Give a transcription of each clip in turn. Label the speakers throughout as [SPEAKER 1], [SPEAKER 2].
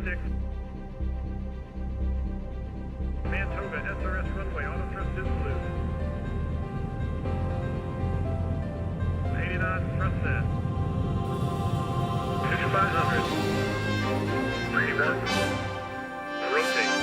[SPEAKER 1] 6. Man Toga, SRS runway, auto thrust is loose. 80 knots, thrust set. 5500. 31. Rotate.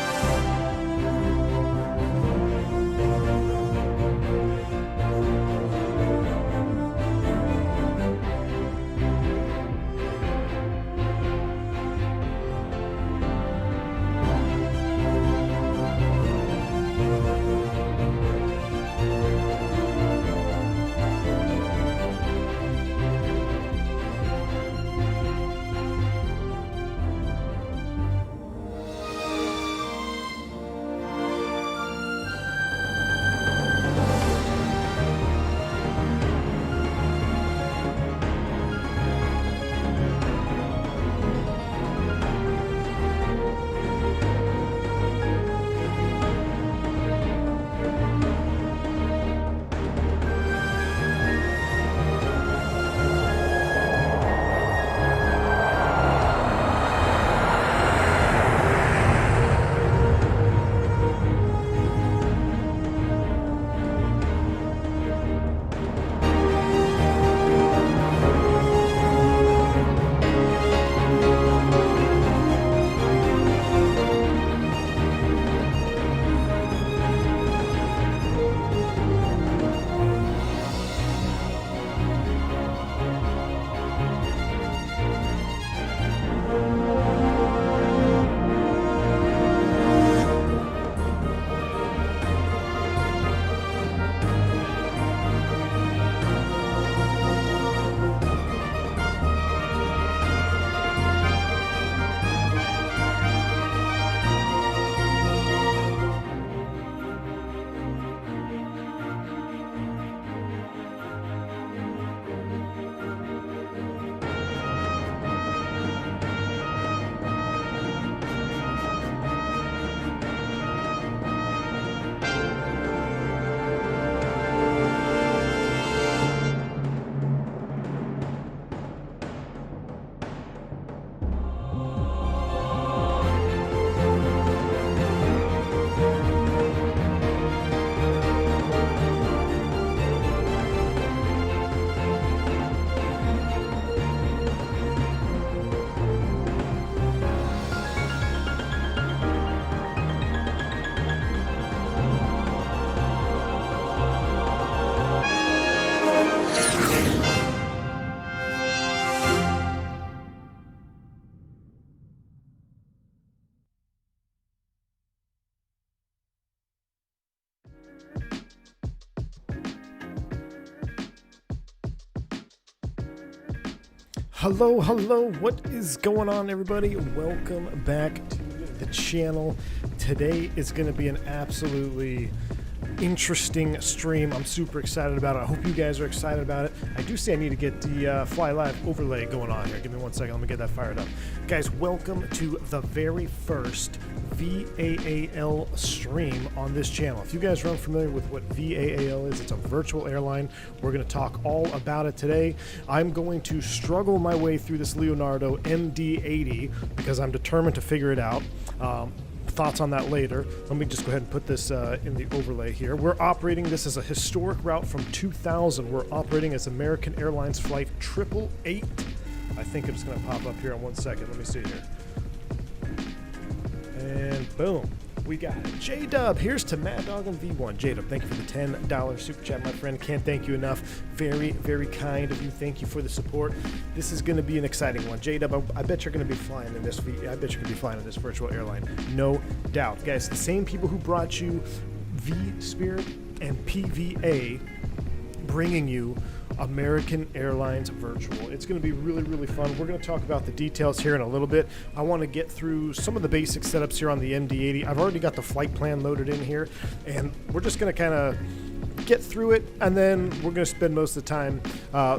[SPEAKER 2] Hello, what is going on, everybody? Welcome back to the channel. Today is going to be an absolutely interesting stream. I'm super excited about it. I hope you guys are excited about it. I do say I need to get the Fly Live overlay going on here. Give me 1 second. Let me get that fired up. Guys, welcome to the very first vAAL stream on this channel. If you guys are unfamiliar with what vAAL is, it's a virtual airline. We're going to talk all about it today. I'm going to struggle my way through this Leonardo MD-80 because I'm determined to figure it out. Thoughts on that later. Let me just go ahead and put this in the overlay here. We're operating this as a historic route from 2000. We're operating as American Airlines flight 888. I think it's going to pop up here in 1 second. Let me see here. And boom, we got it. J-Dub, here's to maddog and V1. J-Dub, thank you for the $10 super chat, my friend. Can't thank you enough. Very, very kind of you. Thank you for the support. This is going to be an exciting one. J-Dub, I bet you're going to be flying in this. I bet you're going to be flying in this virtual airline. No doubt. Guys, the same people who brought you V-Spirit and PVA bringing you American Airlines Virtual. It's going to be really, really fun. We're going to talk about the details here in a little bit. I want to get through some of the basic setups here on the MD-80. I've already got the flight plan loaded in here, and we're just going to kind of get through it, and then we're going to spend most of the time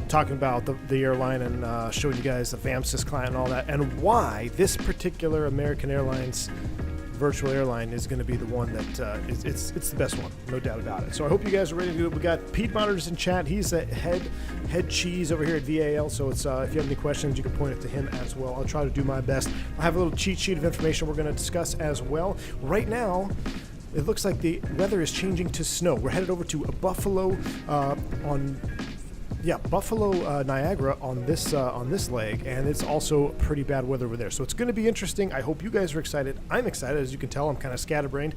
[SPEAKER 2] talking about the airline and showing you guys the VAMSys client and all that, and why this particular American Airlines virtual airline is going to be the one that it's the best one, no doubt about it. So I hope you guys are ready to do it. We got Pete Monitors in chat. He's the head cheese over here at vAAL. So it's if you have any questions, you can point it to him as well. I'll try to do my best. I have a little cheat sheet of information we're going to discuss as well. Right now, it looks like the weather is changing to snow. We're headed over to Buffalo Buffalo, Niagara on this leg, and it's also pretty bad weather over there. So it's going to be interesting. I hope you guys are excited. I'm excited. As you can tell, I'm kind of scatterbrained.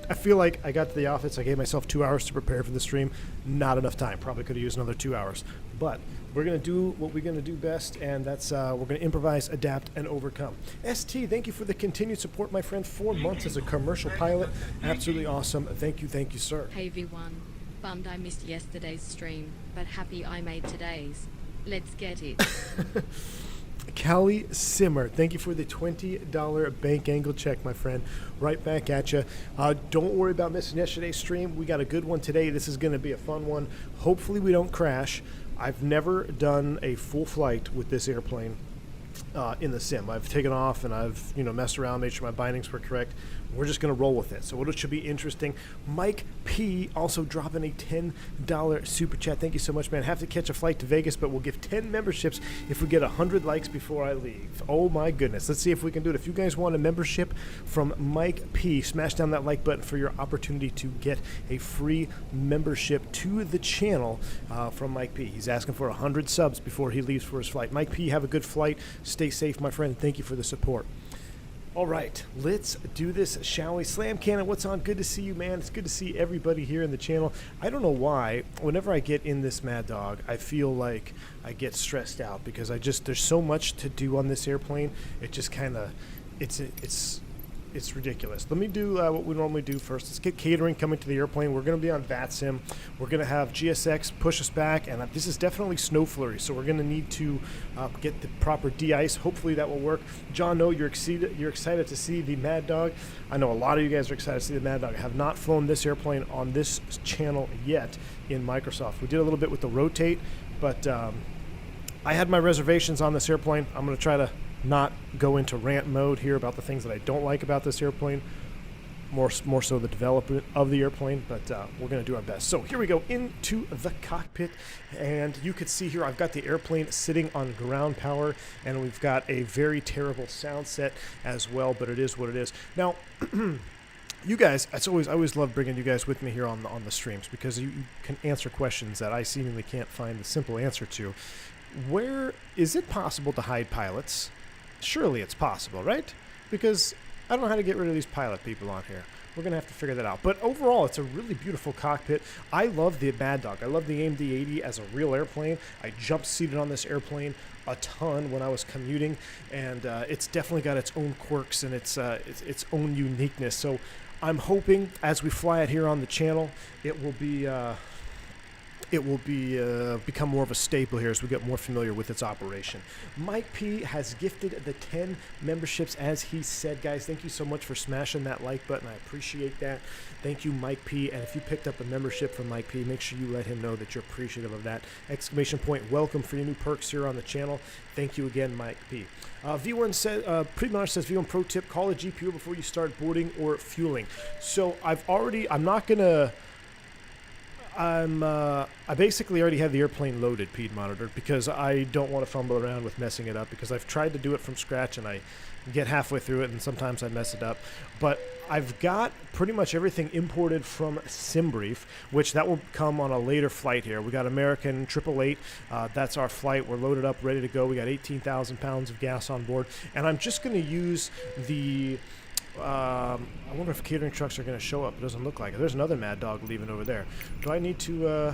[SPEAKER 2] I feel like I got to the office. I gave myself 2 hours to prepare for the stream. Not enough time. Probably could have used another 2 hours. But we're going to do what we're going to do best, and that's we're going to improvise, adapt, and overcome. ST, thank you for the continued support, my friend. 4 months as a commercial pilot. Absolutely awesome. Thank you, sir.
[SPEAKER 3] Hey everyone. Bummed I missed yesterday's stream, but happy I made today's. Let's get it.
[SPEAKER 2] Callie Simmer, thank you for the $20 bank angle check, my friend. Right back at you. Don't worry about missing yesterday's stream. We got a good one today. This is going to be a fun one. Hopefully we don't crash. I've never done a full flight with this airplane in the sim. I've taken off and I've messed around, made sure my bindings were correct. We're just going to roll with it. So it should be interesting. Mike P. also dropping a $10 super chat. Thank you so much, man. Have to catch a flight to Vegas, but we'll give 10 memberships if we get 100 likes before I leave. Oh my goodness. Let's see if we can do it. If you guys want a membership from Mike P., smash down that like button for your opportunity to get a free membership to the channel from Mike P. He's asking for 100 subs before he leaves for his flight. Mike P., have a good flight. Stay safe, my friend. Thank you for the support. All right, let's do this, shall we? Slam Cannon, what's on? Good to see you, man. It's good to see everybody here in the channel. I don't know why, whenever I get in this Mad Dog, I feel like I get stressed out because there's so much to do on this airplane. It just kind of, it's ridiculous. Let me do what we normally do first. Let's get catering coming to the airplane. We're going to be on VATSIM. We're going to have GSX push us back, and this is definitely snow flurry, so we're going to need to get the proper de-ice. Hopefully that will work. John, no, you're excited to see the Mad Dog. I know a lot of you guys are excited to see the Mad Dog. I have not flown this airplane on this channel yet in Microsoft. We did a little bit with the rotate, but I had my reservations on this airplane. I'm going to try to not go into rant mode here about the things that I don't like about this airplane, more so the development of the airplane, but we're going to do our best. So here we go into the cockpit, and you can see here I've got the airplane sitting on ground power, and we've got a very terrible sound set as well, but it is what it is. Now, you guys, I always love bringing you guys with me here on the streams because you can answer questions that I seemingly can't find the simple answer to. Where is it possible to hide pilots? Surely it's possible, right? Because I don't know how to get rid of these pilot people on here. We're going to have to figure that out. But overall, it's a really beautiful cockpit. I love the Mad Dog. I love the MD-80 as a real airplane. I jump-seated on this airplane a ton when I was commuting, and it's definitely got its own quirks and its own uniqueness. So I'm hoping as we fly it here on the channel, it will be become more of a staple here as we get more familiar with its operation. Mike P has gifted the 10 memberships, as he said. Guys, thank you so much for smashing that like button. I appreciate that. Thank you, Mike P. And if you picked up a membership from Mike P, make sure you let him know that you're appreciative of that. Exclamation point, welcome for your new perks here on the channel. Thank you again, Mike P. V1 says, Premar says, V1 pro tip, call a GPU before you start boarding or fueling. So I basically already have the airplane loaded, Pete Monitor, because I don't want to fumble around with messing it up, because I've tried to do it from scratch and I get halfway through it and sometimes I mess it up. But I've got pretty much everything imported from SimBrief, which that will come on a later flight here. We got American 888. That's our flight. We're loaded up, ready to go. We got 18,000 pounds of gas on board. And I'm just going to use the... I wonder if catering trucks are going to show up. It doesn't look like it. There's another Mad Dog leaving over there. Do I need to...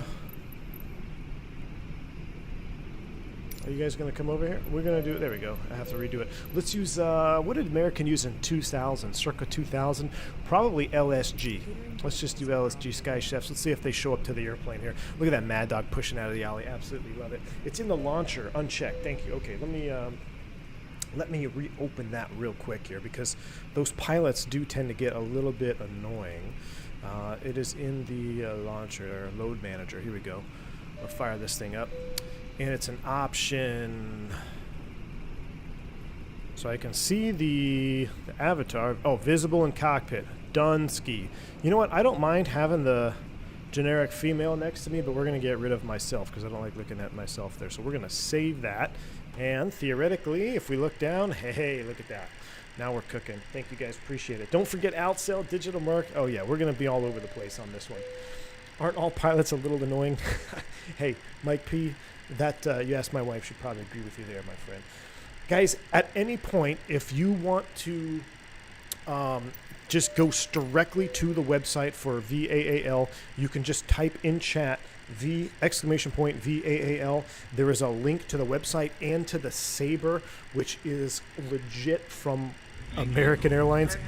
[SPEAKER 2] Are you guys going to come over here? We're going to do it. There we go. I have to redo it. Let's use... what did American use in 2000? Circa 2000? Probably LSG. Let's just do LSG Sky Chefs. Let's see if they show up to the airplane here. Look at that Mad Dog pushing out of the alley. Absolutely love it. It's in the launcher. Unchecked. Thank you. Okay, let me reopen that real quick here, because those pilots do tend to get a little bit annoying. It is in the launcher, or load manager. Here we go. We'll fire this thing up. And it's an option So I can see the avatar. Oh, visible in cockpit. Done ski. You know what? I don't mind having the generic female next to me, but we're going to get rid of myself because I don't like looking at myself there. So we're going to save that. And theoretically, if we look down, hey, look at that. Now we're cooking. Thank you guys. Appreciate it. Don't forget Outcell, Digital Mark. Oh, yeah, we're going to be all over the place on this one. Aren't all pilots a little annoying? Hey, Mike P., that you asked my wife. She'd probably agree with you there, my friend. Guys, at any point, if you want to just go directly to the website for vAAL, you can just type in chat !vAAL. There is a link to the website and to the Sabre, which is legit from American Airlines.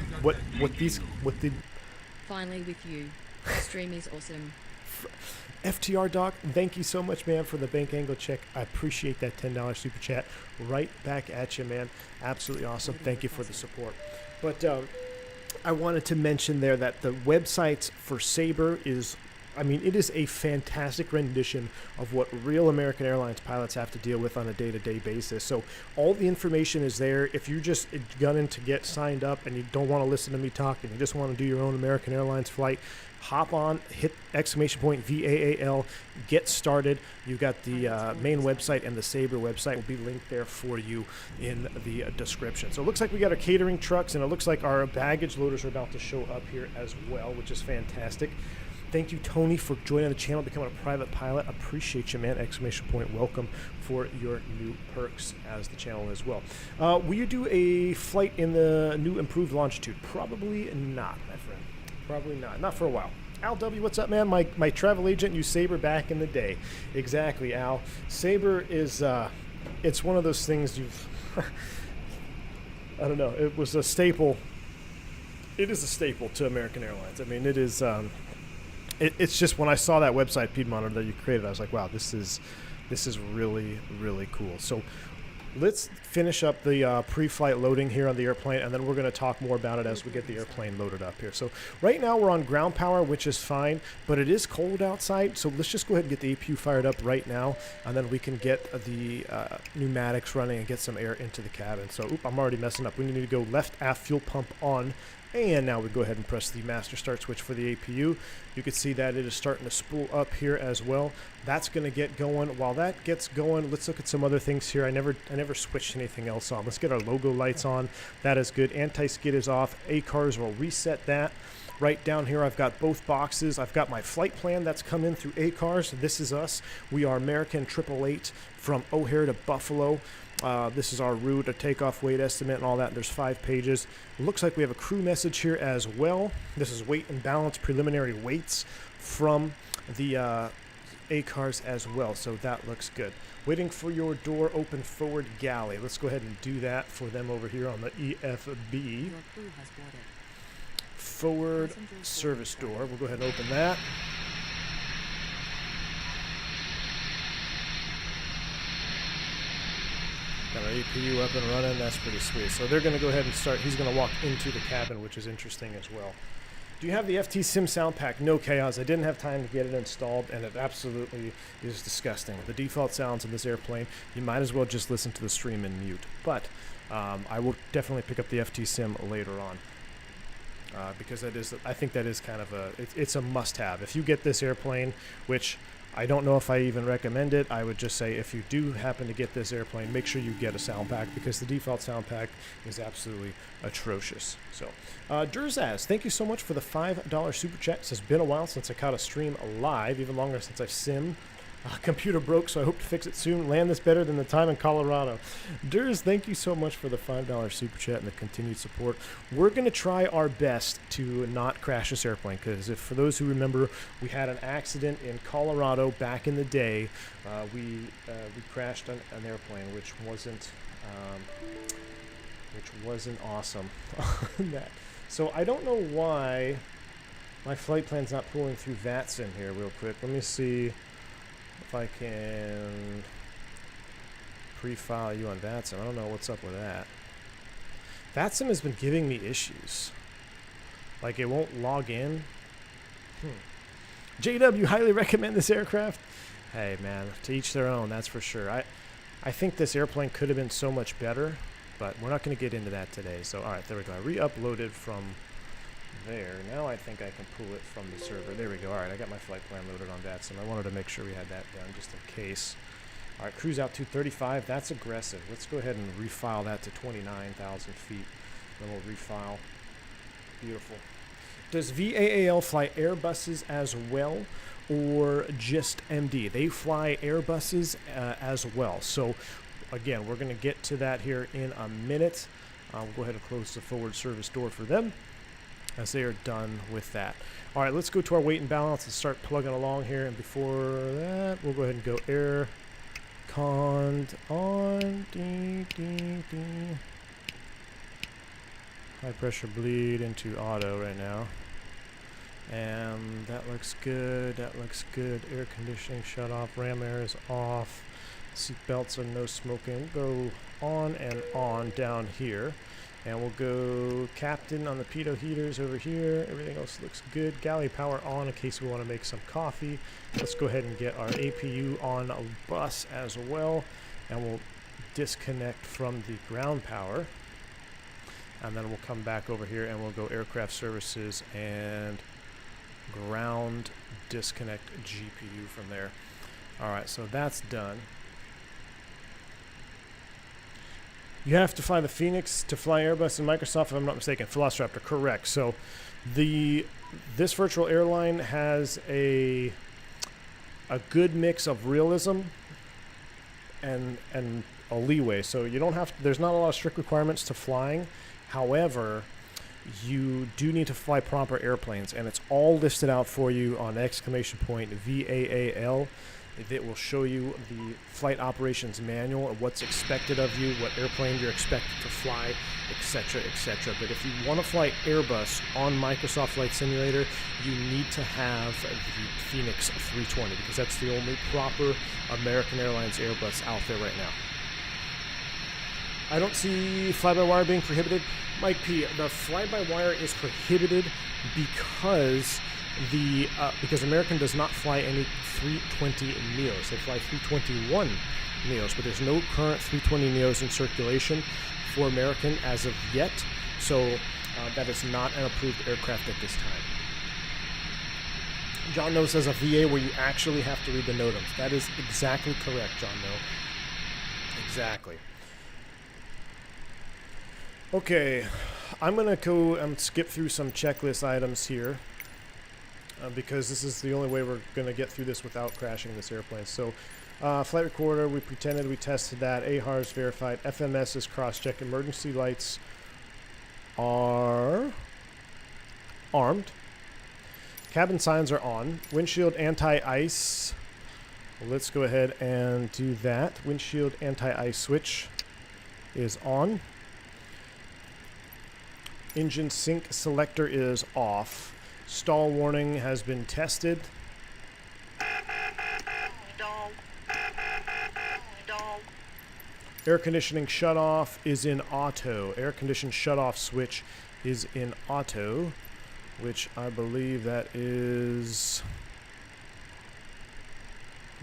[SPEAKER 3] Finally with you. The stream is awesome.
[SPEAKER 2] FTR Doc, thank you so much, man, for the bank angle check. I appreciate that $10 super chat. Right back at you, man. Absolutely awesome. Thank you for the support. But I wanted to mention there that the websites for Sabre is, I mean, it is a fantastic rendition of what real American Airlines pilots have to deal with on a day-to-day basis. So all the information is there. If you're just gunning to get signed up and you don't want to listen to me talk and you just want to do your own American Airlines flight, hop on, hit !vAAL, get started. You got the main website and the Sabre website will be linked there for you in the description. So it looks like we got our catering trucks, and it looks like our baggage loaders are about to show up here as well, which is fantastic. Thank you, Tony, for joining the channel, becoming a private pilot. Appreciate you, man. ! Welcome for your new perks as the channel as well. Will you do a flight in the new improved longitude? Probably not, my friend. Probably not. Not for a while. Al W., what's up, man? My travel agent used Sabre back in the day. Exactly, Al. Sabre is, it's one of those things you've, I don't know, it was a staple. It is a staple to American Airlines. I mean, it is, it's just when I saw that website, Piedmont, that you created, I was like, wow, this is really, really cool. So let's finish up the pre-flight loading here on the airplane, and then we're going to talk more about it as we get the airplane loaded up here. So right now we're on ground power, which is fine, but it is cold outside, so let's just go ahead and get the APU fired up right now, and then we can get the pneumatics running and get some air into the cabin. So, I'm already messing up. We need to go left aft fuel pump on, and now we go ahead and press the master start switch for the APU. You can see that it is starting to spool up here as well. That's going to get going. While that gets going, let's look at some other things here. I never switched anything else on. Let's get our logo lights on. That is good. Anti-skid is off. ACARS will reset that. Right down here, I've got both boxes. I've got my flight plan that's come in through ACARS. This is us. We are American 888 from O'Hare to Buffalo. This is our route, a takeoff weight estimate, and all that. There's 5 pages. It looks like we have a crew message here as well. This is weight and balance preliminary weights from the ACARS as well, so that looks good. Waiting for your door open forward galley. Let's go ahead and do that for them over here on the EFB. Forward service door. We'll go ahead and open that. Got our APU up and running. That's pretty sweet. So they're going to go ahead and start. He's going to walk into the cabin, which is interesting as well. Do you have the FT Sim sound pack? No, Chaos. I didn't have time to get it installed, and it absolutely is disgusting. The default sounds in this airplane, you might as well just listen to the stream in mute. But I will definitely pick up the FT Sim later on. Because I think that is kind of it's a must-have. If you get this airplane, which I don't know if I even recommend it, I would just say if you do happen to get this airplane, make sure you get a sound pack because the default sound pack is absolutely atrocious. So, Durzaz, thank you so much for the $5 super chat. It has been a while since I caught a stream live, even longer since I've simmed. Computer broke, so I hope to fix it soon. Land this better than the time in Colorado. Durs, thank you so much for the $5 super chat and the continued support. We're going to try our best to not crash this airplane, because for those who remember, we had an accident in Colorado back in the day. We crashed an airplane, which wasn't awesome. That. So I don't know why my flight plan's not pulling through VATSIM here real quick. Let me see if I can pre-file you on VATSIM. I don't know what's up with that. VATSIM has been giving me issues. Like, it won't log in. JW, highly recommend this aircraft. Hey, man, to each their own, that's for sure. I think this airplane could have been so much better. but we're not going to get into that today. So, all right, there we go. I re-uploaded from there. Now I think I can pull it from the server. There we go. All right, I got my flight plan loaded on that, so I wanted to make sure we had that done just in case. All right, cruise out 235. That's aggressive. Let's go ahead and refile that to 29,000 feet. Then we'll refile. Beautiful. Does vAAL fly Airbuses as well, or just MD? They fly Airbuses as well. So, again, we're going to get to that here in a minute. We'll go ahead and close the forward service door for them as they are done with that. All right, let's go to our weight and balance and start plugging along here. And before that, we'll go ahead and go air cond on. High pressure bleed into auto right now. And that looks good. That looks good. Air conditioning shut off. Ram air is off. Seat belts are no smoking. We'll go on and on down here. And we'll go captain on the pitot heaters over here. Everything else looks good. Galley power on in case we want to make some coffee. Let's go ahead and get our APU on a bus as well. And we'll disconnect from the ground power. And then we'll come back over here and we'll go aircraft services and ground disconnect GPU from there. All right, so that's done. You have to fly the Phoenix to fly Airbus and Microsoft, if I'm not mistaken. Velociraptor, correct. So this virtual airline has a good mix of realism and a leeway. So you don't have to, there's not a lot of strict requirements to flying. However, you do need to fly proper airplanes, and it's all listed out for you on !VAAL. It will show you the flight operations manual and what's expected of you, what airplane you're expected to fly, etc., etc. But if you want to fly Airbus on Microsoft Flight Simulator, you need to have the Phoenix 320 because that's the only proper American Airlines Airbus out there right now. I don't see fly-by-wire being prohibited. Mike P., the fly-by-wire is prohibited because American does not fly any 320 neos. They fly 321 neos, but there's no current 320 neos in circulation for American as of yet. So that is not an approved aircraft at this time. John Doe says a VA where you actually have to read the NOTAMs. That is exactly correct, John Doe. Exactly. Okay, I'm going to go and skip through some checklist items here because this is the only way we're going to get through this without crashing this airplane. So, flight recorder, we pretended we tested that. AHAR is verified. FMS is cross-checked. Emergency lights are armed. Cabin signs are on. Windshield anti-ice. Let's go ahead and do that. Windshield anti-ice switch is on. Engine sync selector is off. Stall warning has been tested.
[SPEAKER 4] Stall. Stall.
[SPEAKER 2] Air conditioning shut off is in auto. Air condition shut off switch is in auto, which I believe that is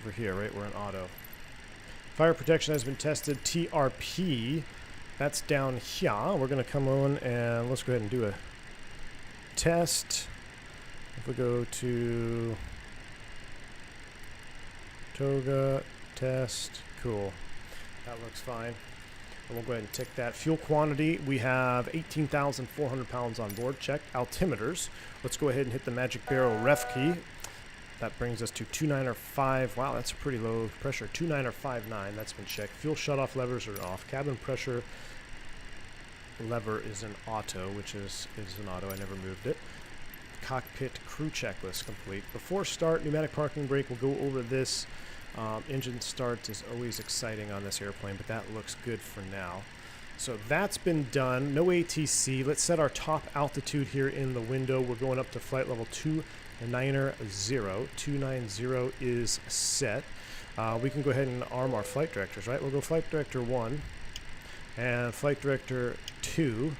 [SPEAKER 2] over here, right? We're in auto. Fire protection has been tested. TRP. That's down here. We're going to come on and let's go ahead and do a test. If we go to Toga, test, cool. That looks fine. And we'll go ahead and tick that. Fuel quantity, we have 18,400 pounds on board. Check. Altimeters. Let's go ahead and hit the magic barrel ref key. That brings us to 295. Wow, that's a pretty low pressure. 29059. That's been checked. Fuel shutoff levers are off. Cabin pressure lever is in auto, which is an auto. I never moved it. Cockpit crew checklist complete. Before start, pneumatic parking brake. We'll go over this. Engine start is always exciting on this airplane, but that looks good for now. So that's been done. No ATC. Let's set our top altitude here in the window. We're going up to flight level 290. 290 is set. We can go ahead and arm our flight directors, right? We'll go flight director 1 and flight director 2.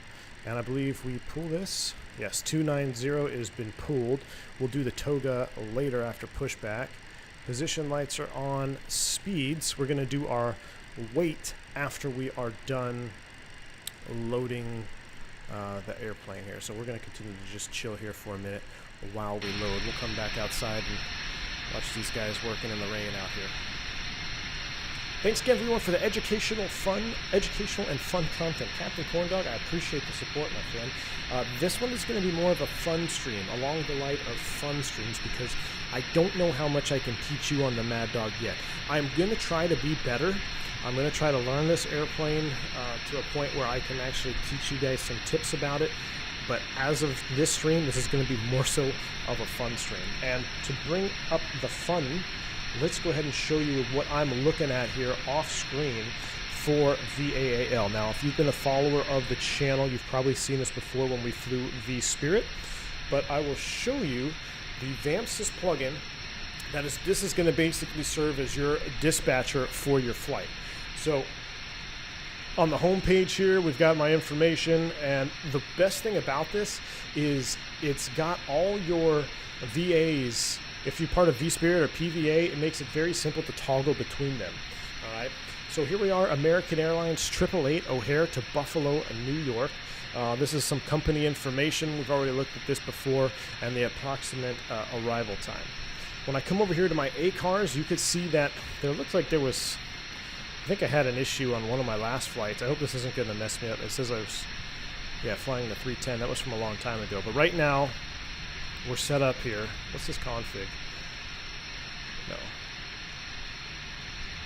[SPEAKER 2] And I believe we pull this. Yes, 290 has been pulled. We'll do the Toga later after pushback. Position lights are on. Speeds, we're going to do our weight after we are done loading the airplane here. So we're going to continue to just chill here for a minute while we load. We'll come back outside and watch these guys working in the rain out here. Thanks again, everyone, for the educational and fun content. Captain Corndog, I appreciate the support, my friend. This one is going to be more of a fun stream, along the line of fun streams, because I don't know how much I can teach you on the Mad Dog yet. I'm going to try to be better. I'm going to try to learn this airplane to a point where I can actually teach you guys some tips about it. But as of this stream, this is going to be more so of a fun stream. And to bring up the fun, let's go ahead and show you what I'm looking at here off screen for vAAL. Now, if you've been a follower of the channel, you've probably seen this before when we flew vSpirit, but I will show you the VAMSys plugin. This is going to basically serve as your dispatcher for your flight. So on the home page here, we've got my information, and the best thing about this is it's got all your VAs. If you're part of vSpirit or PVA, it makes it very simple to toggle between them. All right. So here we are, American Airlines 888 O'Hare to Buffalo, New York. This is some company information. We've already looked at this before, and the approximate arrival time. When I come over here to my ACARS, you could see that there looks like there was, I think I had an issue on one of my last flights. I hope this isn't going to mess me up. It says I was, flying the 310. That was from a long time ago. But right now, we're set up here. What's this config? No.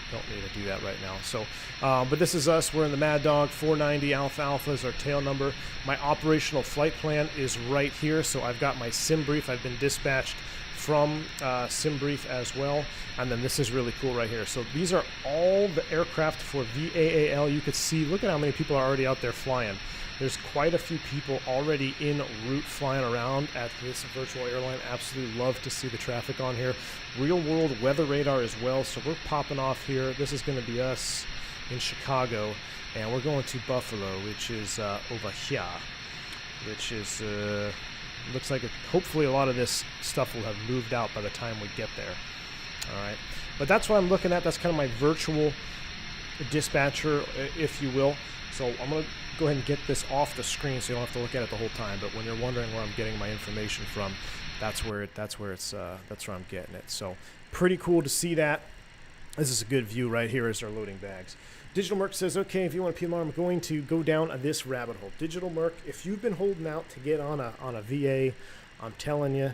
[SPEAKER 2] Don't need to do that right now. So, but this is us. We're in the Mad Dog 490 Alpha is our tail number. My operational flight plan is right here. So I've got my sim brief. I've been dispatched from sim brief as well. And then this is really cool right here. So these are all the aircraft for vAAL. You could see, look at how many people are already out there flying. There's quite a few people already en route flying around at this virtual airline. Absolutely love to see the traffic on here. Real world weather radar as well. So we're popping off here. This is going to be us in Chicago. And we're going to Buffalo, which is over here. Which is, looks like hopefully a lot of this stuff will have moved out by the time we get there. All right. But that's what I'm looking at. That's kind of my virtual dispatcher, if you will. So I'm going to go ahead and get this off the screen so you don't have to look at it the whole time. But when you're wondering where I'm getting my information from, that's where I'm getting it. So pretty cool to see that. This is a good view right here as they're loading bags. Digital Merc says, okay, if you want to PM, I'm going to go down this rabbit hole. Digital Merc, if you've been holding out to get on a VA, I'm telling you,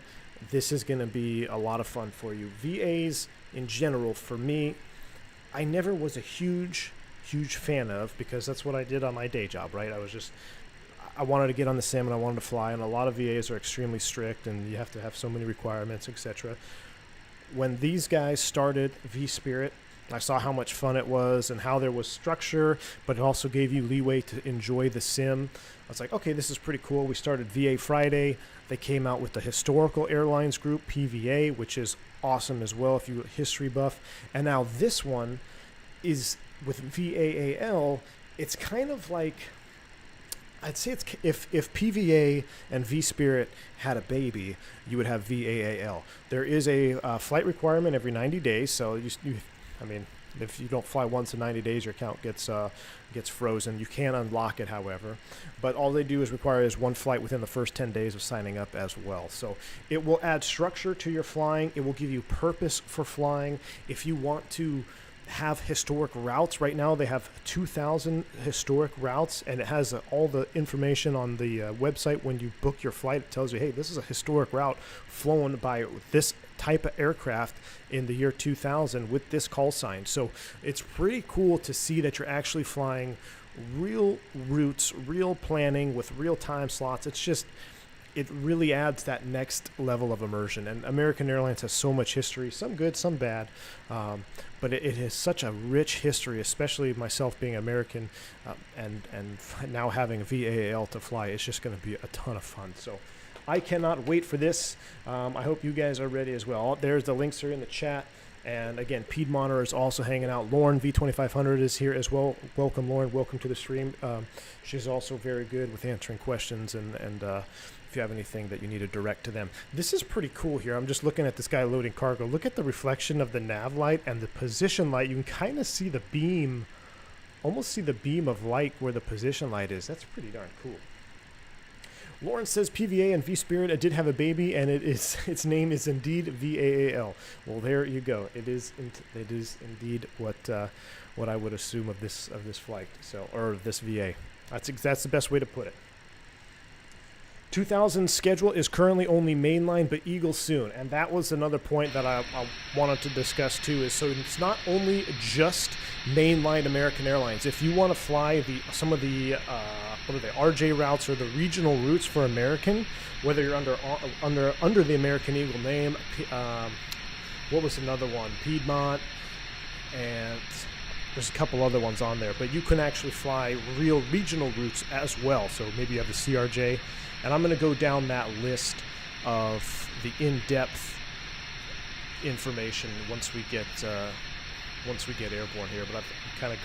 [SPEAKER 2] this is going to be a lot of fun for you. VAs in general, for me, I never was a huge fan of, because that's what I did on my day job, right? I wanted to get on the sim and I wanted to fly, and a lot of VAs are extremely strict and you have to have so many requirements, etc. When these guys started vSpirit, I saw how much fun it was and how there was structure, but it also gave you leeway to enjoy the sim. I was like, okay, this is pretty cool. We started VA Friday. They came out with the Historical Airlines group, PVA, which is awesome as well if you're a history buff. And now this one is with vAAL. It's kind of like, I'd say it's if PVA and vSpirit had a baby, you would have vAAL. There is a flight requirement every 90 days, so if you don't fly once in 90 days, your account gets frozen. You can unlock it, however, but all they do is require is one flight within the first 10 days of signing up as well. So it will add structure to your flying. It will give you purpose for flying. If you want to have historic routes, right now they have 2,000 historic routes, and it has all the information on the website. When you book your flight, it tells you, hey, this is a historic route flown by this type of aircraft in the year 2000 with this call sign. So it's pretty cool to see that you're actually flying real routes, real planning with real time slots. It really adds that next level of immersion. And American Airlines has so much history, some good, some bad, but it has such a rich history, especially myself being American and now having a vAAL to fly. It's just going to be a ton of fun. So I cannot wait for this. I hope you guys are ready as well. There's the links are in the chat. And again, Piedmonter is also hanging out. Lauren V2500 is here as well. Welcome, Lauren. Welcome to the stream. She's also very good with answering questions and if you have anything that you need to direct to them. This is pretty cool here. I'm just looking at this guy loading cargo. Look at the reflection of the nav light and the position light. You can kind of see the beam almost see the beam of light where the position light is. That's pretty darn cool. Lawrence says PVA and V-Spirit did have a baby, and its name is indeed vAAL. Well, there you go. It is indeed what I would assume of this flight. So, or this VA. That's the best way to put it. 2000 schedule is currently only mainline, but Eagle soon. And that was another point that I wanted to discuss too. Is so it's not only just mainline American Airlines. If you want to fly some of the RJ routes or the regional routes for American, whether you're under the American Eagle name, what was another one? Piedmont, and there's a couple other ones on there. But you can actually fly real regional routes as well. So maybe you have the CRJ. And I'm going to go down that list of the in-depth information once we get airborne here. But I'm kind of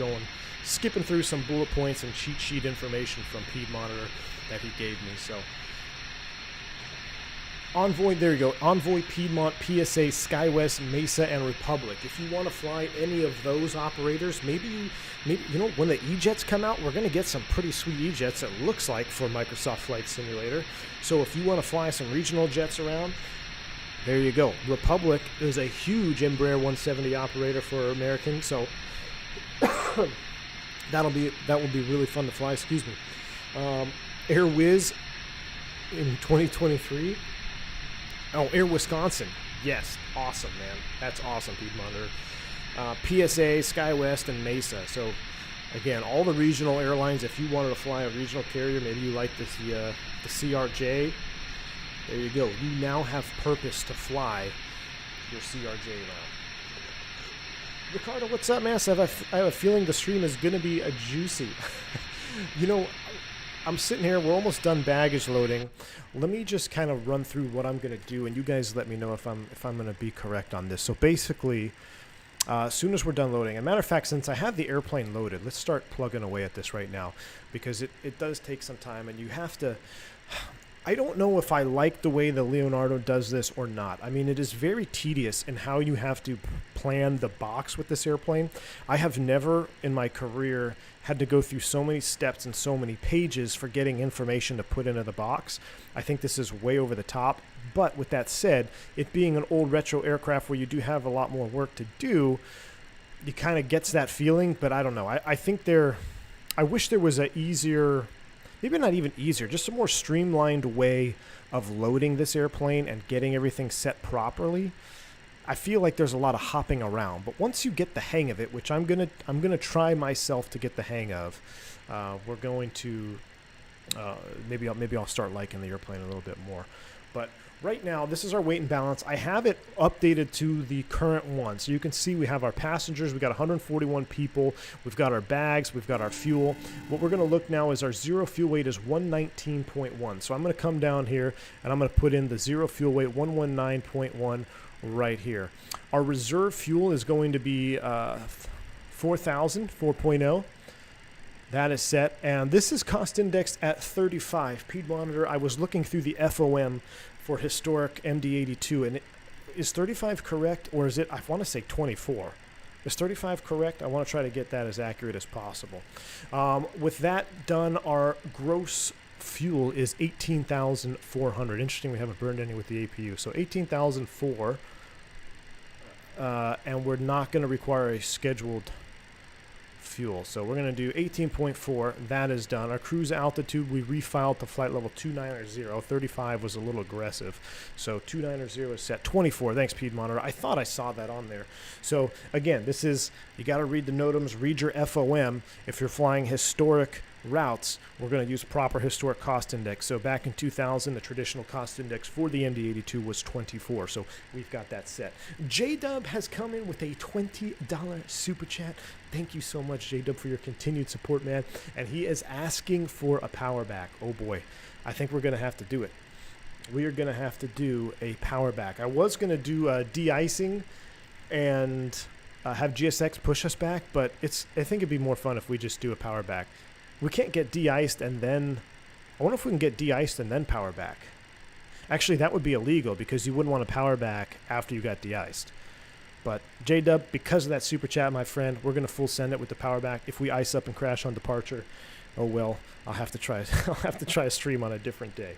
[SPEAKER 2] skipping through some bullet points and cheat sheet information from Piedmont that he gave me. So Envoy, there you go. Envoy, Piedmont, PSA, SkyWest, Mesa, and Republic. If you want to fly any of those operators, maybe when the E-Jets come out, we're going to get some pretty sweet E-Jets, it looks like, for Microsoft Flight Simulator. So if you want to fly some regional jets around, there you go. Republic is a huge Embraer 170 operator for American, so that will be really fun to fly. Excuse me. Airwiz in 2023. Oh, Air Wisconsin. Yes. Awesome, man. That's awesome, Piedmonter. PSA, SkyWest, and Mesa. So, again, all the regional airlines, if you wanted to fly a regional carrier, maybe you like the CRJ, there you go. You now have purpose to fly your CRJ now. Ricardo, what's up, man? I have a feeling the stream is going to be a juicy. I'm sitting here. We're almost done baggage loading. Let me just kind of run through what I'm going to do, and you guys let me know if I'm going to be correct on this. So basically, as soon as we're done loading, as a matter of fact, since I have the airplane loaded, let's start plugging away at this right now, because it does take some time, and you have to. I don't know if I like the way the Leonardo does this or not. I mean, it is very tedious in how you have to plan the box with this airplane. I have never in my career had to go through so many steps and so many pages for getting information to put into the box. I think this is way over the top. But with that said, it being an old retro aircraft where you do have a lot more work to do, it kind of gets that feeling. But I don't know. I think I wish there was a easier, maybe not even easier, just a more streamlined way of loading this airplane and getting everything set properly. I feel like there's a lot of hopping around, but once you get the hang of it, which I'm gonna try myself to get the hang of, we're going to maybe I'll start liking the airplane a little bit more. But right now, this is our weight and balance. I have it updated to the current one. So you can see we have our passengers. We got 141 people. We've got our bags. We've got our fuel. What we're going to look now is our zero fuel weight is 119.1. So I'm going to come down here, and I'm going to put in the zero fuel weight 119.1 right here. Our reserve fuel is going to be 4.0. That is set, and this is cost indexed at 35. Piedmonter, I was looking through the FOM for historic MD-82, and is 35 correct, or is it, I want to say 24. Is 35 correct? I want to try to get that as accurate as possible. With that done, our gross fuel is 18,400. Interesting, we haven't burned any with the APU. So 18,004, and we're not going to require a scheduled fuel. So we're going to do 18.4. That is done. Our cruise altitude, we refiled to flight level 290. 35 was a little aggressive. So 290 is set. 24. Thanks, Piedmonter. I thought I saw that on there. So again, this is, you got to read the NOTAMs, read your FOM. If you're flying historic routes, we're going to use proper historic cost index. So back in 2000, the traditional cost index for the MD-82 was 24. So we've got that set. J-Dub has come in with a $20 super chat. Thank you so much, J-Dub, for your continued support, man. And he is asking for a power back. Oh boy, I think we're going to have to do it. We are going to have to do a power back. I was going to do de-icing and have GSX push us back, but I think it'd be more fun if we just do a power back. We can't get de-iced and then, I wonder if we can get de-iced and then power back. Actually, that would be illegal because you wouldn't want to power back after you got de-iced. But J-Dub, because of that super chat, my friend, we're going to full send it with the power back. If we ice up and crash on departure, oh well, I'll have to try I'll have to try a stream on a different day.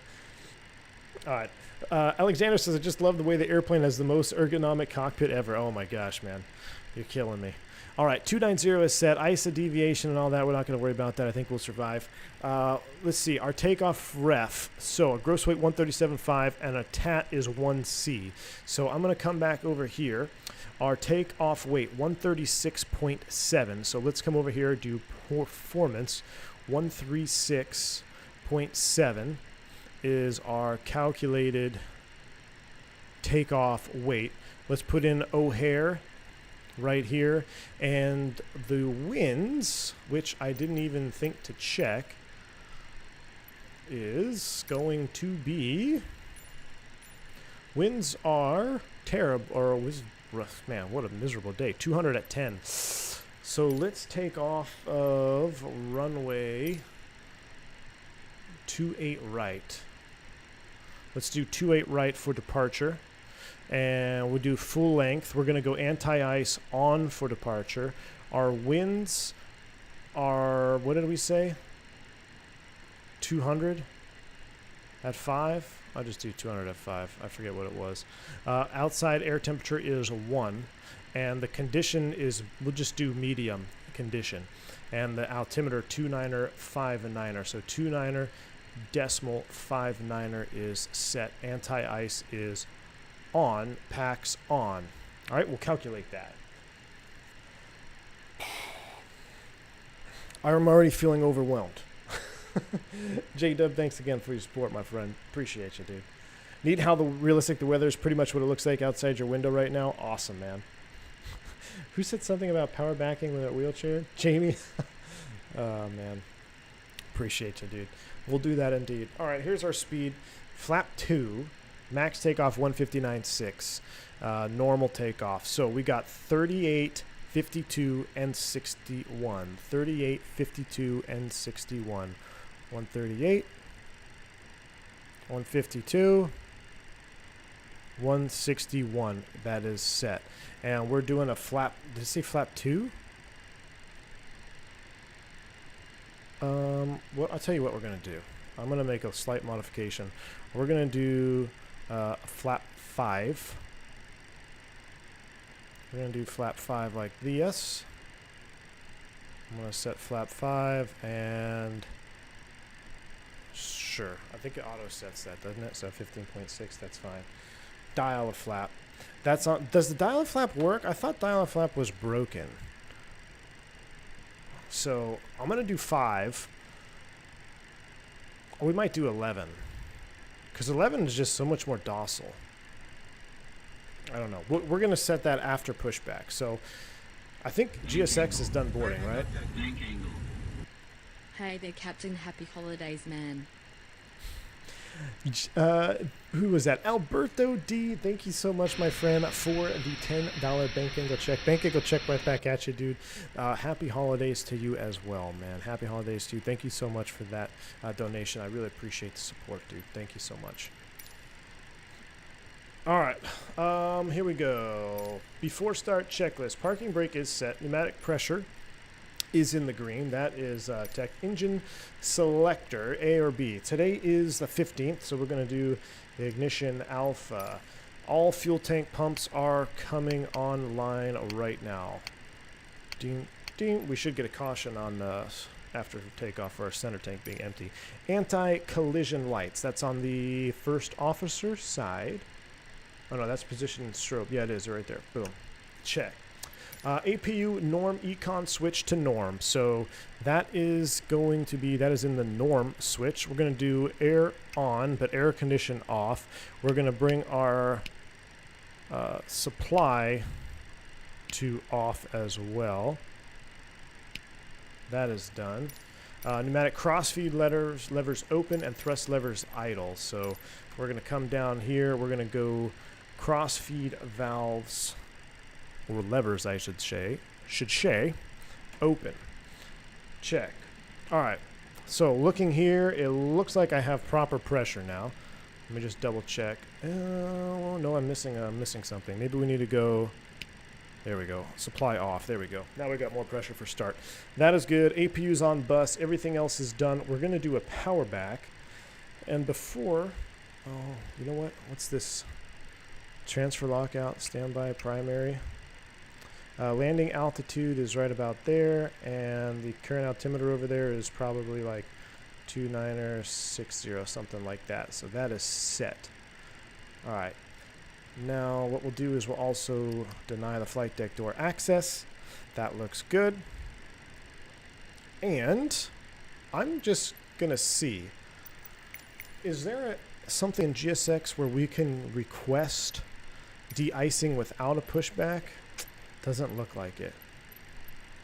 [SPEAKER 2] All right. Alexander says, I just love the way the airplane has the most ergonomic cockpit ever. Oh my gosh, man. You're killing me. All right, 290 is set. ISA deviation and all that, we're not going to worry about that. I think we'll survive. Let's see, our takeoff ref. So a gross weight 137.5 and a TAT is 1C. So I'm going to come back over here. Our takeoff weight 136.7. So let's come over here, do performance. 136.7 is our calculated takeoff weight. Let's put in O'Hare right here, and the winds, which I didn't even think to check, is going to be, winds are terrible, or was rough, man, what a miserable day, 200 at 10. So let's take off of runway 28 right. Let's do 28 right for departure. And we'll do full length. We're going to go anti-ice on for departure. Our winds are, what did we say? 200 at 5. I'll just do 200 at 5. I forget what it was. Outside air temperature is 1. And the condition is, we'll just do medium condition. And the altimeter 29er, 5-9er. So 29er, decimal 5-9er is set. Anti-ice is on, packs on. All right, we'll calculate that. I'm already feeling overwhelmed. J-Dub, thanks again for your support, my friend. Appreciate you, dude. Neat how realistic the weather is, pretty much what it looks like outside your window right now. Awesome, man. Who said something about power backing with a wheelchair? Jamie? Oh, man. Appreciate you, dude. We'll do that indeed. All right, here's our speed. Flap 2. Max takeoff 159.6, normal takeoff. So we got 38, 52, and 61. 38, 52, and 61. 138, 152, 161. That is set. And we're doing a flap. Did it say flap 2? Well, I'll tell you what we're going to do. I'm going to make a slight modification. We're going to do flap 5. We're going to do flap 5 like this. I'm going to set flap 5 and sure. I think it auto sets that, doesn't it? So 15.6, that's fine. Dial a flap. That's on. Does the dial a flap work? I thought dial a flap was broken. So I'm going to do 5. Or we might do 11. Because 11 is just so much more docile. I don't know. We're going to set that after pushback. So I think GSX is done boarding, right?
[SPEAKER 3] Hey there, Captain. Happy holidays, man.
[SPEAKER 2] Who was that? Alberto D. Thank you so much, my friend, for the $10 bank angle check. Bank angle check right back at you, dude. Happy holidays to you as well, man. Happy holidays to you. Thank you so much for that donation. I really appreciate the support, dude. Thank you so much. All right, here we go. Before start checklist. Parking brake is set. Pneumatic pressure is in the green. That is tech engine selector, A or B. Today is the 15th, so we're going to do the ignition alpha. All fuel tank pumps are coming online right now. Ding, ding. We should get a caution on after takeoff for our center tank being empty. Anti-collision lights. That's on the first officer side. Oh no, that's position strobe. Yeah, it is right there. Boom. Check. APU norm econ switch to norm. So that is going to be, that is in the norm switch. We're going to do air on, but air condition off. We're going to bring our supply to off as well. That is done. Pneumatic crossfeed levers open and thrust levers idle. So we're going to come down here. We're going to go crossfeed valves, or levers I should say, open. Check. All right. So looking here, it looks like I have proper pressure now. Let me just double check. Oh no, I'm missing something. Maybe we need to go There we go. Supply off. There we go. Now we got more pressure for start. That is good. APU's on bus. Everything else is done. We're going to do a power back. And before... Oh, you know what? What's this? Transfer lockout, standby, primary. Landing altitude is right about there. And the current altimeter over there is probably like 2960, something like that. So that is set. All right. Now what we'll do is we'll also deny the flight deck door access. That looks good. And I'm just gonna see, is there something in GSX where we can request de-icing without a pushback? Doesn't look like it.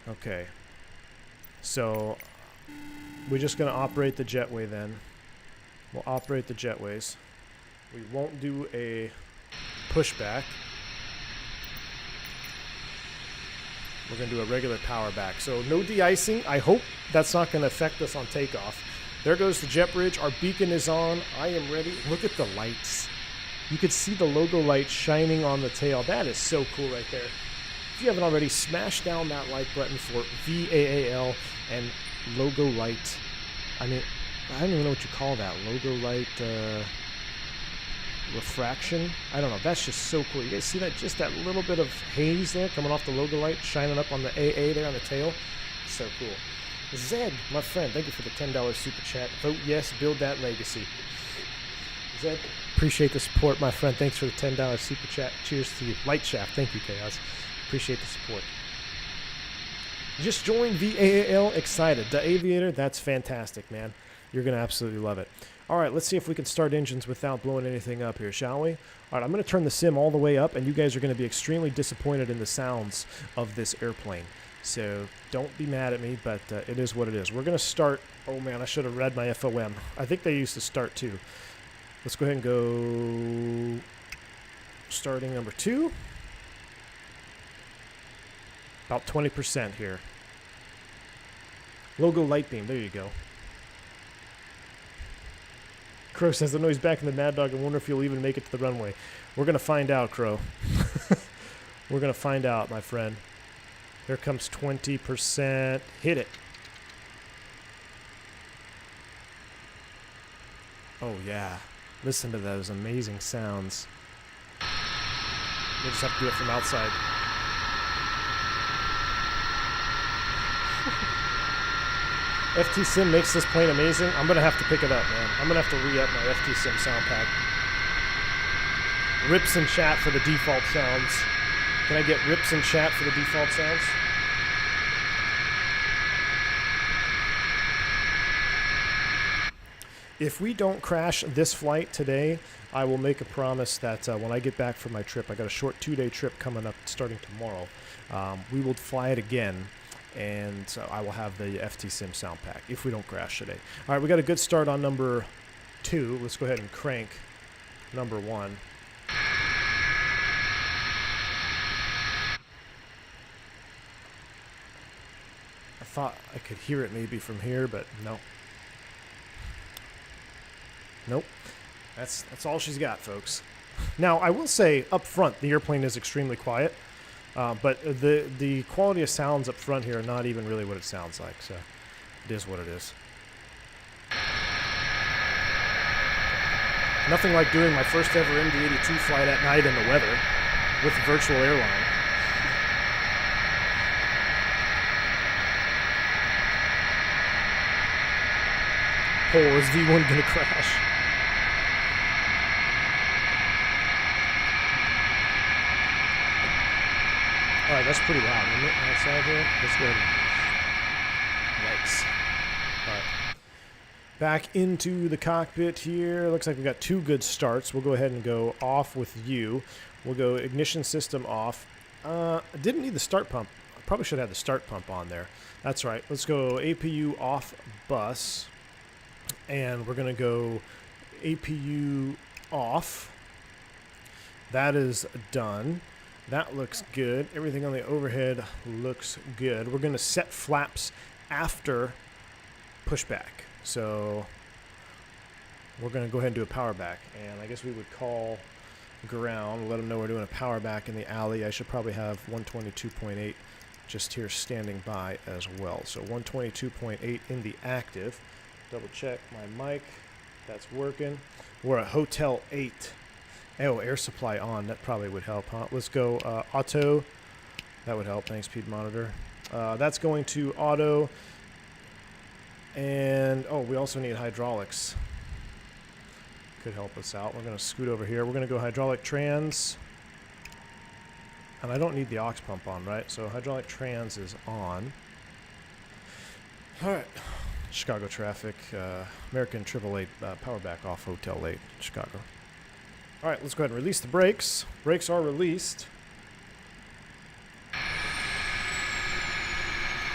[SPEAKER 2] Okay, so we're just gonna operate the jetway then. We'll operate the jetways. We won't do a pushback. We're going to do a regular power back. So no de-icing. I hope that's not going to affect us on takeoff. There goes the jet bridge. Our beacon is on. I am ready. Look at the lights. You could see the logo light shining on the tail. That is so cool right there. If you haven't already, smash down that like button for vAAL and logo light. I mean, I don't even know what you call that. Logo light... refraction. I don't know. That's just so cool. You guys see that? Just that little bit of haze there coming off the logo light, shining up on the AA there on the tail. So cool. Zed, my friend, thank you for the $10 super chat. Vote yes, build that legacy. Zed, appreciate the support, my friend. Thanks for the $10 super chat. Cheers to you. Light Shaft, thank you, Chaos. Appreciate the support. Just joined vAAL. Excited. The Aviator, that's fantastic, man. You're going to absolutely love it. All right, let's see if we can start engines without blowing anything up here, shall we? All right, I'm going to turn the sim all the way up, and you guys are going to be extremely disappointed in the sounds of this airplane. So don't be mad at me, but it is what it is. We're going to start... Oh, man, I should have read my FOM. I think they used to start, too. Let's go ahead and go... Starting number 2. About 20% here. Logo light beam. There you go. Crow says, I know he's back in the Mad Dog. I wonder if he'll even make it to the runway. We're going to find out, Crow. We're going to find out, my friend. Here comes 20%. Hit it. Oh, yeah. Listen to those amazing sounds. We'll just have to do it from outside. FT Sim makes this plane amazing. I'm going to have to pick it up, man. I'm going to have to re-up my FT Sim sound pack. Rips in chat for the default sounds. Can I get rips in chat for the default sounds? If we don't crash this flight today, I will make a promise that when I get back from my trip, I got a short 2-day trip coming up starting tomorrow. We will fly it again. And so I will have the FT Sim sound pack if we don't crash today. All right, we got a good start on number 2. Let's go ahead and crank number 1. I thought I could hear it maybe from here, but no. Nope. That's all she's got, folks. Now, I will say up front, the airplane is extremely quiet. But the quality of sounds up front here are not even really what it sounds like, so it is what it is. Nothing like doing my first ever MD-82 flight at night in the weather with virtual airline. Poll, is V1 going to crash? All right, that's pretty loud, isn't it? Outside here. Let's go ahead. Yikes. All right. Back into the cockpit here. Looks like we got 2 good starts. We'll go ahead and go off with you. We'll go ignition system off. I didn't need the start pump. I probably should have had the start pump on there. That's right. Let's go APU off bus. And we're going to go APU off. That is done. That looks good. Everything on the overhead looks good. We're going to set flaps after pushback. So we're going to go ahead and do a power back. And I guess we would call ground. Let them know we're doing a power back in the alley. I should probably have 122.8 just here standing by as well. So 122.8 in the active. Double check my mic. That's working. We're at Hotel 8. Oh, air supply on. That probably would help, huh? Let's go auto. That would help. Thanks, speed monitor. That's going to auto. And, oh, we also need hydraulics. Could help us out. We're going to scoot over here. We're going to go hydraulic trans. And I don't need the aux pump on, right? So hydraulic trans is on. All right. Chicago traffic. American 888 power back off Hotel 8, Chicago. All right, let's go ahead and release the brakes. Brakes are released.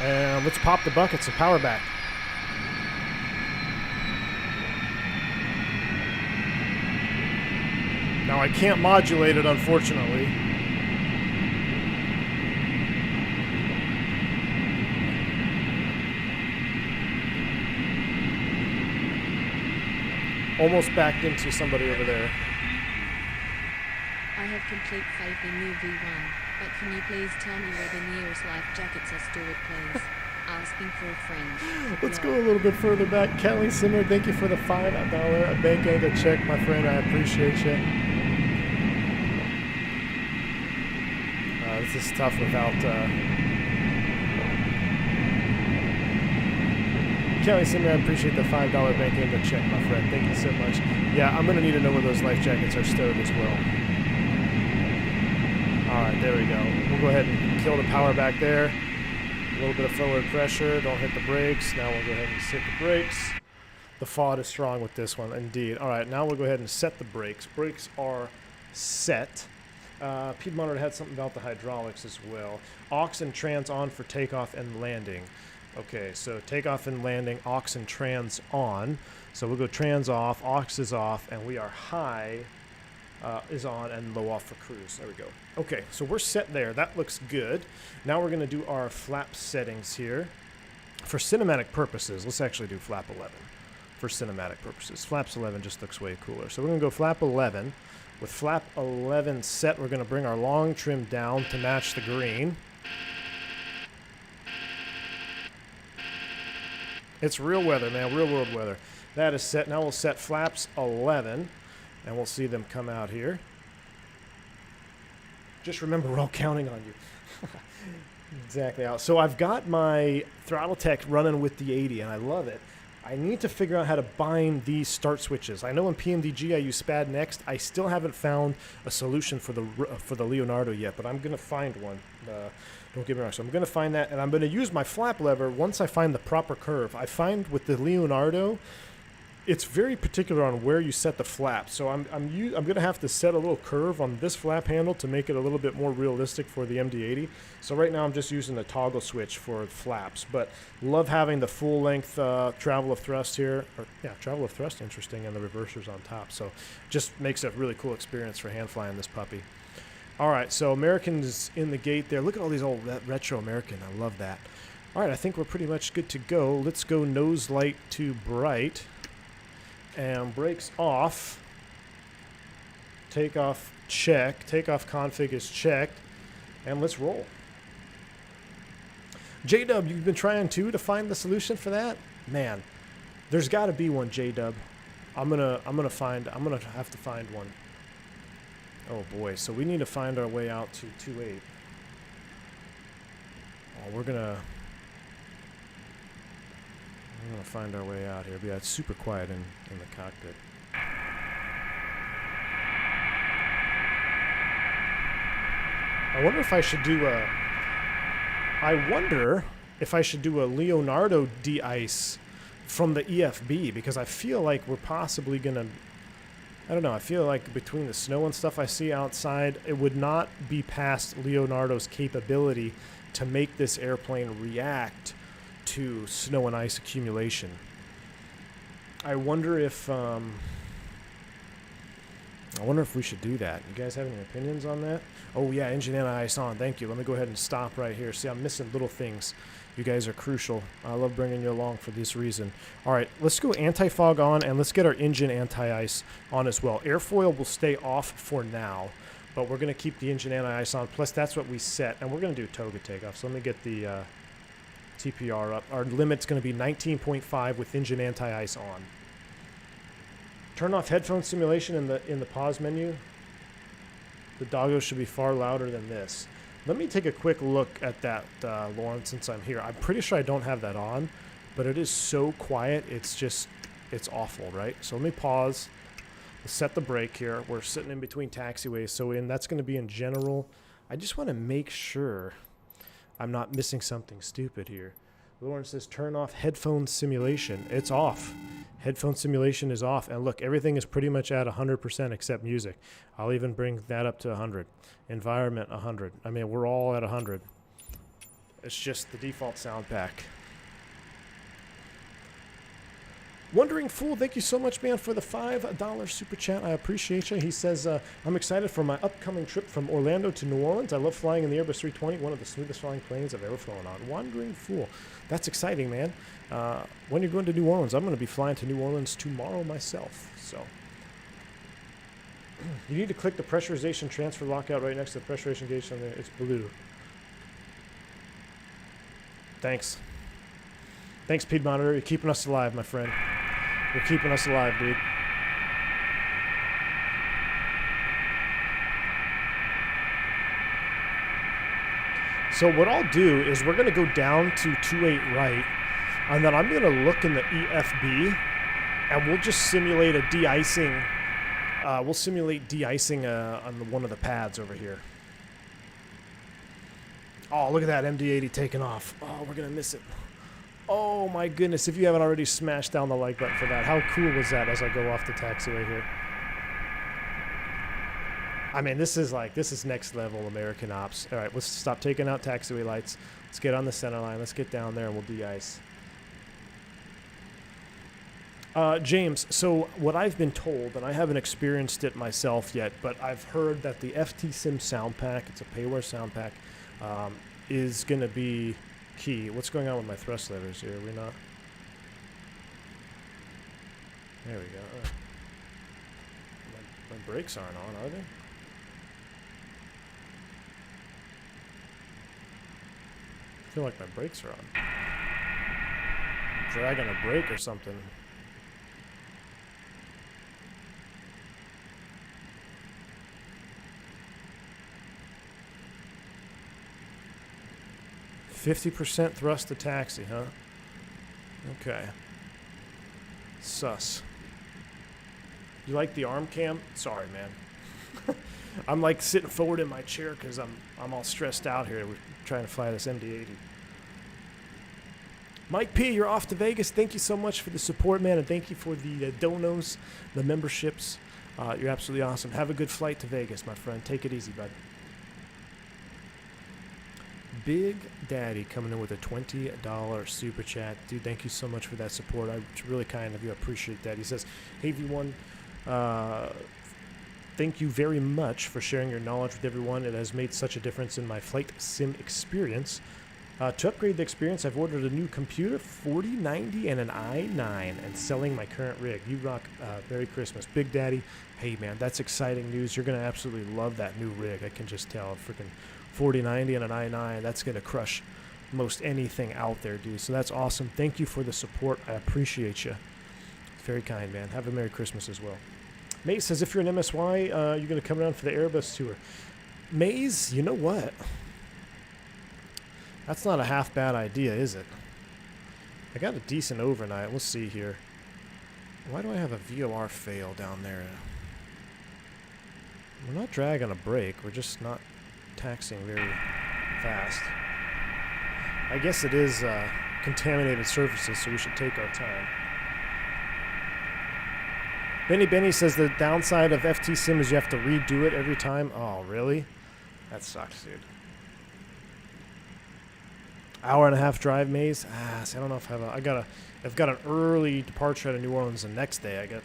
[SPEAKER 2] And let's pop the buckets of power back. Now I can't modulate it, unfortunately. Almost backed into somebody over there.
[SPEAKER 3] I have complete faith in you, V1, but can you please tell me where the nearest life jackets are stored, please? Asking for a friend.
[SPEAKER 2] Let's go a little bit further back. Kelly Simmer, thank you for the $5 a bank angle check, my friend. I appreciate you. This is tough without... Kelly Simmer, I appreciate the $5 bank angle check, my friend. Thank you so much. Yeah, I'm going to need to know where those life jackets are stowed as well. All right, there we go. We'll go ahead and kill the power back there. A little bit of forward pressure. Don't hit the brakes. Now we'll go ahead and hit the brakes. The FOD is strong with this one, indeed. All right, now we'll go ahead and set the brakes. Brakes are set. Pete Monitor had something about the hydraulics as well. Aux and trans on for takeoff and landing. Okay, so takeoff and landing, aux and trans on. So we'll go trans off, aux is off, and we are high is on and low off for cruise. There we go. Okay, so we're set there. That looks good. Now we're going to do our flap settings here. For cinematic purposes, let's actually do flap 11 for cinematic purposes. Flaps 11 just looks way cooler. So we're going to go flap 11. With flap 11 set, we're going to bring our long trim down to match the green. It's real weather, man, real world weather. That is set. Now we'll set flaps 11, and we'll see them come out here. Just remember, we're all counting on you. Exactly. So I've got my Throttletek running with the 80, and I love it. I need to figure out how to bind these start switches. I know in PMDG I use SPAD Next. I still haven't found a solution for the Leonardo yet, but I'm going to find one. Don't get me wrong. So I'm going to find that, and I'm going to use my flap lever once I find the proper curve. I find with the Leonardo, it's very particular on where you set the flap. So I'm going to have to set a little curve on this flap handle to make it a little bit more realistic for the MD-80. So right now I'm just using the toggle switch for flaps, but love having the full length travel of thrust here. Travel of thrust, interesting, and the reversers on top. So just makes it a really cool experience for hand flying this puppy. All right, so American's in the gate there. Look at all these old retro American. I love that. All right, I think we're pretty much good to go. Let's go nose light to bright. And brakes off. Takeoff check. Takeoff config is checked. And let's roll. J-Dub, you've been trying too to find the solution for that? Man, there's got to be one, J-Dub. I'm gonna have to find one. Oh boy, so we need to find our way out to 2.8. Oh, we're gonna find our way out here. But yeah, it's super quiet in the cockpit. I wonder if I should do a Leonardo de-ice from the EFB, because I feel like we're possibly gonna, I don't know, I feel like between the snow and stuff I see outside, it would not be past Leonardo's capability to make this airplane react to snow and ice accumulation. I wonder if we should do that. You guys have any opinions on that? Oh yeah, engine and ice on. Thank you. Let me go ahead and stop right here. See, I'm missing little things You guys are crucial. I love bringing you along for this reason. All right, let's go anti-fog on, and let's get our engine anti-ice on as well. Airfoil will stay off for now, but we're going to keep the engine anti-ice on. Plus, that's what we set, and we're going to do Toga takeoff. So let me get the TPR up. Our limit's going to be 19.5 with engine anti-ice on. Turn off headphone simulation in the pause menu. The doggo should be far louder than this. Let me take a quick look at that, Lauren, since I'm here. I'm pretty sure I don't have that on, but it is so quiet. It's awful, right? So let me pause. Let's set the brake here. We're sitting in between taxiways, so that's going to be in general. I just want to make sure I'm not missing something stupid here. Lauren says turn off headphone simulation. It's off. Headphone simulation is off. And look, everything is pretty much at 100% except music. I'll even bring that up to 100. Environment, 100. I mean, we're all at 100. It's just the default sound pack. Wondering Fool, thank you so much, man, for the $5 super chat. I appreciate you. He says, I'm excited for my upcoming trip from Orlando to New Orleans. I love flying in the Airbus 320, one of the smoothest flying planes I've ever flown on. Wandering Fool. That's exciting, man. When you're going to New Orleans, I'm going to be flying to New Orleans tomorrow myself. So you need to click the pressurization transfer lockout right next to the pressurization gauge. It's blue. Thanks. Thanks, Speed Monitor. You're keeping us alive, my friend. You're keeping us alive, dude. So what I'll do is we're going to go down to 28 right, and then I'm going to look in the EFB, and we'll just simulate a de-icing. We'll simulate de-icing on one of the pads over here. Oh, look at that MD-80 taking off. Oh, we're going to miss it. Oh my goodness, if you haven't already smashed down the like button for that. How cool was that as I go off the taxiway here? I mean, this is next level American ops. All right, let's stop taking out taxiway lights. Let's get on the center line. Let's get down there and we'll de-ice. James, so what I've been told, and I haven't experienced it myself yet, but I've heard that the FT-Sim sound pack, it's a payware sound pack, is going to be key. What's going on with my thrust levers here? Are we not? There we go. My brakes aren't on, are they? I feel like my brakes are on. I'm dragging a brake or something. %50 thrust to taxi, huh? Okay. Sus. You like the arm cam? Sorry, man. I'm like sitting forward in my chair because I'm all stressed out here. We're trying to fly this MD-80. Mike P, you're off to Vegas. Thank you so much for the support, man, and thank you for the donos, the memberships. You're absolutely awesome. Have a good flight to Vegas, my friend. Take it easy, bud. Big Daddy coming in with a $20 super chat. Dude, thank you so much for that support. It's really kind of you. I appreciate that. He says, hey, everyone, thank you very much for sharing your knowledge with everyone. It has made such a difference in my flight sim experience. To upgrade the experience, I've ordered a new computer, 4090 and an i9, and selling my current rig. You rock. Merry Christmas. Big Daddy, hey, man, that's exciting news. You're going to absolutely love that new rig. I can just tell. Freaking 4090 and an i9, that's going to crush most anything out there, dude. So that's awesome. Thank you for the support. I appreciate you. Very kind, man. Have a Merry Christmas as well. Maze says, if you're an MSY, you're going to come down for the Airbus tour. Maze, you know what? That's not a half bad idea, is it? I got a decent overnight. Let's see here. Why do I have a VOR fail down there? We're not dragging a brake. We're just not taxiing very fast. I guess it is contaminated surfaces, so we should take our time. Benny says the downside of FT Sim is you have to redo it every time. Oh, really? That sucks, dude. Hour and a half drive, Maze. See, I don't know if I've got an early departure out of New Orleans the next day. I think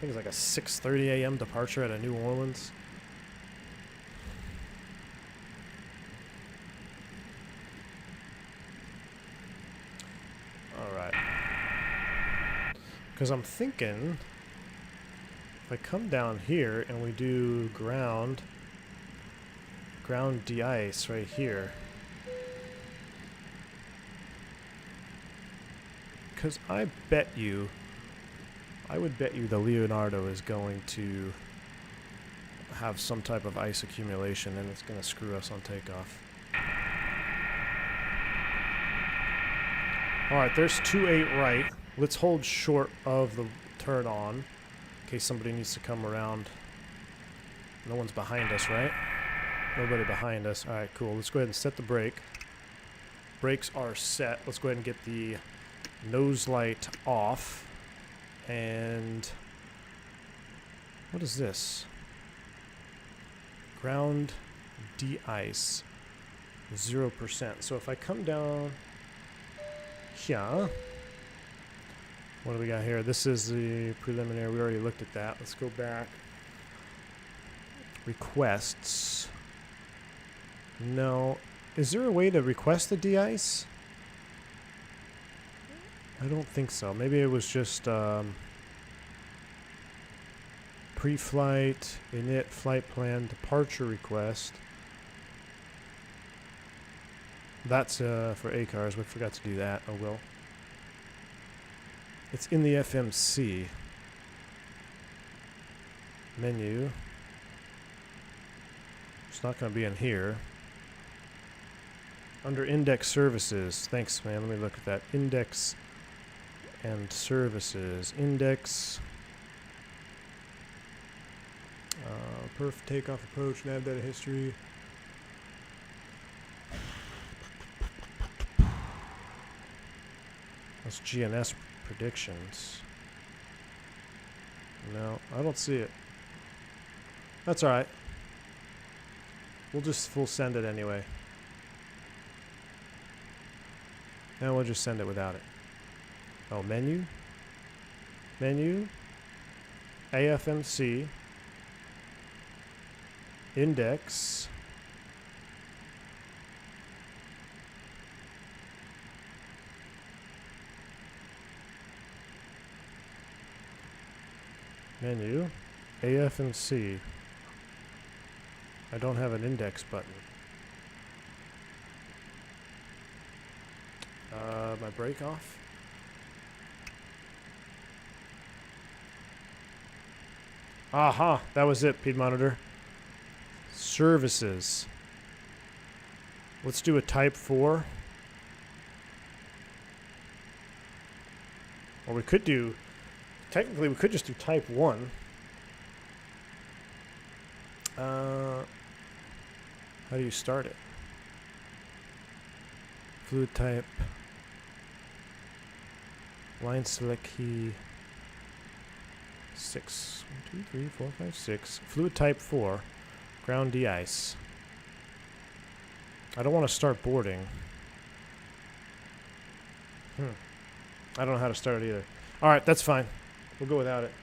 [SPEAKER 2] it's like a 6:30 a.m. departure out of New Orleans. Because I'm thinking, if I come down here and we do ground de-ice right here. Because I would bet you the Leonardo is going to have some type of ice accumulation and it's going to screw us on takeoff. Alright, there's 28 right. Let's hold short of the turn on in case somebody needs to come around. No one's behind us, right? Nobody behind us. Alright, cool. Let's go ahead and set the brake. Brakes are set. Let's go ahead and get the nose light off. And what is this? Ground de-ice. 0%. So if I come down here, what do we got here? This is the preliminary. We already looked at that. Let's go back. Requests. No. Is there a way to request the de-ice? I don't think so. Maybe it was just pre-flight, init, flight plan, departure request. That's for ACARS. We forgot to do that. Oh well. It's in the FMC. Menu. It's not going to be in here. Under index services. Thanks, man. Let me look at that. Index and services. Index. Perf takeoff approach. Nav data history. That's GNS predictions. No, I don't see it. That's alright. We'll just full send it anyway. And we'll just send it without it. Oh, menu. Menu. AFMC. Index. Menu. AFMC. I don't have an index button. My brake off. Aha! That was it, Pete Monitor. Services. Let's do a type 4. Or we could do... Technically, we could just do type 1. How do you start it? Fluid type. Line select key. 6. 1, 2, 3, 4, 5, 6. Fluid type 4. Ground de-ice. I don't want to start boarding. I don't know how to start it either. Alright, that's fine. We'll go without it.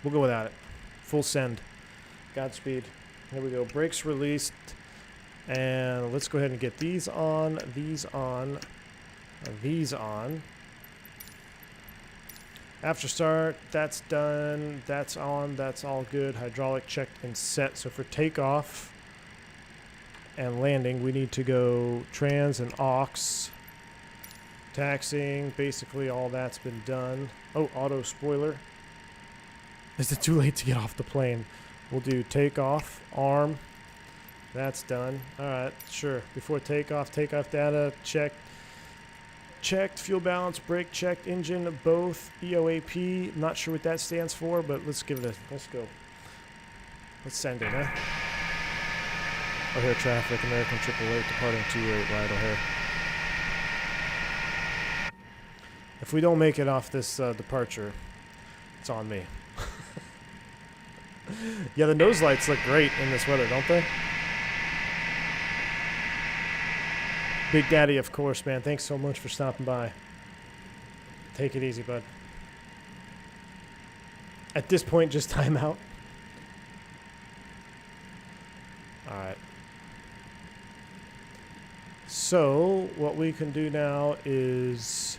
[SPEAKER 2] We'll go without it. Full send. Godspeed. Here we go. Brakes released. And let's go ahead and get these on, these on, these on. After start, that's done. That's on. That's all good. Hydraulic checked and set. So for takeoff and landing, we need to go trans and aux. Taxiing. Basically, all that's been done. Oh, auto spoiler. Is it too late to get off the plane? We'll do takeoff, arm. That's done. Alright, sure. Before takeoff data, checked. Checked, fuel balance, brake checked, engine, both, EOAP. Not sure what that stands for, but let's give it a, let's go. Let's send it, huh? O'Hare traffic, American 888, departing 28, right, O'Hare. If we don't make it off this departure, it's on me. Yeah, the nose lights look great in this weather, don't they? Big Daddy, of course, man. Thanks so much for stopping by. Take it easy, bud. At this point, just time out. Alright. So, what we can do now is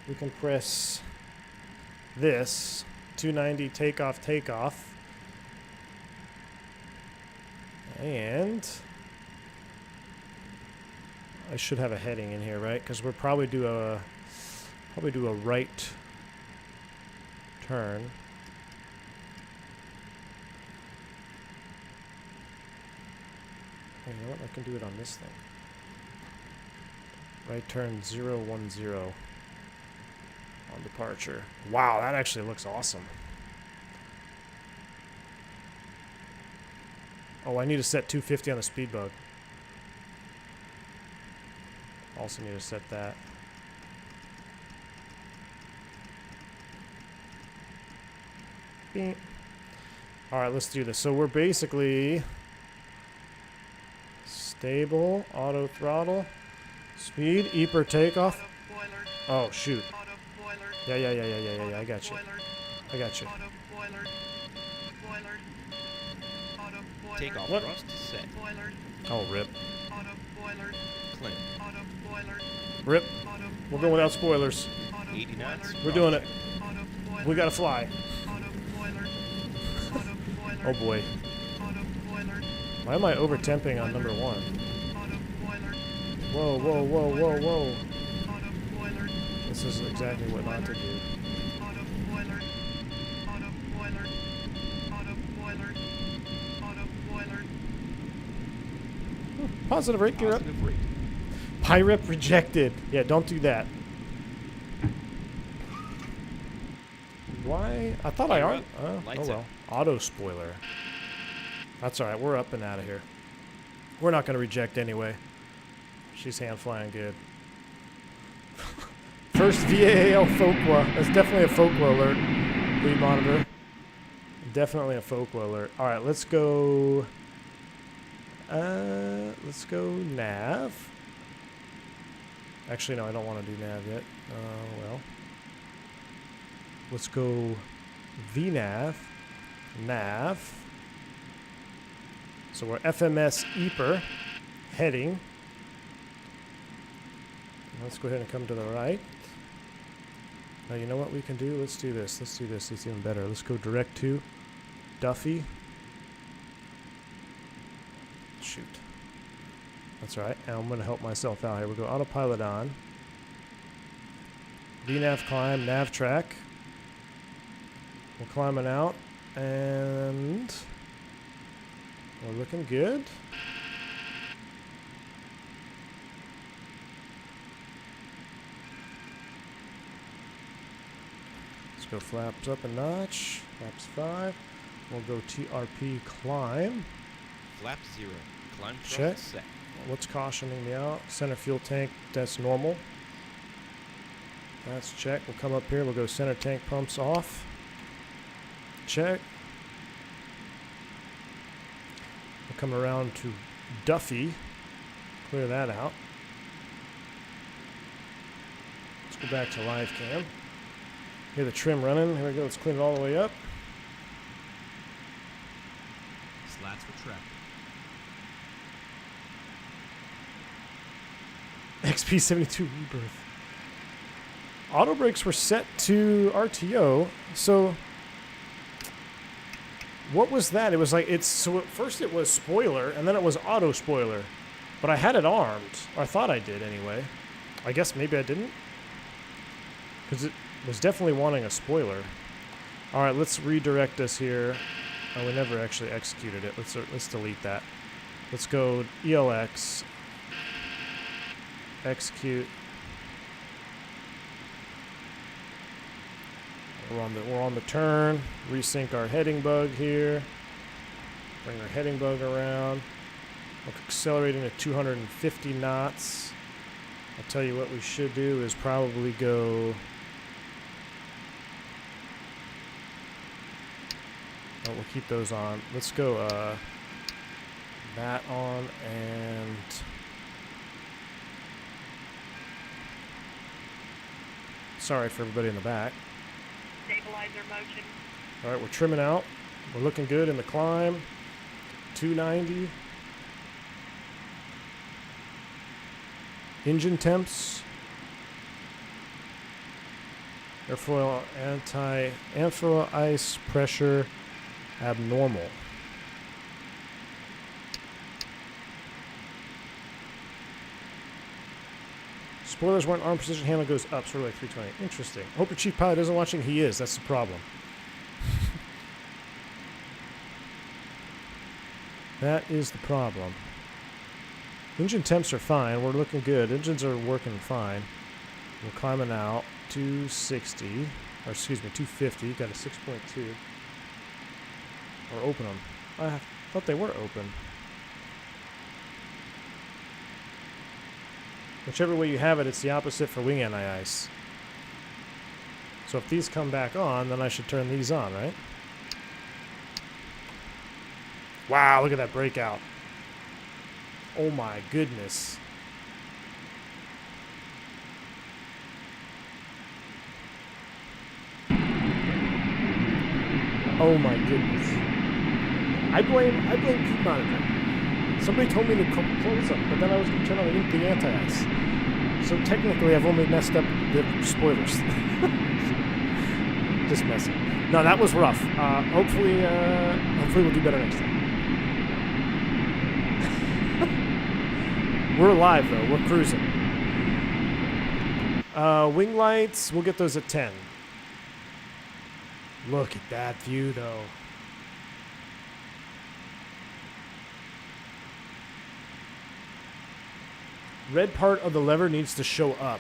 [SPEAKER 2] we can press this 290 takeoff. And I should have a heading in here, right? Because we'll probably do a right turn. Hey, you know what? I can do it on this thing. Right turn 010 on departure. Wow, that actually looks awesome. Oh, I need to set 250 on the speed bug. Also need to set that. Beep. All right, let's do this. So we're basically stable, auto throttle, speed, EPR takeoff. Oh, shoot. Yeah, I got you.
[SPEAKER 4] Takeoff
[SPEAKER 2] What?
[SPEAKER 4] thrust set.
[SPEAKER 2] Oh, rip.
[SPEAKER 4] Clean.
[SPEAKER 2] Rip. We're going without spoilers.
[SPEAKER 4] 80 knots.
[SPEAKER 2] We're doing it. We gotta fly. Oh boy. Why am I over-temping on number 1? Whoa. This is exactly what not to do. Positive rate, gear up.
[SPEAKER 4] Positive rate.
[SPEAKER 2] Pirate rejected. Yeah, don't do that. Why? I thought I
[SPEAKER 4] Gear
[SPEAKER 2] are.
[SPEAKER 4] up.
[SPEAKER 2] Oh
[SPEAKER 4] Lights
[SPEAKER 2] well.
[SPEAKER 4] up.
[SPEAKER 2] Auto spoiler. That's alright. We're up and out of here. We're not going to reject anyway. She's hand flying good. First vAAL FOQA. That's definitely a FOQA alert. Lead monitor. Definitely a FOQA alert. Alright, let's go. Let's go nav. Actually, no, I don't want to do nav yet. Well. Let's go vNav. Nav. So we're FMS EPR. Heading. Let's go ahead and come to the right. Now, you know what we can do? Let's do this. It's even better. Let's go direct to Duffy. Shoot. That's right. And I'm going to help myself out here. We'll go autopilot on. VNav climb, nav track. We're climbing out. And we're looking good. Let's go flaps up a notch. Flaps 5. We'll go TRP climb.
[SPEAKER 4] Flap 0. Climb
[SPEAKER 2] Check.
[SPEAKER 4] thrust set.
[SPEAKER 2] What's cautioning me out? Center fuel tank, that's normal. That's check. We'll come up here. We'll go center tank pumps off. Check. We'll come around to Duffy. Clear that out. Let's go back to live cam. Hear the trim running. Here we go. Let's clean it all the way up.
[SPEAKER 4] Slats for track.
[SPEAKER 2] XP72 rebirth. Auto brakes were set to RTO. So what was that? It was like so at first it was spoiler and then it was auto spoiler. But I had it armed. Or I thought I did anyway. I guess maybe I didn't. Because it was definitely wanting a spoiler. Alright, let's redirect us here. Oh, we never actually executed it. Let's delete that. Let's go ELX. Execute. We're on the turn. Resync our heading bug here. Bring our heading bug around. We're accelerating to 250 knots. I'll tell you what we should do is probably go. Oh, we'll keep those on. Let's go that on and. Sorry for everybody in the back.
[SPEAKER 5] Stabilizer motion.
[SPEAKER 2] All right, we're trimming out. We're looking good in the climb. 290. Engine temps. Airfoil airfoil ice pressure abnormal. Spoilers weren't arm precision handle goes up, sort of like 320. Interesting. I hope your chief pilot isn't watching. He is. That's the problem. That is the problem. Engine temps are fine. We're looking good. Engines are working fine. We're climbing out. 260. Or excuse me, 250. Got a 6.2. Or open them. I thought they were open. Whichever way you have it, it's the opposite for wing anti-ice. So if these come back on, then I should turn these on, right? Wow, look at that breakout. Oh my goodness. Oh my goodness. I blame peak monitoring. Somebody told me to close them, but then I was going to turn on the anti-ice. So technically, I've only messed up the spoilers. Just messing. No, that was rough. Hopefully we'll do better next time. We're alive, though. We're cruising. Wing lights, we'll get those at 10. Look at that view, though. Red part of the lever needs to show up.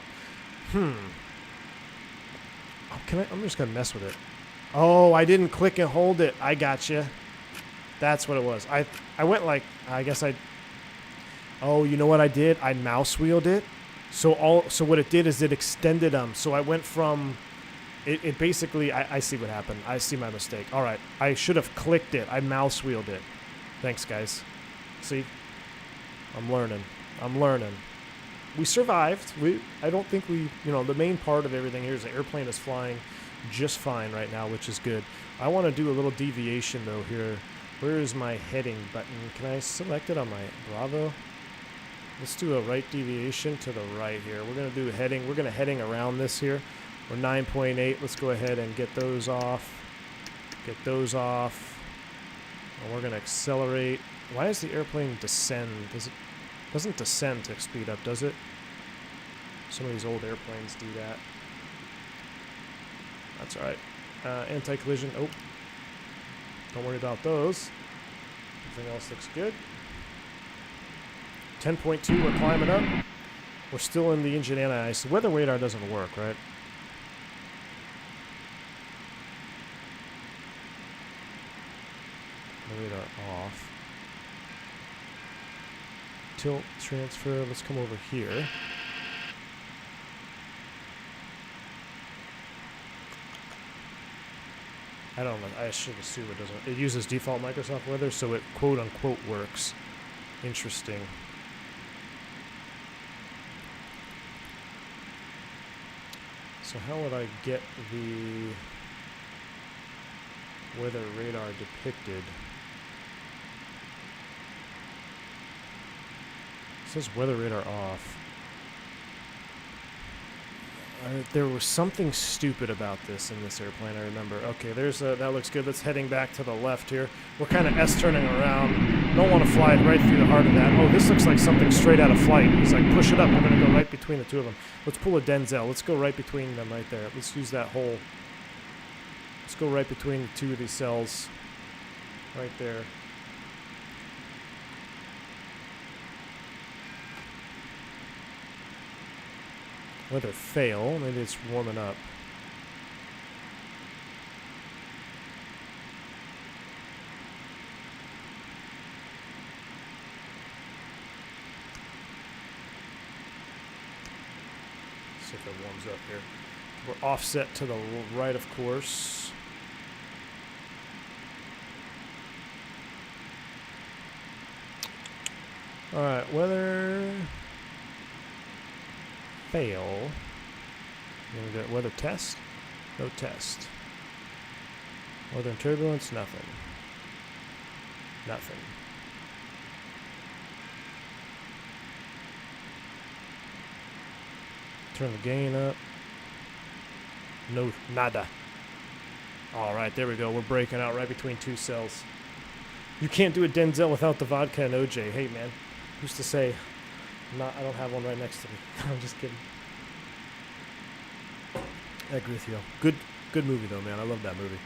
[SPEAKER 2] Oh, I'm just going to mess with it. Oh, I didn't click and hold it. I gotcha. That's what it was. I went like, oh, you know what I did? I mouse wheeled it. So what it did is it extended them. So I went from, it basically, I see what happened. I see my mistake. All right. I should have clicked it. I mouse wheeled it. Thanks, guys. See? I'm learning. We survived. I don't think the main part of everything here is the airplane is flying just fine right now, which is good. I want to do a little deviation, though, here. Where is my heading button? Can I select it on my Bravo? Let's do a right deviation to the right here. We're going to do heading. We're going to heading around this here. We're 9.8. Let's go ahead and get those off. Get those off. And we're going to accelerate. Why does the airplane descend? Doesn't descend to speed up, does it? Some of these old airplanes do that. That's all right. Anti-collision. Oh. Don't worry about those. Everything else looks good. 10.2, we're climbing up. We're still in the engine anti-ice. The weather radar doesn't work, right? The radar off. Tilt, transfer, let's come over here. I don't know, I should assume it doesn't. It uses default Microsoft weather, so it quote-unquote works. Interesting. So how would I get the weather radar depicted? It says weather radar off. There was something stupid about this in this airplane, I remember. Okay, that looks good. That's heading back to the left here. We're kind of S-turning around. Don't want to fly right through the heart of that. Oh, this looks like something straight out of Flight. He's like, push it up. We're going to go right between the two of them. Let's pull a Denzel. Let's go right between them right there. Let's use that hole. Let's go right between the two of these cells. Right there. Weather fail. Maybe it's warming up. See if it warms up here. We're offset to the right, of course. All right, weather fail. You want to get weather test? No test. Weather and turbulence? Nothing. Nothing. Turn the gain up. No, nada. All right, there we go. We're breaking out right between two cells. You can't do a Denzel without the vodka and OJ. Hey, man. Who's to say? I don't have one right next to me. I'm just kidding. I agree with you. Good movie, though, man. I love that movie.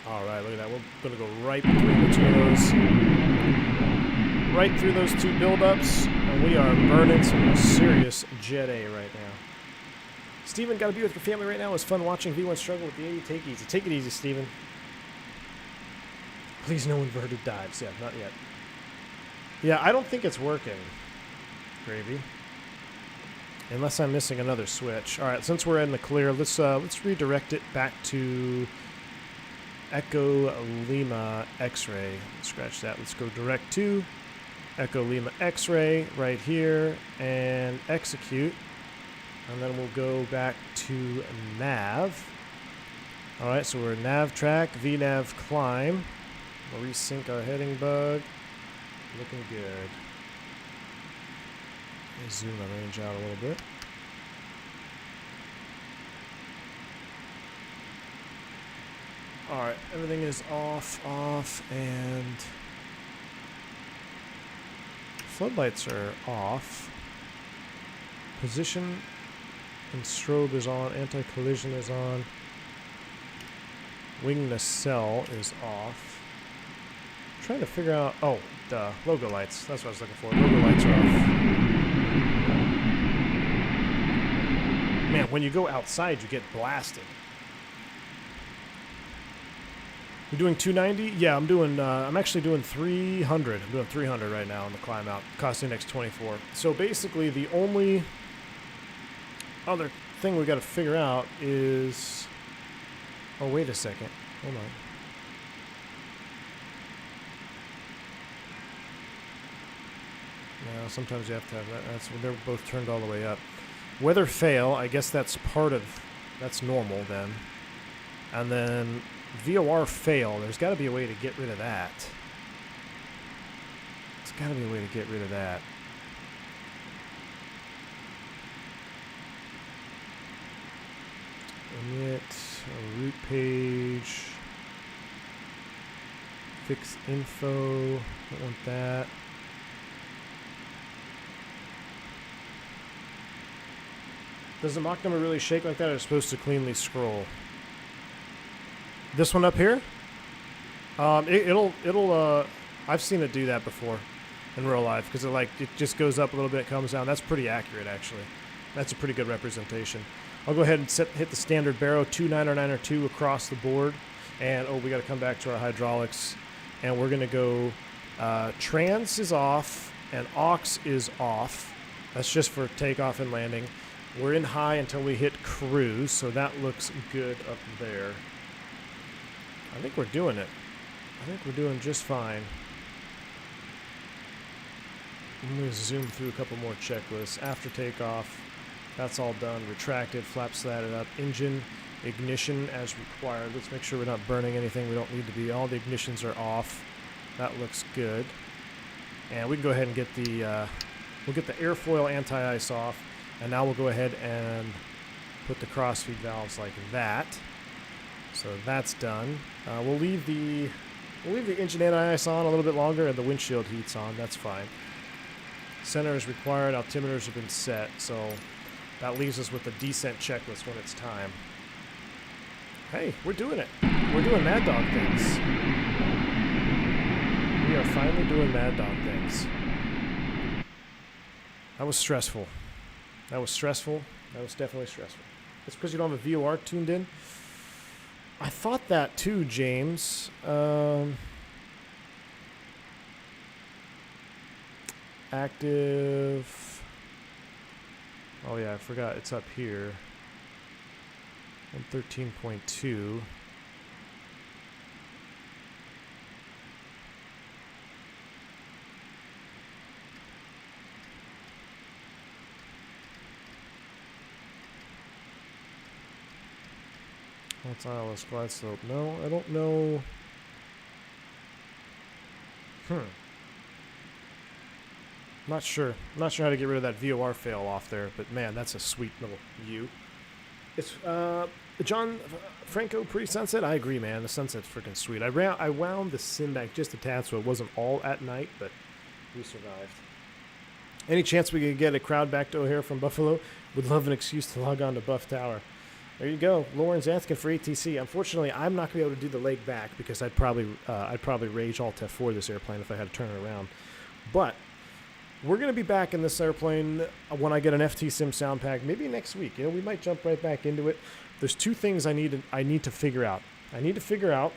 [SPEAKER 2] All right, look at that. We're going to go right between the two of those. Right through those two buildups. And we are burning some serious Jet A right now. Steven, got to be with your family right now. It was fun watching V1 struggle with the 80. Take easy. Take it easy, Steven. Please no inverted dives. Yeah, not yet. Yeah, I don't think it's working, Gravy. Unless I'm missing another switch. All right, since we're in the clear, let's redirect it back to Echo Lima X-ray. Scratch that. Let's go direct to Echo Lima X-ray right here and execute. And then we'll go back to nav. All right, so we're nav track, VNav climb. We'll resync our heading bug. Looking good. Let me zoom the range out a little bit. All right, everything is off, and floodlights are off. Position and strobe is on, anti-collision is on. Wing nacelle is off. I'm trying to figure out, oh, the logo lights. That's what I was looking for. Logo lights are off. Man, when you go outside, you get blasted. You're doing 290? Yeah, I'm actually doing 300. I'm doing 300 right now on the climb out. Costing next 24. So basically the only other thing we got to figure out is, oh, wait a second. Hold on. No, sometimes you have to have that. That's when they're both turned all the way up. Weather fail, I guess that's that's normal then. And then VOR fail, there's got to be a way to get rid of that. There's got to be a way to get rid of that. Omit a route page. Fix info. Don't want that. Does the Mach number really shake like that, or is it supposed to cleanly scroll? This one up here? It'll I've seen it do that before in real life, because it just goes up a little bit, comes down. That's pretty accurate, actually. That's a pretty good representation. I'll go ahead and hit the standard baro 2992 across the board, and we got to come back to our hydraulics, and we're gonna go trans is off and aux is off. That's just for takeoff and landing. We're in high until we hit cruise, so that looks good up there. I think we're doing it. I think we're doing just fine. I'm going to zoom through a couple more checklists. After takeoff, that's all done. Retracted, flap slatted up. Engine, ignition as required. Let's make sure we're not burning anything we don't need to be. All the ignitions are off. That looks good. And we can go ahead and get the, we'll get the airfoil anti-ice off. And now we'll go ahead and put the crossfeed valves like that. So that's done. We'll leave the engine anti-ice on a little bit longer, and the windshield heat's on. That's fine. Center is required. Altimeters have been set. So that leaves us with the descent checklist when it's time. Hey, we're doing it. We're doing Mad Dog things. We are finally doing Mad Dog things. That was stressful. That was stressful. That was definitely stressful. It's because you don't have a VOR tuned in. I thought that too, James. Active. Oh yeah, I forgot. It's up here. 113.2. What's ILS glide slope? No, I don't know. Not sure. Not sure how to get rid of that VOR fail off there, but man, that's a sweet little U. It's John Franco pre-sunset. I agree, man. The sunset's freaking sweet. I wound the sim back just a tad so it wasn't all at night, but we survived. Any chance we could get a crowd back to O'Hare from Buffalo? Would love an excuse to log on to Buff Tower. There you go. Lauren's asking for ATC. Unfortunately, I'm not going to be able to do the leg back because I'd probably rage Alt F4 this airplane if I had to turn it around. But we're going to be back in this airplane when I get an FT Sim sound pack, maybe next week. You know, we might jump right back into it. There's two things I need to figure out. I need to figure out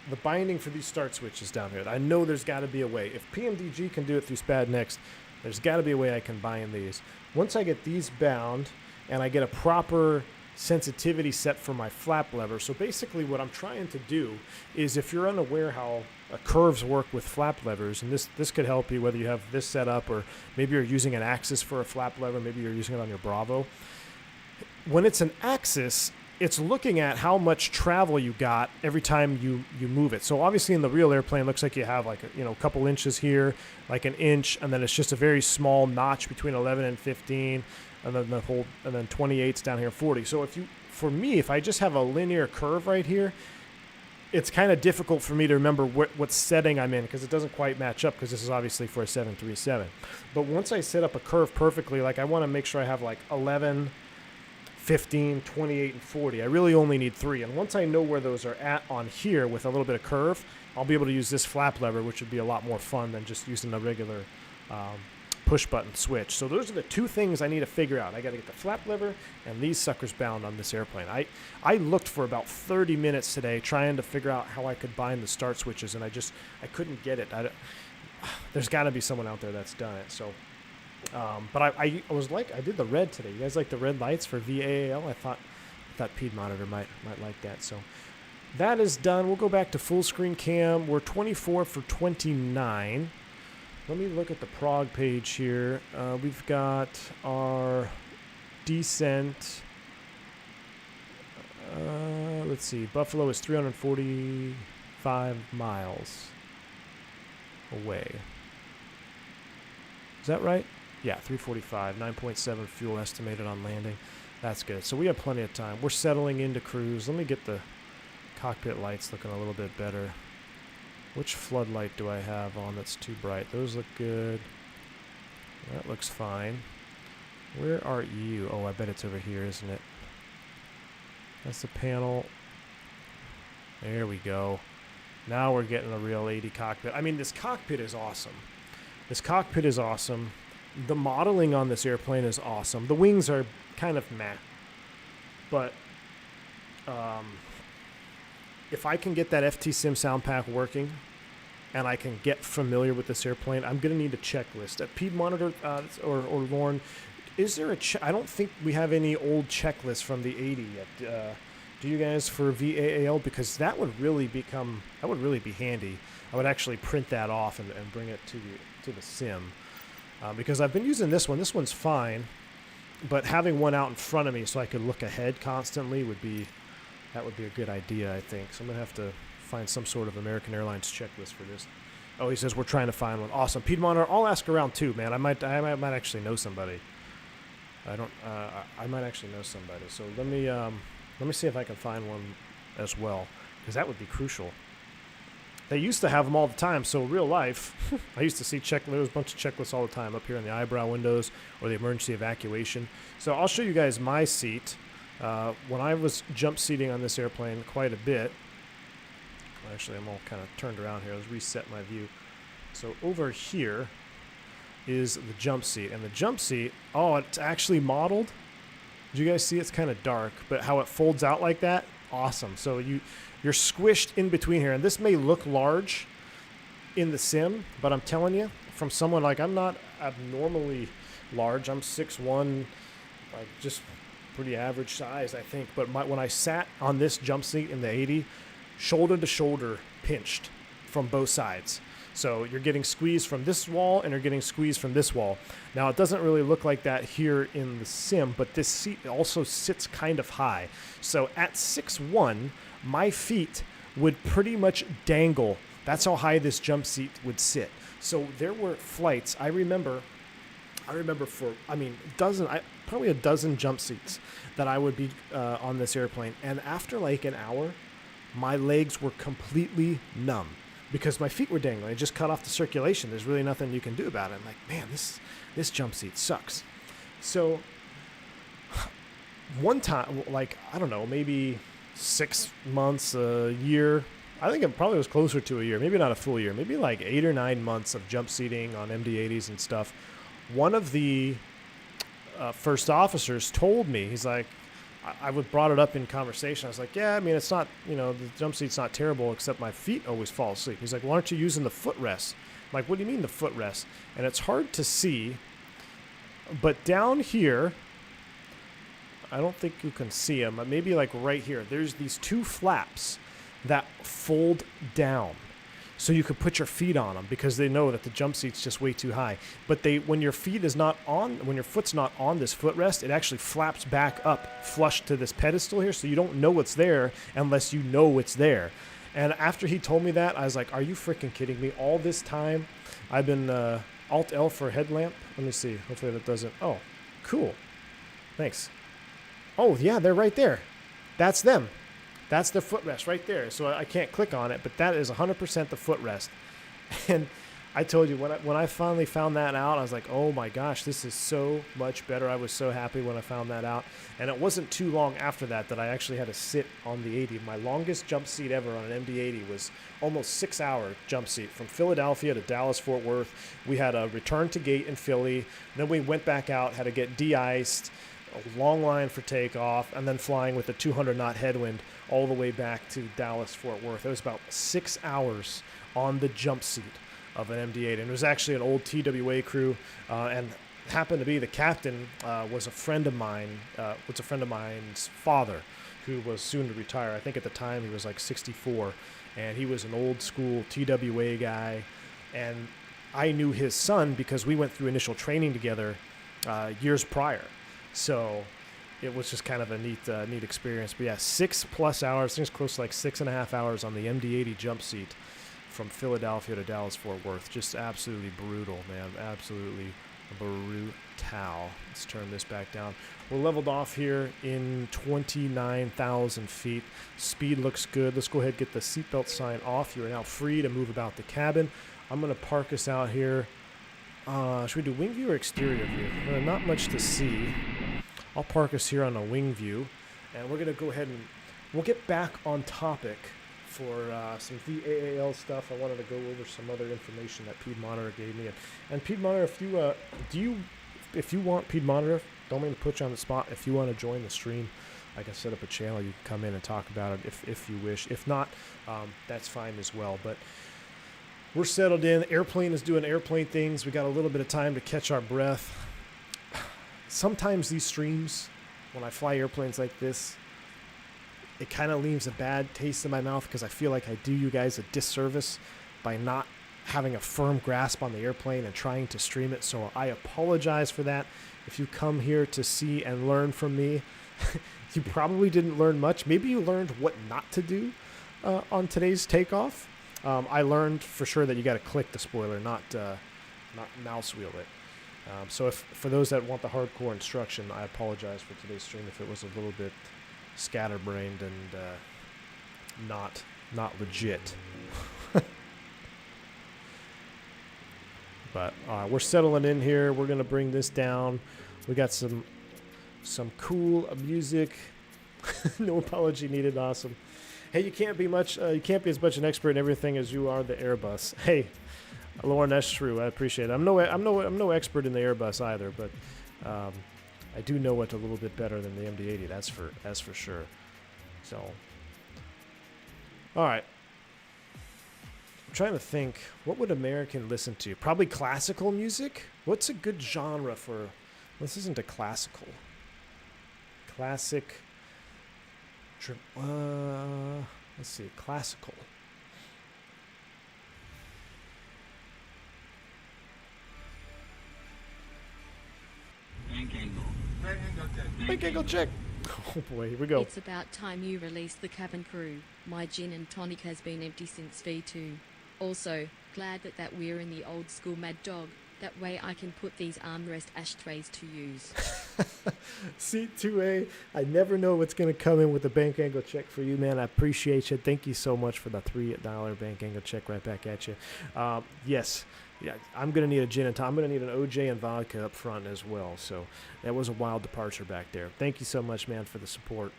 [SPEAKER 2] the binding for these start switches down here. I know there's got to be a way. If PMDG can do it through SPAD Next, there's got to be a way I can bind these. Once I get these bound and I get a proper sensitivity set for my flap lever. So basically what I'm trying to do is, if you're unaware how curves work with flap levers, and this could help you whether you have this set up or maybe you're using an axis for a flap lever, maybe you're using it on your Bravo. When it's an axis, it's looking at how much travel you got every time you move it. So obviously in the real airplane, it looks like you have like a couple inches here, like an inch, and then it's just a very small notch between 11 and 15, and then 28's down here 40. So for me, if I just have a linear curve right here, it's kind of difficult for me to remember what setting I'm in because it doesn't quite match up because this is obviously for a 737. But once I set up a curve perfectly, like I want to make sure I have like 11, 15, 28, and 40. I really only need 3. And once I know where those are at on here with a little bit of curve, I'll be able to use this flap lever, which would be a lot more fun than just using a regular push button switch. So those are the two things I need to figure out. I got to get the flap lever and these suckers bound on this airplane. I looked for about 30 minutes today trying to figure out how I could bind the start switches, and I couldn't get it. There's got to be someone out there that's done it. So but I was like, I did the red today. You guys like the red lights for vAAL? I thought Ped Monitor might like that. So that is done. We'll go back to full screen cam. We're 24 for 29. Let me look at the prog page here. We've got our descent. Let's see. Buffalo is 345 miles away. Is that right? Yeah, 345, 9.7 fuel estimated on landing. That's good. So we have plenty of time. We're settling into cruise. Let me get the cockpit lights looking a little bit better. Which floodlight do I have on that's too bright? Those look good. That looks fine. Where are you? Oh, I bet it's over here, isn't it? That's the panel. There we go. Now we're getting a real 80 cockpit. I mean, this cockpit is awesome. This cockpit is awesome. The modeling on this airplane is awesome. The wings are kind of meh. But if I can get that FT Sim sound pack working and I can get familiar with this airplane, I'm going to need a checklist. At Ped Monitor or Lauren, is there I don't think we have any old checklists from the 80 yet. Do you guys for vAAL? Because that would really be handy. I would actually print that off and bring it to the sim. Because I've been using this one. This one's fine. But having one out in front of me so I could look ahead constantly would be a good idea, I think. So I'm going to have to find some sort of American Airlines checklist for this. Oh, he says we're trying to find one. Awesome. Ped Monitor, I'll ask around too, man. I might actually know somebody. I might actually know somebody. So let me see if I can find one as well, because that would be crucial. They used to have them all the time, so real life, I used to see there was a bunch of checklists all the time up here in the eyebrow windows or the emergency evacuation. So I'll show you guys my seat. When I was jump seating on this airplane quite a bit, actually I'm all kind of turned around here. Let's reset my view. So over here is the jump seat, and the jump seat, oh, it's actually modeled. Did you guys see? It's kind of dark, but how it folds out like that, awesome. So you're squished in between here, and this may look large in the sim, but I'm telling you, from someone like, I'm not abnormally large. I'm 6'1", like just pretty average size, I think. But when I sat on this jump seat in the 80, shoulder to shoulder pinched from both sides. So you're getting squeezed from this wall and you're getting squeezed from this wall. Now, it doesn't really look like that here in the sim, but this seat also sits kind of high. So at 6'1", my feet would pretty much dangle. That's how high this jump seat would sit. So there were flights. I remember I remember probably a dozen jump seats that I would be on this airplane. And after like an hour, my legs were completely numb because my feet were dangling. It just cut off the circulation. There's really nothing you can do about it. I'm like, man, this jump seat sucks. So one time, like, I don't know, maybe 6 months, a year, I think it probably was closer to a year, maybe not a full year, maybe like 8 or 9 months of jump seating on MD-80s and stuff. One of the first officers told me, he's like, I brought it up in conversation. I was like, yeah, I mean, it's not, the jump seat's not terrible, except my feet always fall asleep. He's like, well, aren't you using the footrest? I'm like, what do you mean the footrest? And it's hard to see, but down here, I don't think you can see them, but maybe like right here, there's these 2 flaps that fold down. So you could put your feet on them because they know that the jump seat's just way too high. But when your foot's not on this footrest, it actually flaps back up flush to this pedestal here. So you don't know it's there unless you know it's there. And after he told me that, I was like, are you freaking kidding me? All this time I've been Alt-L for headlamp. Let me see. Hopefully that doesn't. Oh, cool. Thanks. Oh, yeah, they're right there. That's them. That's the footrest right there. So I can't click on it, but that is 100% the footrest. And I told you, when I finally found that out, I was like, oh my gosh, this is so much better. I was so happy when I found that out. And it wasn't too long after that I actually had to sit on the 80. My longest jump seat ever on an MD-80 was almost 6-hour jump seat from Philadelphia to Dallas-Fort Worth. We had a return to gate in Philly. Then we went back out, had to get de-iced, a long line for takeoff, and then flying with a 200-knot headwind all the way back to Dallas-Fort Worth. It was about 6 hours on the jump seat of an MD-80. And it was actually an old TWA crew, and happened to be the captain was a friend of mine, was a friend of mine's father, who was soon to retire. I think at the time he was like 64, and he was an old school TWA guy. And I knew his son because we went through initial training together years prior. So it was just kind of a neat experience. But yeah, 6+ hours, I think it's close to like 6.5 hours on the MD-80 jump seat from Philadelphia to Dallas-Fort Worth. Just absolutely brutal, man. Absolutely brutal. Let's turn this back down. We're leveled off here in 29,000 feet. Speed looks good. Let's go ahead and get the seatbelt sign off. You are now free to move about the cabin. I'm going to park us out here. Should we do wing view or exterior view? Not much to see. I'll park us here on a wing view, and we're going to go ahead and we'll get back on topic for some vAAL stuff. I wanted to go over some other information that Pede Monitor gave me. And Pede Monitor, if you want, Pede Monitor, don't mean to put you on the spot. If you want to join the stream, I can set up a channel. You can come in and talk about it if you wish. If not, that's fine as well. But we're settled in. The airplane is doing airplane things. We got a little bit of time to catch our breath. Sometimes these streams, when I fly airplanes like this, it kind of leaves a bad taste in my mouth because I feel like I do you guys a disservice by not having a firm grasp on the airplane and trying to stream it. So I apologize for that. If you come here to see and learn from me, you probably didn't learn much. Maybe you learned what not to do on today's takeoff. I learned for sure that you got to click the spoiler, not mouse wheel it. So for those that want the hardcore instruction, I apologize for today's stream if it was a little bit scatterbrained and not legit. But we're settling in here. We're gonna bring this down. We got some cool music. No apology needed. Awesome. Hey, you can't be as much an expert in everything as you are the Airbus. Hey, Lauren, that's true. I appreciate it. I'm no expert in the Airbus either, but I do know it a little bit better than the MD-80. That's for sure. So, all right. I'm trying to think. What would American listen to? Probably classical music. What's a good genre for? Let's listen to classical. Classic. Let's see. Classical. Bank angle check. Oh boy, here we go.
[SPEAKER 3] It's about time you release the cabin crew. My gin and tonic has been empty since V2. Also, glad that we're in the old school Mad Dog. That way I can put these armrest ashtrays to use.
[SPEAKER 2] Seat 2A, I never know what's going to come in with the bank angle check for you, man. I appreciate you. Thank you so much for the $3 bank angle check right back at you. Yes, yeah, I'm going to need a gin and tonic. I'm going to need an OJ and vodka up front as well. So that was a wild departure back there. Thank you so much, man, for the support.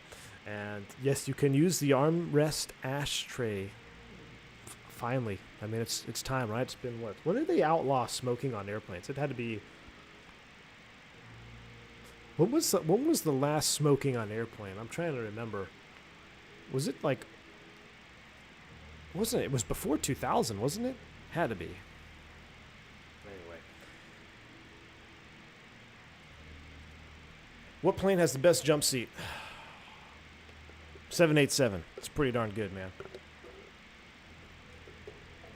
[SPEAKER 2] And yes, you can use the armrest ashtray. Finally, I mean, it's time, right? It's been what? When did they outlaw smoking on airplanes? It had to be. When was the last smoking on airplane? I'm trying to remember. Was it like? Wasn't it? It was before 2000, wasn't it? Had to be. Anyway, what plane has the best jump seat? 787. It's pretty darn good, man.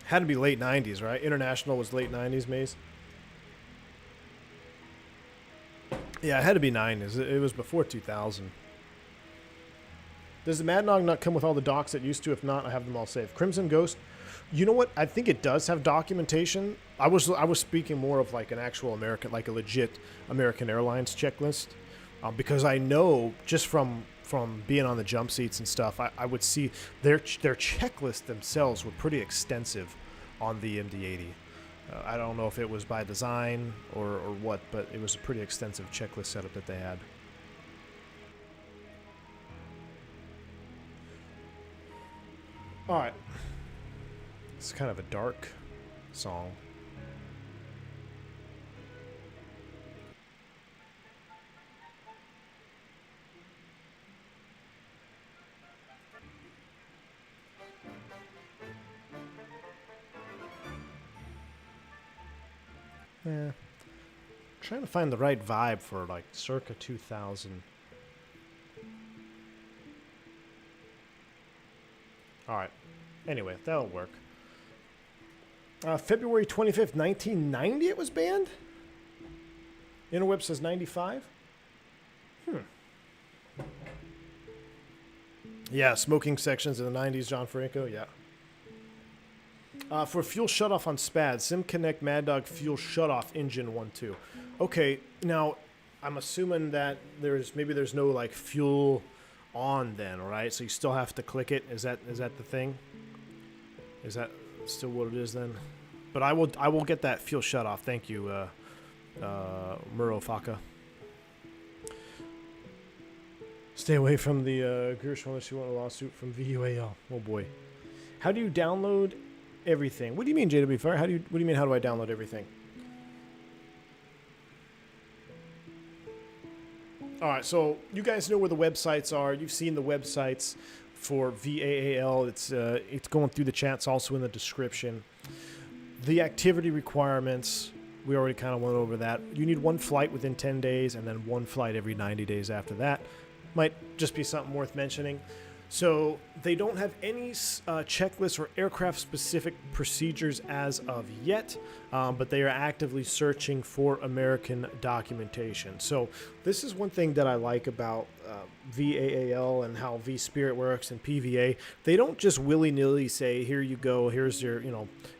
[SPEAKER 2] Had to be late 90s, right? International was late 90s, Maze. Yeah, it had to be 90s. It was before 2000. Does the maddog not come with all the docs it used to? If not, I have them all saved. Crimson Ghost. You know what? I think it does have documentation. I was speaking more of like an actual American, like a legit American Airlines checklist, because I know just from being on the jump seats and stuff, I would see their checklist themselves were pretty extensive on the MD-80. I don't know if it was by design or what, but it was a pretty extensive checklist setup that they had. All right. It's kind of a dark song. Yeah. Trying to find the right vibe for like circa 2000. Alright. Anyway, that'll work. February 25th, 1990 it was banned? Interweb says 95? Yeah, smoking sections in the 90s, John Franco, yeah. For fuel shutoff on SPAD, SimConnect maddog fuel shutoff engine 1-2. Okay, now I'm assuming that there's no like fuel on then, right? So you still have to click it. Is that the thing? Is that still what it is then? But I will get that fuel shutoff. Thank you, Muro Faka. Stay away from the Gershwin unless you want a lawsuit from vAAL. Oh boy. How do you download everything? What do you mean, JWFire? What do you mean, how do I download everything? Alright, so you guys know where the websites are. You've seen the websites for vAAL. It's going through the chats, also in the description. The activity requirements, we already kind of went over that. You need one flight within 10 days and then one flight every 90 days after that. Might just be something worth mentioning. So they don't have any checklists or aircraft-specific procedures as of yet, but they are actively searching for American documentation. So this is one thing that I like about vAAL and how vSpirit works and PVA. They don't just willy-nilly say, here you go, here's your,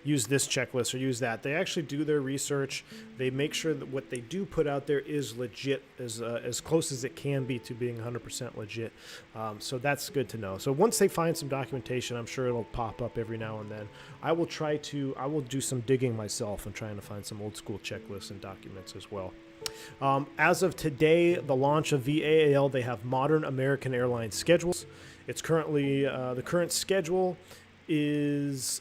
[SPEAKER 2] use this checklist or use that. They actually do their research. They make sure that what they do put out there is legit, as close as it can be to being 100% legit. So that's good to know. So once they find some documentation, I'm sure it'll pop up every now and then. I will do some digging myself and trying to find some old school checklists and documents as well. As of today, the launch of vAAL, they have modern American Airlines schedules. It's currently, the current schedule is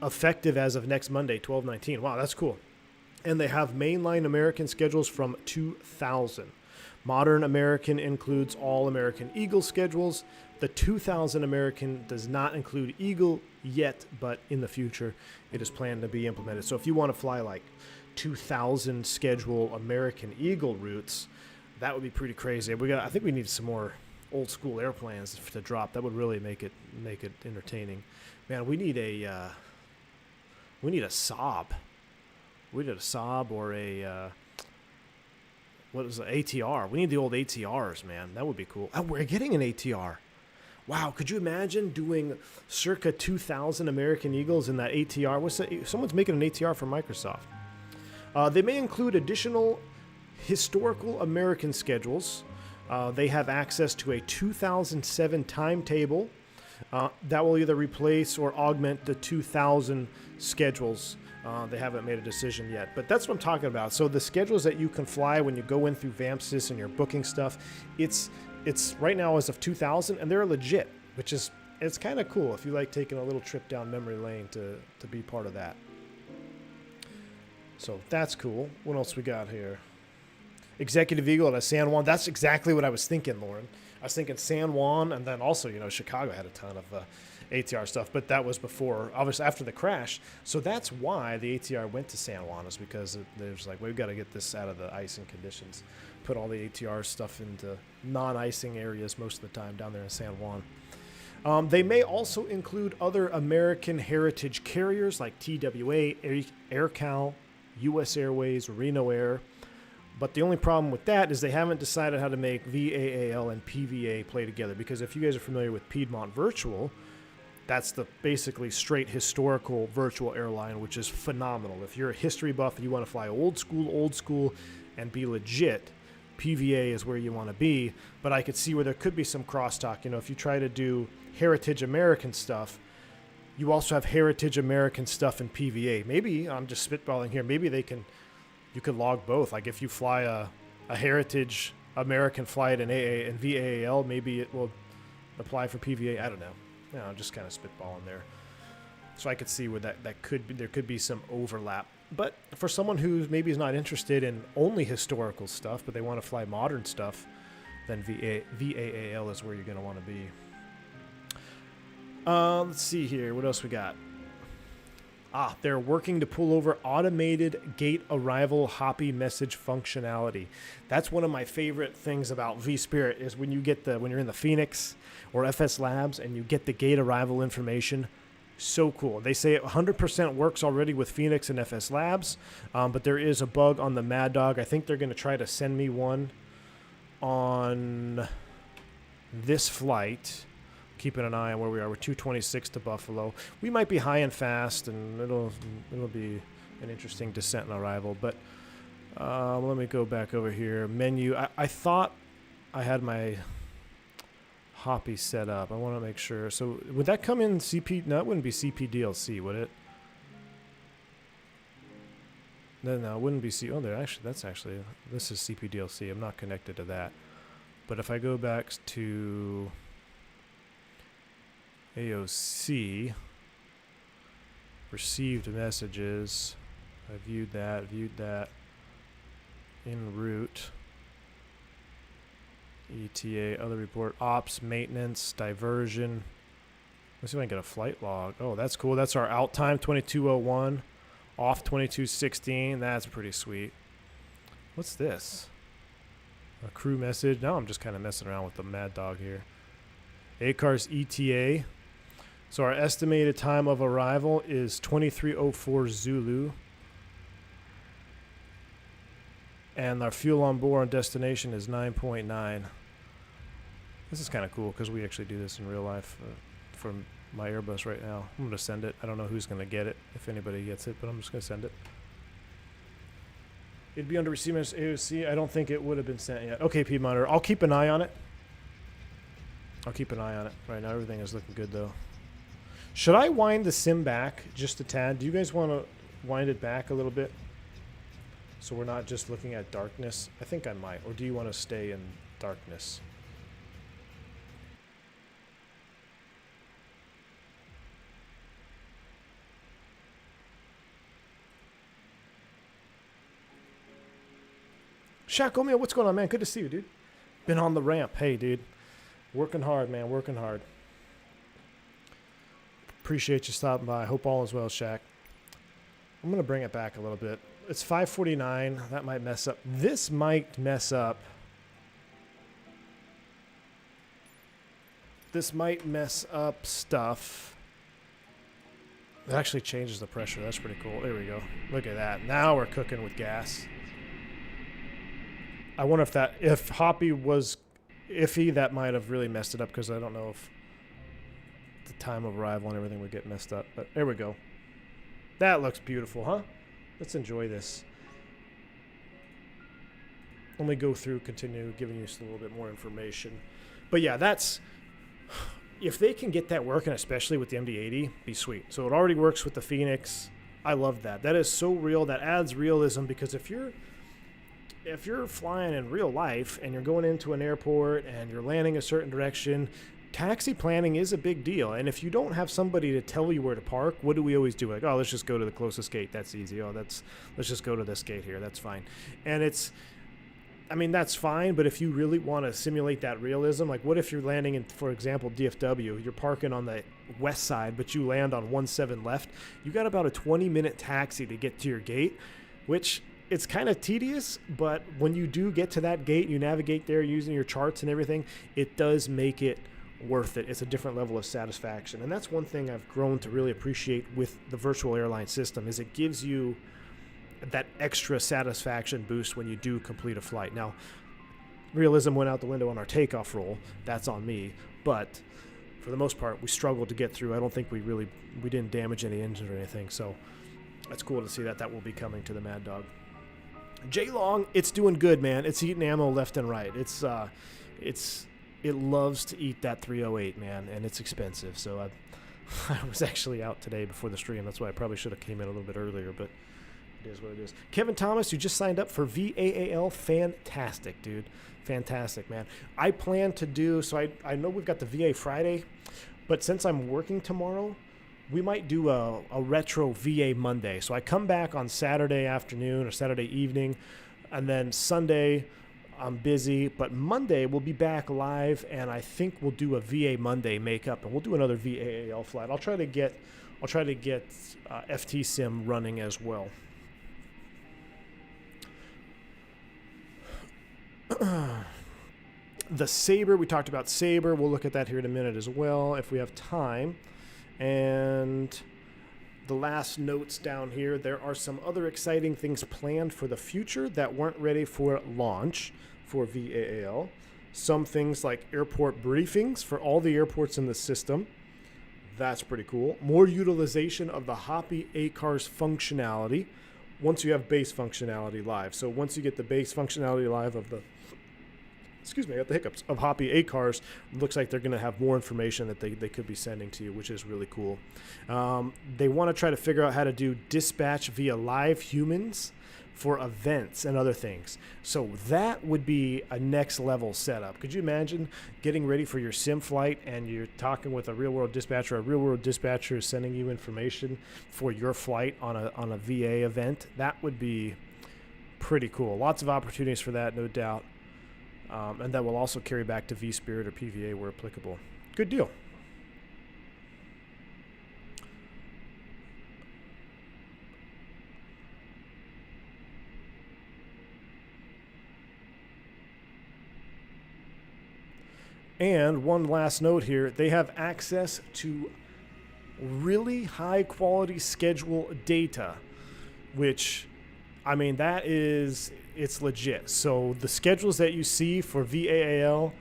[SPEAKER 2] effective as of next Monday, 12/19. Wow, that's cool. And they have mainline American schedules from 2000. Modern American includes all American Eagle schedules. The 2000 American does not include Eagle yet, but in the future it is planned to be implemented. So if you want to fly like 2000 schedule American Eagle routes, that would be pretty crazy. I think we need some more old school airplanes to drop. That would really make it entertaining. Man, we need a SOB. We need a SOB or a what is it? ATR. We need the old ATRs, man. That would be cool. Oh, we're getting an ATR. Wow, could you imagine doing circa 2000 American Eagles in that ATR? Someone's making an ATR for Microsoft. They may include additional historical American schedules. They have access to a 2007 timetable that will either replace or augment the 2000 schedules. They haven't made a decision yet, but that's what I'm talking about. So the schedules that you can fly when you go in through VAMPsys and you're booking stuff, it's right now as of 2000, and they're legit, which is it's kind of cool if you like taking a little trip down memory lane to be part of that. So that's cool. What else we got here? Executive Eagle at San Juan. That's exactly what I was thinking, Lauren. I was thinking San Juan, and then also, you know, Chicago had a ton of ATR stuff, but that was before, obviously after the crash. So that's why the ATR went to San Juan, is because there's like, we've got to get this out of the icing conditions. Put all the ATR stuff into non-icing areas most of the time down there in San Juan. They may also include other American heritage carriers like TWA, AirCal, US Airways, Reno Air. But the only problem with that is they haven't decided how to make vAAL and PVA play together. Because if you guys are familiar with Piedmont Virtual, that's the basically straight historical virtual airline, which is phenomenal. If you're a history buff and you want to fly old school, and be legit, PVA is where you want to be. But I could see where there could be some crosstalk. You know, if you try to do heritage American stuff, you also have heritage American stuff in PVA. Maybe, I'm just spitballing here, maybe you could log both. Like if you fly a heritage American flight in AA and vAAL, maybe it will apply for PVA. I don't know. You know, I'm just kind of spitballing there. So I could see where that could be, there could be some overlap. But for someone who maybe is not interested in only historical stuff, but they want to fly modern stuff, then vAAL is where you're going to want to be. Let's see here. What else we got? They're working to pull over automated gate arrival hoppy message functionality. That's one of my favorite things about vSpirit is when you're in the Phoenix or FS Labs and you get the gate arrival information. So cool. They say it 100% works already with Phoenix and FS Labs, but there is a bug on the maddog. I think they're going to try to send me one on this flight. Keeping an eye on where we are. We're 226 to Buffalo. We might be high and fast, and it'll be an interesting descent and arrival. But let me go back over here. Menu. I thought I had my hoppy set up. I want to make sure. So would that come in CP? No, it wouldn't be CP DLC, would it? No, it wouldn't be C. Oh, this is CP DLC. I'm not connected to that. But if I go back to AOC, received messages, I viewed that, en route, ETA, other report, ops, maintenance, diversion. Let's see if I can get a flight log. Oh, that's cool. That's our out time, 22:01, off 22:16. That's pretty sweet. What's this? A crew message. Now I'm just kind of messing around with the maddog here. ACAR's ETA. So our estimated time of arrival is 23:04 Zulu. And our fuel on board and destination is 9.9. This is kind of cool because we actually do this in real life from my Airbus right now. I'm going to send it. I don't know who's going to get it, if anybody gets it, but I'm just going to send it. It'd be under receiving AOC. I don't think it would have been sent yet. Okay, Piedmonter. I'll keep an eye on it. Right now, everything is looking good, though. Should I wind the sim back just a tad? Do you guys want to wind it back a little bit so we're not just looking at darkness? I think I might. Or do you want to stay in darkness? Shaq O'Meal, what's going on, man? Good to see you, dude. Been on the ramp. Hey, dude. Working hard, man. Working hard. Appreciate you stopping by. Hope all is well, Shaq. I'm going to bring it back a little bit. It's 5:49. That might mess up. This might mess up. This might mess up stuff. It actually changes the pressure. That's pretty cool. There we go. Look at that. Now we're cooking with gas. I wonder if Hoppy was iffy, that might have really messed it up because I don't know if the time of arrival and everything would get messed up. But there we go. That looks beautiful, huh? Let's enjoy this. let me go through, continue giving you just a little bit more information. But yeah, that's, if they can get that working, especially with the MD-80, be sweet. So it already works with the Phoenix. I love that. That is so real. That adds realism, because if you're flying in real life and you're going into an airport and you're landing a certain direction, taxi planning is a big deal. And if you don't have somebody to tell you where to park, what do we always do? Like, oh, let's just go to the closest gate. That's easy. Oh, let's just go to this gate here. That's fine. And that's fine, but if you really want to simulate that realism, like what if you're landing in, for example, DFW, you're parking on the west side, but you land on 17 left, you got about a 20-minute taxi to get to your gate, which it's kind of tedious, but when you do get to that gate, you navigate there using your charts and everything, it does make it worth it. It's a different level of satisfaction. And that's one thing I've grown to really appreciate with the virtual airline system, is it gives you that extra satisfaction boost when you do complete a flight. Now, realism went out the window on our takeoff roll. That's on me. But for the most part, we struggled to get through. I don't think we didn't damage any engine or anything. So that's cool to see that will be coming to the Mad Dog. J-Long, it's doing good, man. It's eating ammo left and right. It loves to eat that 308, man, and it's expensive. So I was actually out today before the stream. That's why I probably should have came in a little bit earlier, but it is what it is. Kevin Thomas, you just signed up for vAAL. Fantastic, dude. Fantastic, man. I plan to do, so I know we've got the VA Friday, but since I'm working tomorrow, we might do a retro VA Monday. So I come back on Saturday afternoon or Saturday evening, and then Sunday I'm busy, but Monday we'll be back live, and I think we'll do a VA Monday makeup, and we'll do another vAAL flight. I'll try to get FT Sim running as well. The Sabre, we talked about Sabre. We'll look at that here in a minute as well if we have time. And the last notes down here, there are some other exciting things planned for the future that weren't ready for launch for vAAL. Some things like airport briefings for all the airports in the system. That's pretty cool. More utilization of the Hoppy ACARS functionality once you have base functionality live. So once you get the base functionality live of the, I got the hiccups, of Hoppy ACARS, looks like they're going to have more information that they could be sending to you, which is really cool. They want to try to figure out how to do dispatch via live humans for events and other things. So that would be a next level setup. Could you imagine getting ready for your sim flight and you're talking with a real world dispatcher? A real world dispatcher is sending you information for your flight on a VA event. That would be pretty cool. Lots of opportunities for that, no doubt. And that will also carry back to vSpirit or PVA where applicable. Good deal. And one last note here, they have access to really high quality schedule data, which, I mean, it's legit. So the schedules that you see for vAAL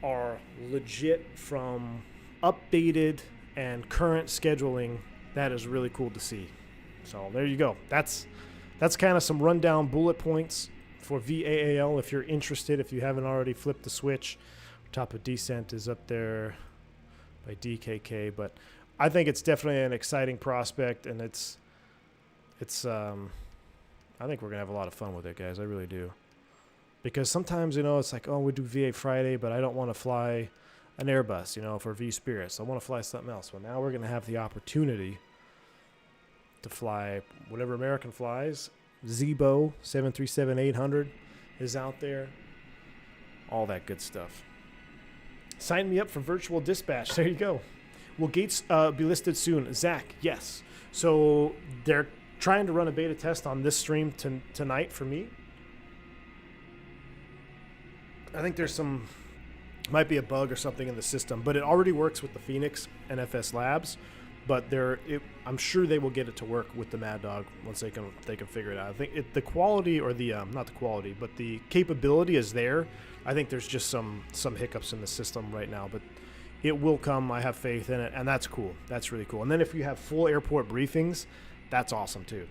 [SPEAKER 2] are legit from updated and current scheduling. That is really cool to see. So there you go. That's kind of some rundown bullet points for vAAL if you're interested, if you haven't already flipped the switch. Top of Descent is up there by DKK, but I think it's definitely an exciting prospect, and it's I think we're gonna have a lot of fun with it, guys. I really do, because sometimes, it's like, oh, we do VA Friday, but I don't want to fly an Airbus, for vSpirit, so I want to fly something else. Well, now we're gonna have the opportunity to fly whatever American flies. Zebo 737-800 is out there. All that good stuff. Sign me up for virtual dispatch. There you go. Will gates be listed soon? Zach, yes. So they're trying to run a beta test on this stream tonight for me. I think there's might be a bug or something in the system, but it already works with the Phoenix and FS Labs. But I'm sure they will get it to work with the Mad Dog once they can figure it out. I think the quality, or the not the quality, but the capability is there. I think there's just some hiccups in the system right now, but it will come. I have faith in it, and that's cool. That's really cool. And then if you have full airport briefings, that's awesome too.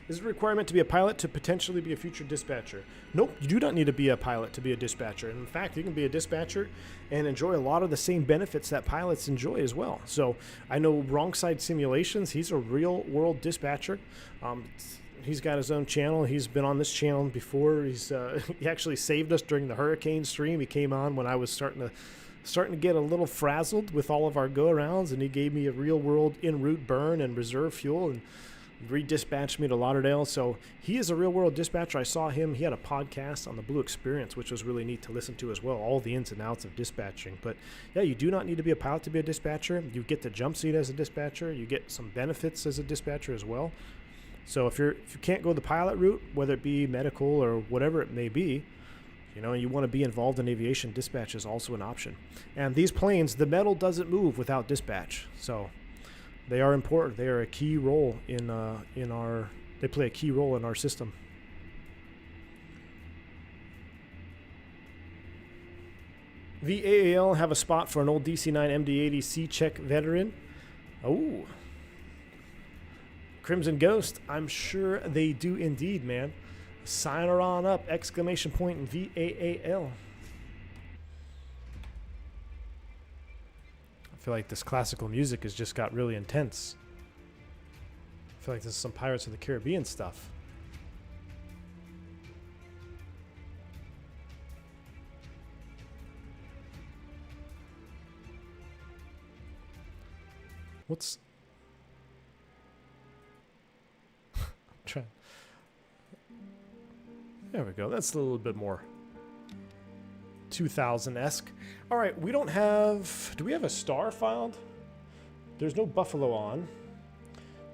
[SPEAKER 2] Is it a requirement to be a pilot to potentially be a future dispatcher? Nope, you do not need to be a pilot to be a dispatcher. In fact, you can be a dispatcher and enjoy a lot of the same benefits that pilots enjoy as well. So I know Wrong Side Simulations, he's a real world dispatcher. He's got his own channel. He's been on this channel before. He actually saved us during the hurricane stream. He came on when I was starting to get a little frazzled with all of our go-arounds, and he gave me a real-world en-route burn and reserve fuel and redispatched me to Lauderdale. So he is a real-world dispatcher. I saw him. He had a podcast on the Blue Experience, which was really neat to listen to as well, all the ins and outs of dispatching. But, yeah, you do not need to be a pilot to be a dispatcher. You get the jump seat as a dispatcher. You get some benefits as a dispatcher as well. So if you can't go the pilot route, whether it be medical or whatever it may be, you know, you want to be involved in aviation, dispatch is also an option. And these planes, the metal doesn't move without dispatch. So they are important. They are a key role they play a key role in our system. vAAL have a spot for an old DC-9 MD-80 C-check veteran. Oh. Crimson Ghost, I'm sure they do indeed, man. Sign her on up! Exclamation point in vAAL. I feel like this classical music has just got really intense. I feel like this is some Pirates of the Caribbean stuff. What's... Try. There we go. That's a little bit more 2000-esque. All right, we don't have... Do we have a star filed? There's no Buffalo on.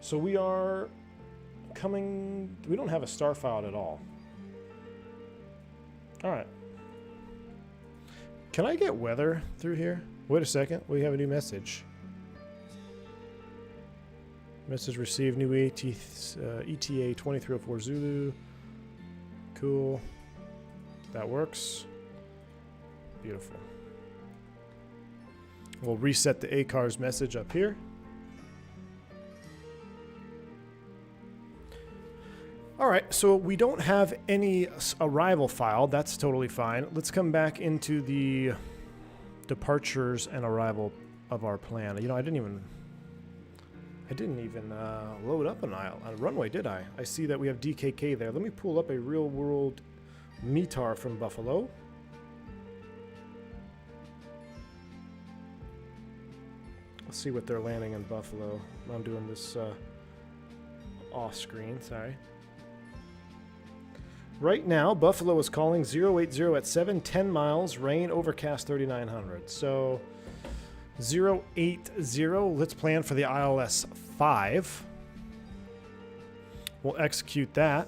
[SPEAKER 2] So we are coming... We don't have a star filed at all. All right. Can I get weather through here? Wait a second. We have a new message. Message received, new ETA 2304 Zulu. Cool. That works. Beautiful. We'll reset the ACARS message up here. All right, so we don't have any arrival file. That's totally fine. Let's come back into the departures and arrival of our plan. You know, I didn't even load up a runway, did I? I see that we have DKK there. Let me pull up a real-world METAR from Buffalo. Let's see what they're landing in Buffalo. I'm doing this off-screen, sorry. Right now, Buffalo is calling 080 at 710 miles, rain, overcast 3900. So... 080, let's plan for the ILS 5. We'll execute that.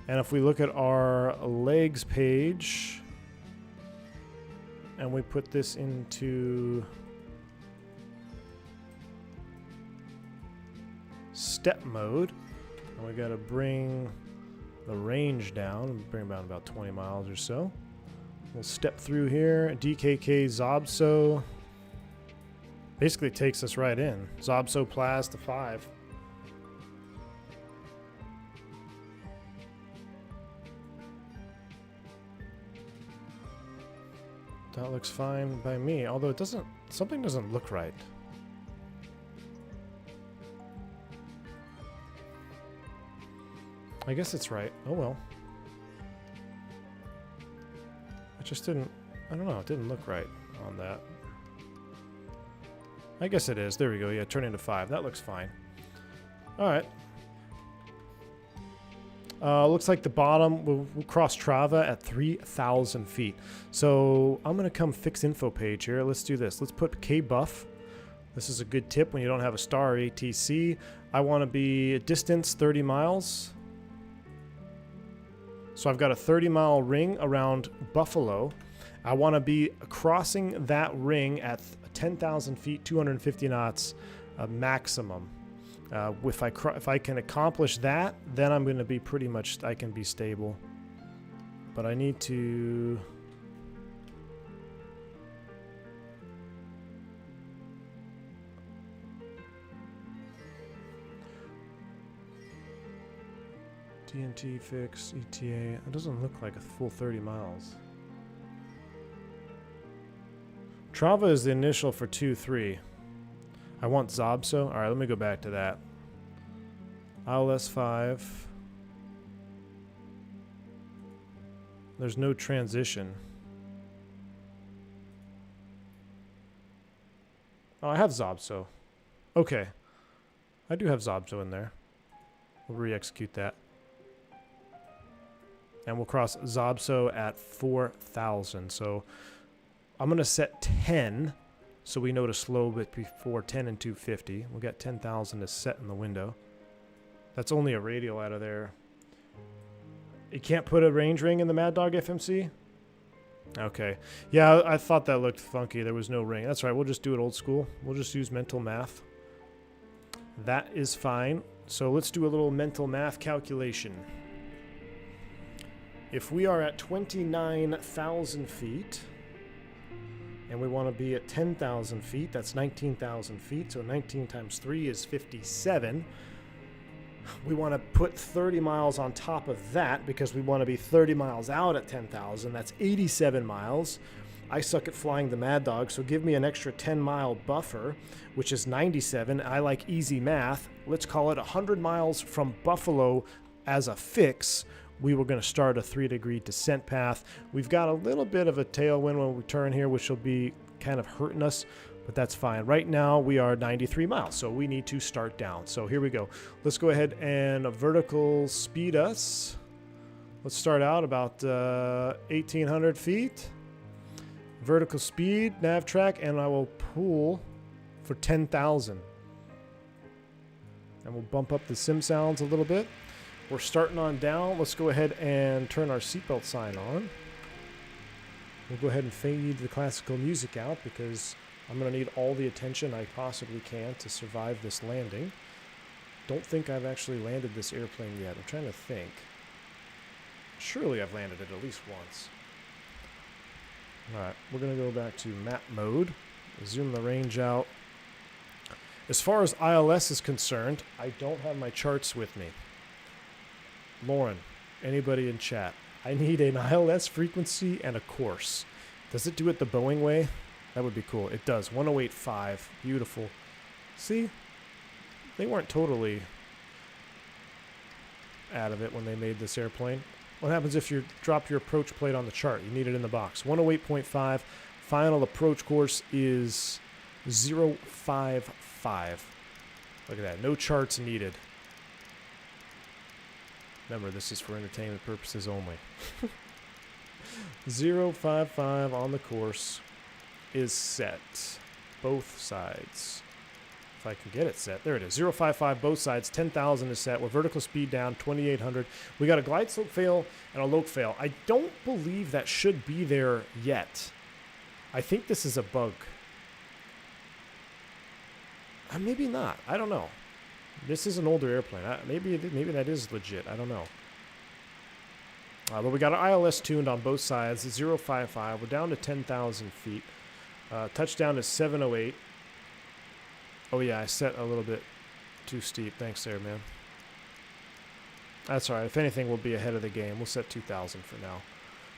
[SPEAKER 2] And if we look at our legs page and we put this into step mode, and we got to bring the range down, bring down about 20 miles or so. We'll step through here. DKK Zobso. Basically takes us right in. Zobso Plas to 5. That looks fine by me. Although it doesn't... Something doesn't look right. I guess it's right. Oh well. Just didn't, I don't know, it didn't look right on that. I guess it is. There we go. Yeah, turn into 5. That looks fine. All right. Looks like the bottom, we'll cross Trava at 3,000 feet. So I'm going to come fix info page here. Let's do this. Let's put K-buff. This is a good tip when you don't have a star ATC. I want to be distance 30 miles. So I've got a 30-mile ring around Buffalo. I want to be crossing that ring at 10,000 feet, 250 knots maximum. If I can accomplish that, then I'm going to be pretty much, I can be stable. But I need to... TNT fix, ETA. It doesn't look like a full 30 miles. Trava is the initial for 2-3. I want Zobso. Alright, let me go back to that. ILS 5. There's no transition. Oh, I have Zobso. Okay. I do have Zobso in there. We'll re-execute that. And we'll cross Zobso at 4,000. So I'm going to set 10 so we know to slow bit before 10 and 250. We'll get 10,000 to set in the window. That's only a radial out of there. You can't put a range ring in the maddog FMC? Okay. Yeah, I thought that looked funky. There was no ring. That's right. We'll just do it old school. We'll just use mental math. That is fine. So let's do a little mental math calculation. If we are at 29,000 feet and we want to be at 10,000 feet, that's 19,000 feet. So 19 times 3 is 57. We want to put 30 miles on top of that because we want to be 30 miles out at 10,000. That's 87 miles. I suck at flying the maddog, so give me an extra 10-mile buffer, which is 97. I like easy math. Let's call it 100 miles from Buffalo as a fix. We were going to start a 3-degree descent path. We've got a little bit of a tailwind when we turn here, which will be kind of hurting us, but that's fine. Right now, we are 93 miles, so we need to start down. So here we go. Let's go ahead and vertical speed us. Let's start out about 1,800 feet. Vertical speed, nav track, and I will pull for 10,000. And we'll bump up the sim sounds a little bit. We're starting on down. Let's go ahead and turn our seatbelt sign on. We'll go ahead and fade the classical music out because I'm going to need all the attention I possibly can to survive this landing. Don't think I've actually landed this airplane yet. I'm trying to think. Surely I've landed it at least once. Alright, we're going to go back to map mode. Zoom the range out. As far as ILS is concerned, I don't have my charts with me. Lauren, anybody in chat, I need an ILS frequency and a course. Does it do it the Boeing way? That would be cool. It does. 108.5. Beautiful. See? They weren't totally out of it when they made this airplane. What happens if you drop your approach plate on the chart? You need it in the box. 108.5. Final approach course is 055. Look at that. No charts needed. Remember, this is for entertainment purposes only. 055 on the course is set. Both sides. If I can get it set. There it is. 055 both sides. 10,000 is set. We're vertical speed down. 2,800. We got a glide slope fail and a loc fail. I don't believe that should be there yet. I think this is a bug. Maybe not. I don't know. This is an older airplane. Maybe that is legit. I don't know. But we got our ILS tuned on both sides. 055. We're down to 10,000 feet. Touchdown is 708. Oh yeah, I set a little bit too steep. Thanks there, man. That's all right. If anything, we'll be ahead of the game. We'll set 2,000 for now.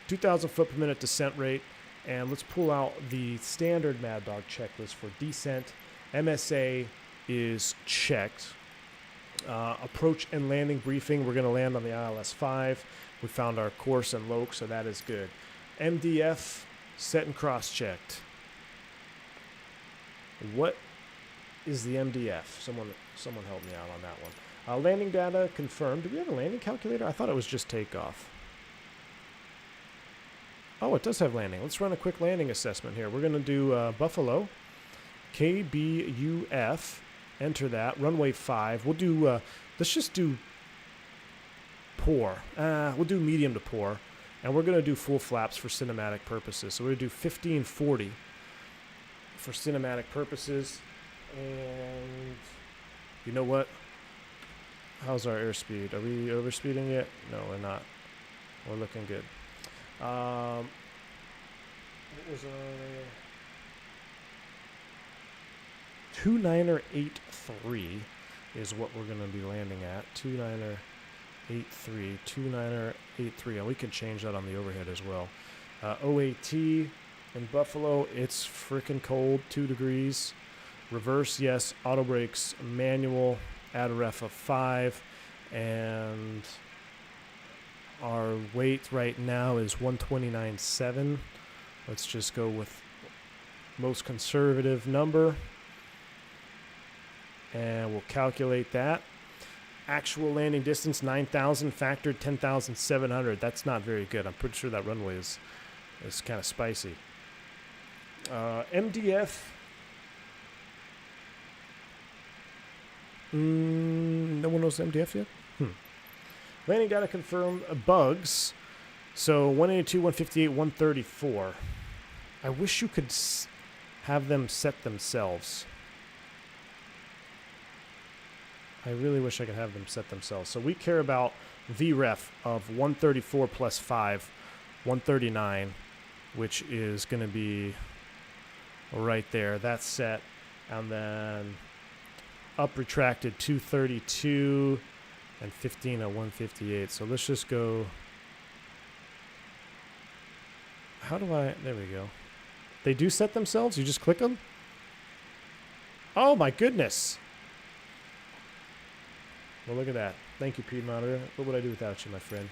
[SPEAKER 2] 2,000 foot per minute descent rate. And let's pull out the standard maddog checklist for descent. MSA is checked. Approach and landing briefing. We're going to land on the ILS 5. We found our course and loc, so that is good. MDF set and cross-checked. What is the MDF? Someone help me out on that one. Landing data confirmed. Do we have a landing calculator? I thought it was just takeoff. Oh, it does have landing. Let's run a quick landing assessment here. We're going to do Buffalo. KBUF. Enter that. Runway 5. We'll do, let's just do poor. We'll do medium to poor. And we're going to do full flaps for cinematic purposes. So we're going to do 1540 for cinematic purposes. And you know what? How's our airspeed? Are we overspeeding yet? No, we're not. We're looking good. What was our... 2983 is what we're going to be landing at. 2983. 83, 29er83. And we can change that on the overhead as well. OAT in Buffalo, it's freaking cold, 2 degrees. Reverse, yes. Auto brakes, manual, add a ref of 5. And our weight right now is 129.7. Let's just go with most conservative number. And we'll calculate that. Actual landing distance, 9,000. Factored, 10,700. That's not very good. I'm pretty sure that runway is kind of spicy. MDF. No one knows MDF yet? Landing data confirm bugs. So 182, 158, 134. I wish you could have them set themselves. I really wish I could have them set themselves. So we care about VREF of 134 plus 5, 139, which is going to be right there. That's set. And then up retracted 232 and 15 at 158. So let's just go. How do I? There we go. They do set themselves? You just click them? Oh my goodness. Well, look at that. Thank you, Piedmonter. What would I do without you, my friend?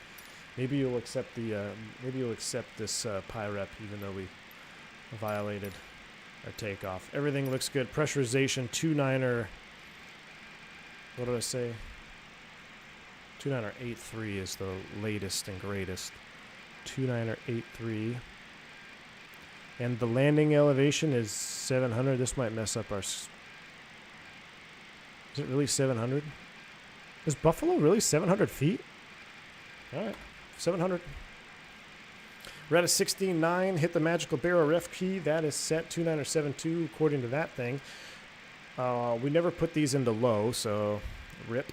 [SPEAKER 2] Maybe you'll accept the. Maybe you'll accept this PIREP, even though we violated our takeoff. Everything looks good. Pressurization 29er. What did I say? 29er83 is the latest and greatest. 29er83. And the landing elevation is 700. This might mess up our. Is it really 700? Is Buffalo really 700 feet? All right, 700. We're at a 16.9. Hit the magical barrel ref key. That is set 29er72 according to that thing. We never put these into low, so rip.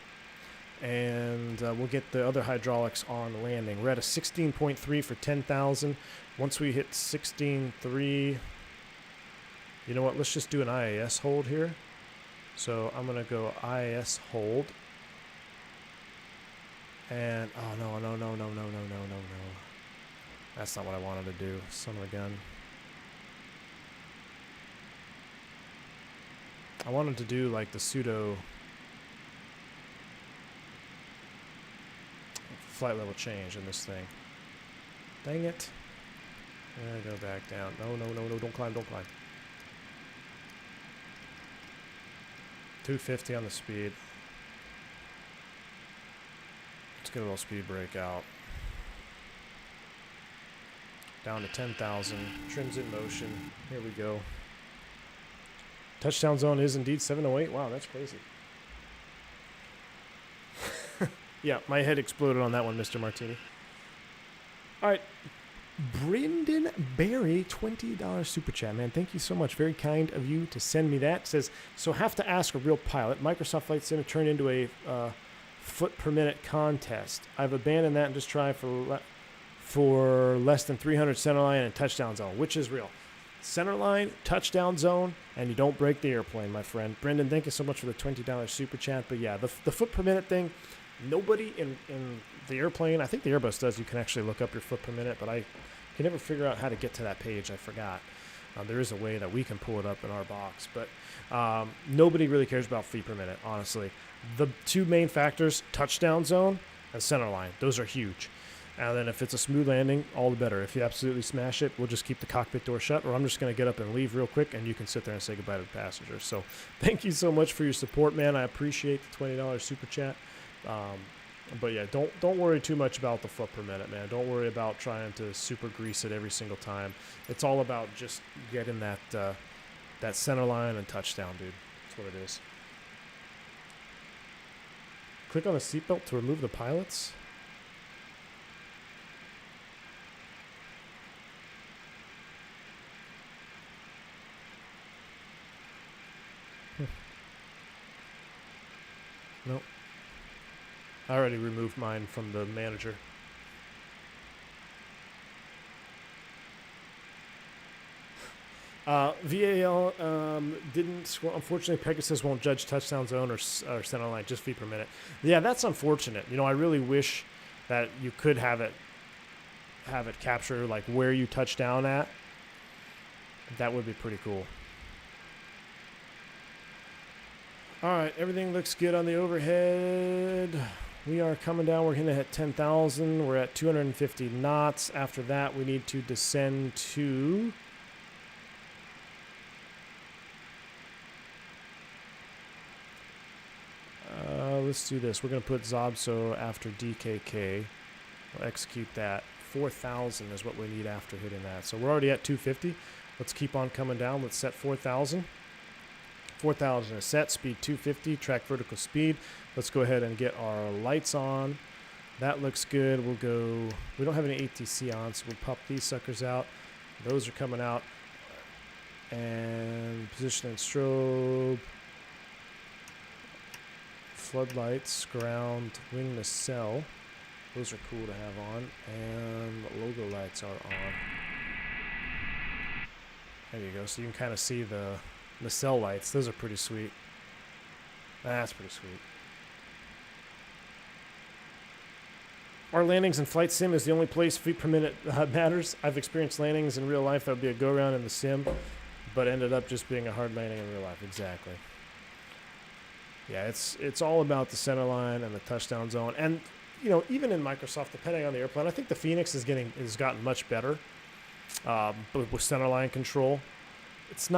[SPEAKER 2] And we'll get the other hydraulics on landing. We're at a 16.3 for 10,000. Once we hit 16.3, you know what? Let's just do an IAS hold here. So I'm going to go IAS hold. And, oh, no. That's not what I wanted to do. Son of a gun. I wanted to do like the pseudo flight level change in this thing. Dang it. Go back down. No, don't climb. 250 on the speed. Let's get a little speed break out. Down to 10,000. Trims in motion. Here we go. Touchdown zone is indeed 708. Wow, that's crazy. Yeah, my head exploded on that one, Mr. Martini. All right. Brendan Barry, $20 super chat, man. Thank you so much. Very kind of you to send me that. Says, so have to ask a real pilot. Microsoft Flight Sim turned into a foot per minute contest. I've abandoned that and just try for less than 300 centerline and touchdown zone, which is real. Centerline, touchdown zone, and you don't break the airplane, my friend. Brendan, thank you so much for the $20 super chat. But yeah, the foot per minute thing, nobody in the airplane, I think the Airbus does, you can actually look up your foot per minute, but I can never figure out how to get to that page. I forgot. There is a way that we can pull it up in our box, but nobody really cares about feet per minute, honestly. The two main factors, touchdown zone and centerline, those are huge. And then if it's a smooth landing, all the better. If you absolutely smash it, we'll just keep the cockpit door shut, or I'm just going to get up and leave real quick, and you can sit there and say goodbye to the passengers. So thank you so much for your support, man. I appreciate the $20 super chat. But yeah, don't worry too much about the foot per minute, man. Don't worry about trying to super grease it every single time. It's all about just getting that center line and touchdown, dude. That's what it is. Click on the seatbelt to remove the pilots. Nope. I already removed mine from the manager. VAL didn't. Well, unfortunately, Pegasus won't judge touchdown zone or center line, just feet per minute. Yeah, that's unfortunate. You know, I really wish that you could have it capture like where you touch down at. That would be pretty cool. All right, everything looks good on the overhead. We are coming down. We're going to hit 10,000. We're at 250 knots. After that, we need to descend to... let's do this. We're going to put Zobso after DKK. We'll execute that. 4,000 is what we need after hitting that. So we're already at 250. Let's keep on coming down. Let's set 4,000. 4,000 is set. Speed 250. Track vertical speed. Let's go ahead and get our lights on. That looks good. We'll go... We don't have any ATC on, so we'll pop these suckers out. Those are coming out. And position and strobe. Floodlights, ground, wing nacelle. Those are cool to have on. And logo lights are on. There you go. So you can kind of see the nacelle lights. Those are pretty sweet. That's pretty sweet. Our landings in Flight Sim is the only place feet per minute matters. I've experienced landings in real life that would be a go-around in the sim, but ended up just being a hard landing in real life. Exactly. Yeah, it's all about the center line and the touchdown zone. And, you know, even in Microsoft, depending on the airplane, I think the Phoenix has gotten much better with center line control. It's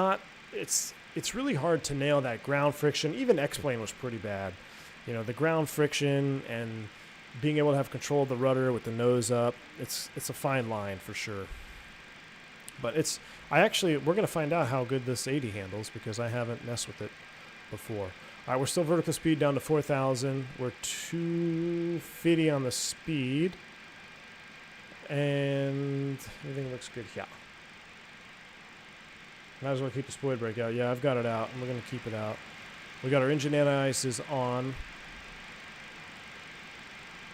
[SPEAKER 2] really hard to nail that ground friction. Even X-Plane was pretty bad. You know, the ground friction and being able to have control of the rudder with the nose up, it's a fine line for sure. But we're going to find out how good this 80 handles because I haven't messed with it before. All right, we're still vertical speed down to 4,000. We're 250 on the speed. And everything looks good here. Might as well keep the spoiler brake out. Yeah, I've got it out, and we're going to keep it out. We got our engine anti-ice on.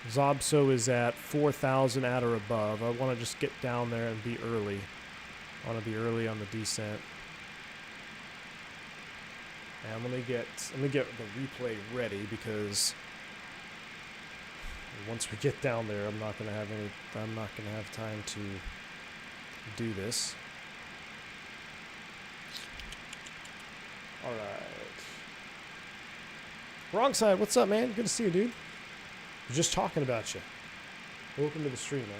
[SPEAKER 2] Zobso is at 4,000 at or above. I want to just get down there and be early. I want to be early on the descent. And let me get the replay ready because once we get down there, I'm not gonna have time to do this. All right. Wrong side. What's up, man? Good to see you, dude. We're just talking about you. Welcome to the stream, man.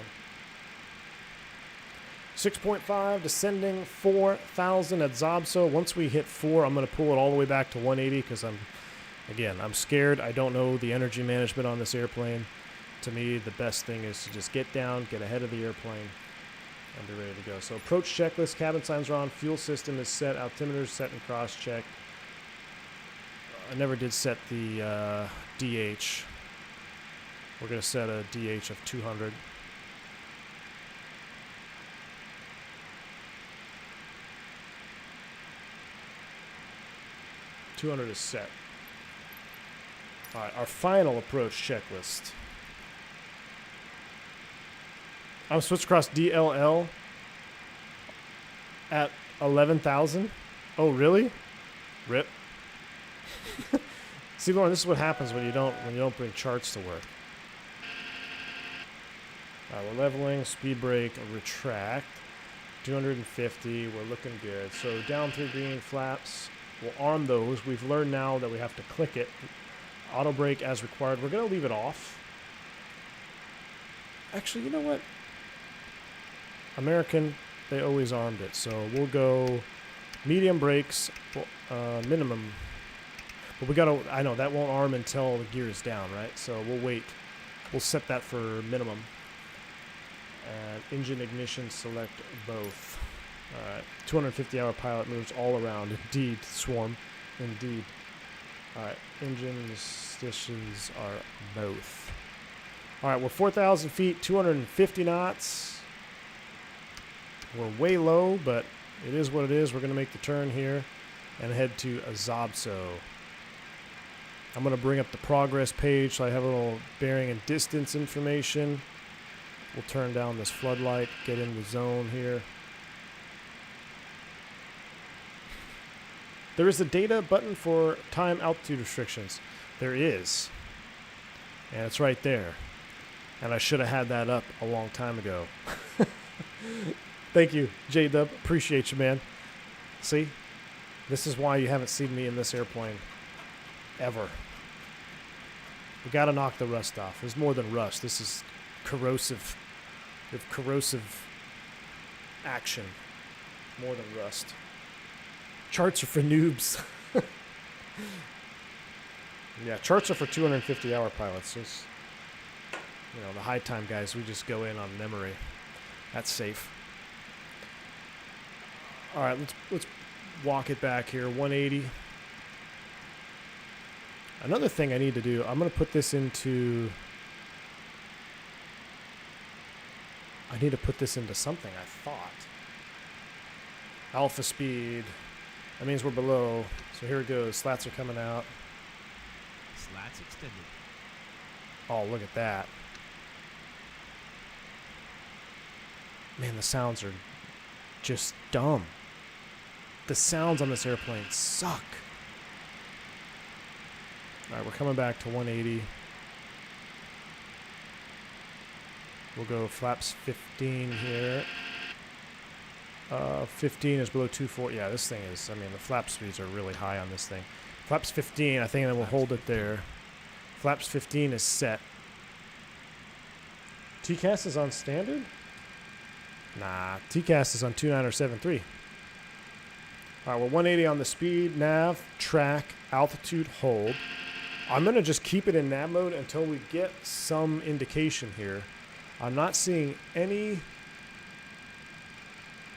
[SPEAKER 2] 6.5, descending 4,000 at Zobso. Once we hit 4, I'm going to pull it all the way back to 180 because I'm scared. I don't know the energy management on this airplane. To me, the best thing is to just get down, get ahead of the airplane, and be ready to go. So approach checklist, cabin signs are on, fuel system is set, altimeter is set and cross-checked. I never did set the DH. We're going to set a DH of 200. $200 is set. All right, our final approach checklist. I'm switch across DLL at 11,000. Oh, really? Rip. See, Lauren, this is what happens when you don't bring charts to work. All right, we're leveling, speed brake, retract. 250, we're looking good. So down 3 green flaps. We'll arm those. We've learned now that we have to click it. Auto brake as required. We're going to leave it off. Actually, you know what? American, they always armed it. So we'll go medium brakes, minimum. But we got to, I know that won't arm until the gear is down, right? So we'll wait. We'll set that for minimum. And engine ignition, select both. All right, 250-hour pilot moves all around. Indeed, Swarm. Indeed. All right, engine stations are both. All right, we're 4,000 feet, 250 knots. We're way low, but it is what it is. We're going to make the turn here and head to Zobso. I'm going to bring up the progress page so I have a little bearing and distance information. We'll turn down this floodlight, get in the zone here. There is a data button for time altitude restrictions. There is. And it's right there. And I should have had that up a long time ago. Thank you, J-Dub. Appreciate you, man. See? This is why you haven't seen me in this airplane. Ever. We gotta knock the rust off. There's more than rust. This is corrosive. We have corrosive action. More than rust. Charts are for noobs. Yeah, charts are for 250-hour pilots. Just, you know, the high time guys, we just go in on memory. That's safe. All right, let's walk it back here. 180. Another thing I need to do, I'm going to put this into... I need to put this into something, I thought. Alpha speed. That means we're below. So here it goes. Slats are coming out.
[SPEAKER 4] Slats extended.
[SPEAKER 2] Oh, look at that. Man, the sounds are just dumb. The sounds on this airplane suck. All right, we're coming back to 180. We'll go flaps 15 here. 15 is below 240. Yeah, this thing is, I mean, the flap speeds are really high on this thing. Flaps 15, I think that we'll hold it there. Flaps 15 is set. TCAS is on standard? Nah, TCAS is on 2973. All right, we're 180 on the speed, nav, track, altitude, hold. I'm going to just keep it in nav mode until we get some indication here. I'm not seeing any...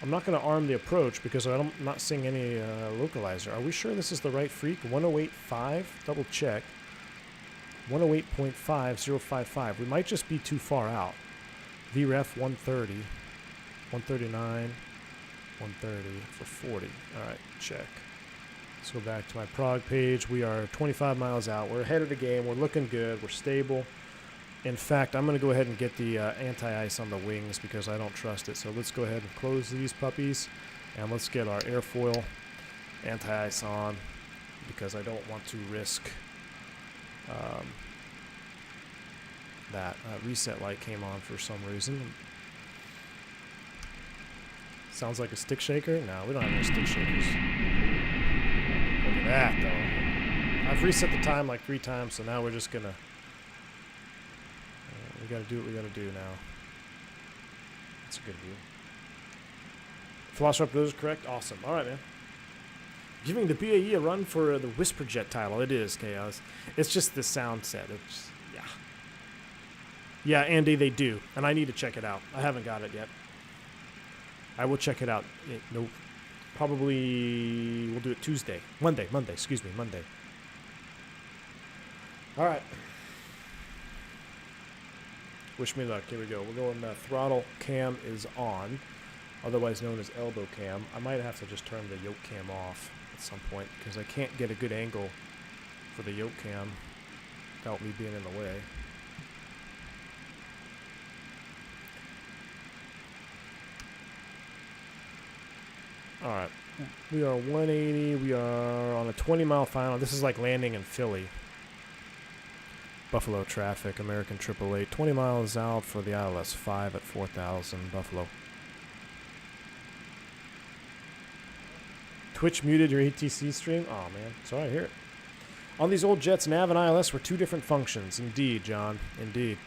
[SPEAKER 2] I'm not going to arm the approach because I'm not seeing any localizer. Are we sure this is the right freak? 108.5? Double check. 108.5055. We might just be too far out. VREF 130. 139. 130 for 40. All right, check. Let's go back to my prog page. We are 25 miles out. We're ahead of the game. We're looking good. We're stable. In fact, I'm going to go ahead and get the anti-ice on the wings because I don't trust it. So let's go ahead and close these puppies. And let's get our airfoil anti-ice on because I don't want to risk that. Reset light came on for some reason. Sounds like a stick shaker? No, we don't have any stick shakers. Look at that, though. I've reset the time like 3 times, so now we're just going to... we got to do what we got to do now. That's a good view. Velociraptor is correct? Awesome. All right, man. Giving the BAE a run for the Whisper Jet title. It is, Chaos. It's just the sound set. It's, yeah. Yeah, Andy, they do. And I need to check it out. I haven't got it yet. I will check it out. Nope. Probably we'll do it Tuesday. Monday. Excuse me, Monday. All right. Wish me luck. Here we go. We're going throttle cam is on, otherwise known as elbow cam. I might have to just turn the yoke cam off at some point because I can't get a good angle for the yoke cam without me being in the way. All right. We are 180. We are on a 20-mile final. This is like landing in Philly. Buffalo traffic, American 888. 20 miles out for the ILS 5 at 4,000, Buffalo. Twitch muted your ATC stream? Oh, man. Sorry to hear it. On these old jets, nav and ILS were 2 different functions. Indeed, John. Indeed.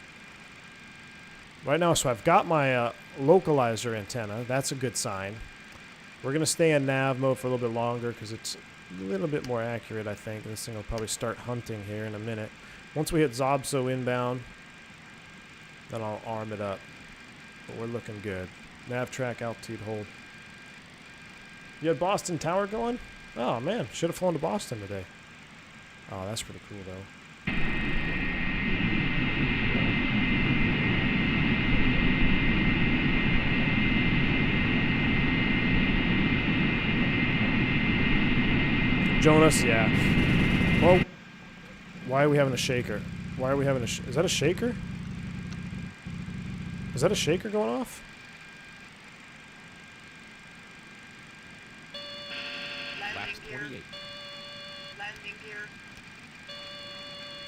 [SPEAKER 2] Right now, so I've got my localizer antenna. That's a good sign. We're going to stay in nav mode for a little bit longer because it's a little bit more accurate, I think. This thing will probably start hunting here in a minute. Once we hit Zobso inbound, then I'll arm it up. But we're looking good. Nav track, altitude, hold. You had Boston Tower going? Oh, man. Should have flown to Boston today. Oh, that's pretty cool, though. Jonas, yeah. Well, why are we having a shaker? Why are we having a... is that a shaker? Is that a shaker going off?
[SPEAKER 4] Flaps 28.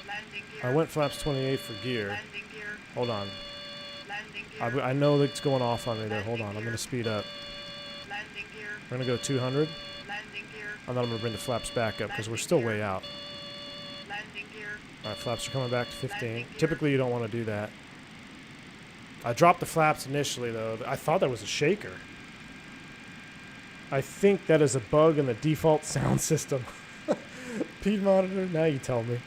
[SPEAKER 5] Landing gear.
[SPEAKER 2] I went flaps 28 for gear.
[SPEAKER 5] Landing gear.
[SPEAKER 2] Hold on.
[SPEAKER 5] Landing gear.
[SPEAKER 2] I know it's going off on me there. Hold on. I'm going to speed up.
[SPEAKER 5] Landing gear.
[SPEAKER 2] We're going to go 200.
[SPEAKER 5] Landing gear.
[SPEAKER 2] And then I'm going to bring the flaps back up because we're still way out.
[SPEAKER 5] Landing gear.
[SPEAKER 2] All right, flaps are coming back to 15.
[SPEAKER 5] Landing gear.
[SPEAKER 2] Typically, you don't want to do that. I dropped the flaps initially, though. I thought that was a shaker. I think that is a bug in the default sound system. Speed monitor, now you tell me.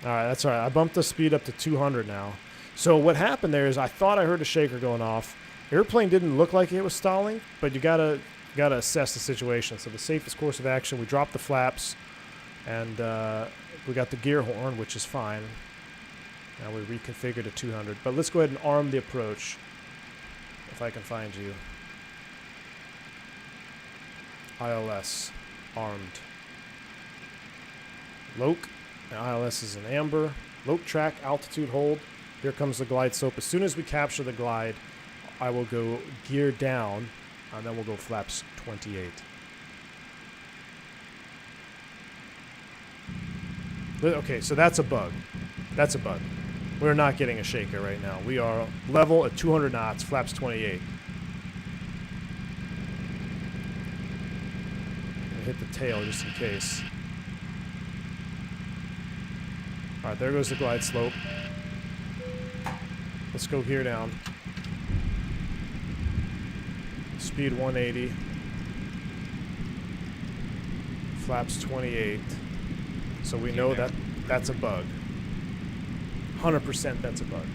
[SPEAKER 2] All right, that's all right. I bumped the speed up to 200 now. So what happened there is I thought I heard a shaker going off. Airplane didn't look like it was stalling, but you gotta assess the situation. So the safest course of action, we dropped the flaps, and we got the gear horn, which is fine. Now we reconfigured to 200. But let's go ahead and arm the approach, if I can find you. ILS, armed. Loc, and ILS is an amber. Loc track, altitude hold. Here comes the glide slope. As soon as we capture the glide, I will go gear down, and then we'll go flaps 28. Okay, so that's a bug. That's a bug. We're not getting a shaker right now. We are level at 200 knots, flaps 28. Hit the tail just in case. Alright, there goes the glide slope. Let's go gear down. Speed 180. Flaps 28. So we know that that's a bug. 100% that's a bug.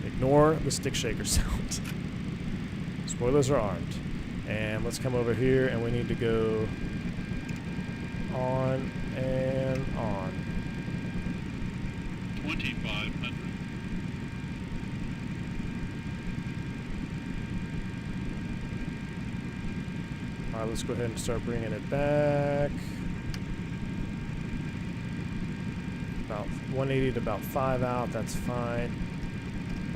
[SPEAKER 2] Ignore the stick shaker sound. Spoilers are armed. And let's come over here, and we need to go on and on.
[SPEAKER 6] 2500.
[SPEAKER 2] All right, let's go ahead and start bringing it back. About 180 to about 5 out. That's fine.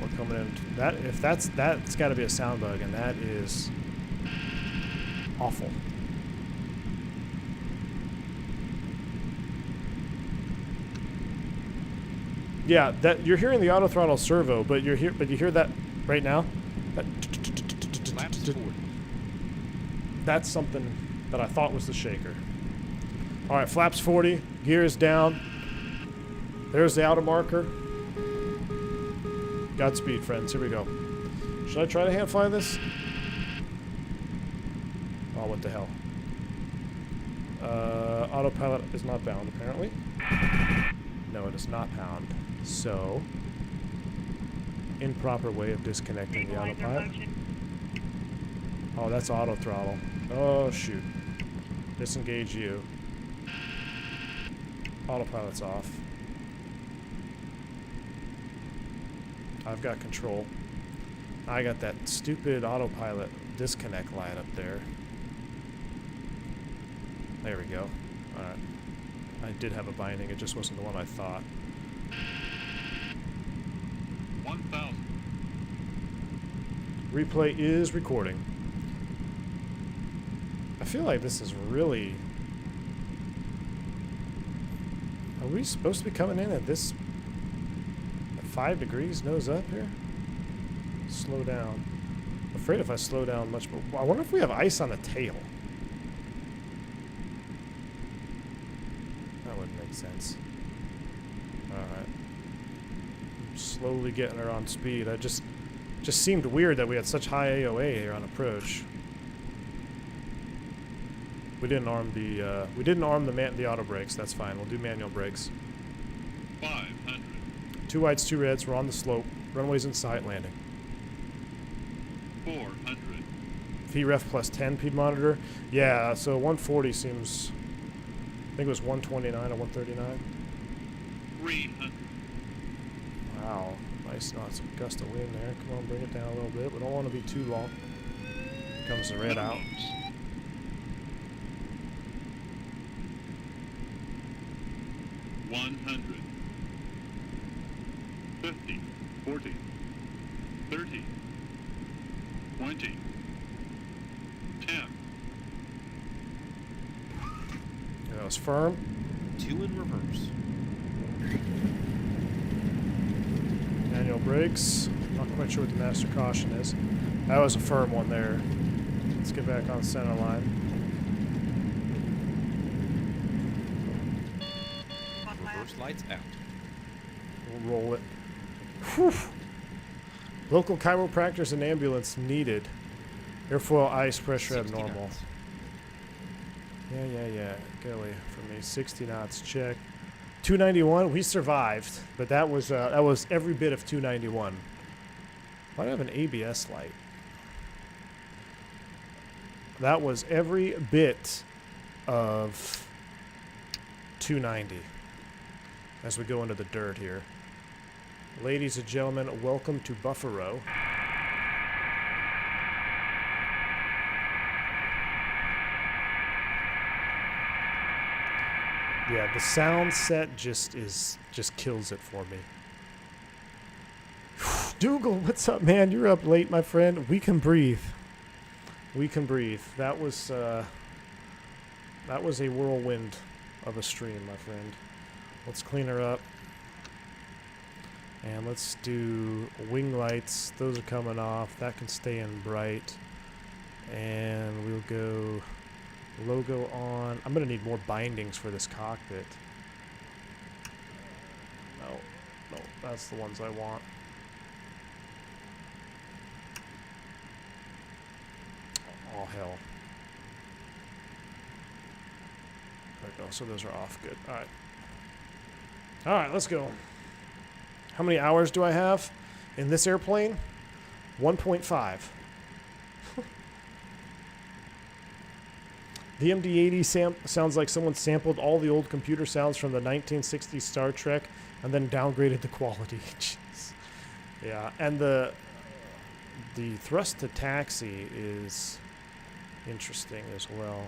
[SPEAKER 2] We're coming in. That if that's got to be a sound bug, and that is awful. Yeah, that you're hearing the auto throttle servo, but you hear that right now. That
[SPEAKER 4] Flaps 40.
[SPEAKER 2] that's something that I thought was the shaker. All right, flaps 40, gears down. There's the outer marker. Godspeed, friends. Here we go. Should I try to hand fly this? Oh, what the hell? Autopilot is not bound, apparently. No, it is not bound. So, improper way of disconnecting the
[SPEAKER 5] Stabilizer
[SPEAKER 2] autopilot.
[SPEAKER 5] motion.
[SPEAKER 2] Oh, that's auto throttle. Oh, shoot. Disengage you. Autopilot's off. I've got control. I got that stupid autopilot disconnect light up there. There we go. Alright. I did have a binding, it just wasn't the one I thought.
[SPEAKER 6] 1000.
[SPEAKER 2] Replay is recording. I feel like this is really... Are we supposed to be coming in at this... at 5 degrees nose up here? Slow down. I'm afraid if I slow down much... I wonder if we have ice on the tail. That wouldn't make sense. Alright. Slowly getting her on speed. I just seemed weird that we had such high AOA here on approach. We didn't arm the the auto brakes. That's fine. We'll do manual brakes.
[SPEAKER 6] 500.
[SPEAKER 2] 2 whites, 2 reds. We're on the slope. Runway's in sight. Landing.
[SPEAKER 6] 400.
[SPEAKER 2] VREF plus 10 P monitor. Yeah. So 140 seems. I think it was 129 or 139.
[SPEAKER 6] 300.
[SPEAKER 2] Wow. Nice, nice gust of wind there. Come on, bring it down a little bit. We don't want to be too long. Here comes the red out.
[SPEAKER 6] Minimums. 100. 50. 40. 30. 20. 10.
[SPEAKER 2] That was firm.
[SPEAKER 4] 2 in reverse.
[SPEAKER 2] Manual brakes. Not quite sure what the master caution is. That was a firm one there. Let's get back on center line.
[SPEAKER 4] Reverse lights out.
[SPEAKER 2] We'll roll it. Whew. Local chiropractors and ambulance needed. Airfoil ice pressure
[SPEAKER 4] 60
[SPEAKER 2] abnormal.
[SPEAKER 4] knots.
[SPEAKER 2] Yeah. Get away from me. 60 knots. Check. 291. We survived, but that was every bit of 291. Why do I have an ABS light? That was every bit of 290 as we go into the dirt here. Ladies and gentlemen, welcome to Buffalo. Yeah, the sound set just kills it for me. Dougal, what's up, man? You're up late, my friend. We can breathe. We can breathe. That was a whirlwind of a stream, my friend. Let's clean her up. And let's do wing lights. Those are coming off. That can stay in bright. And we'll go logo on. I'm going to need more bindings for this cockpit. No, that's the ones I want. Oh, hell. There we go. So those are off. Good. All right. All right, let's go. How many hours do I have in this airplane? 1.5. The MD-80 sounds like someone sampled all the old computer sounds from the 1960s Star Trek and then downgraded the quality. Jeez. Yeah, and the thrust to taxi is interesting as well.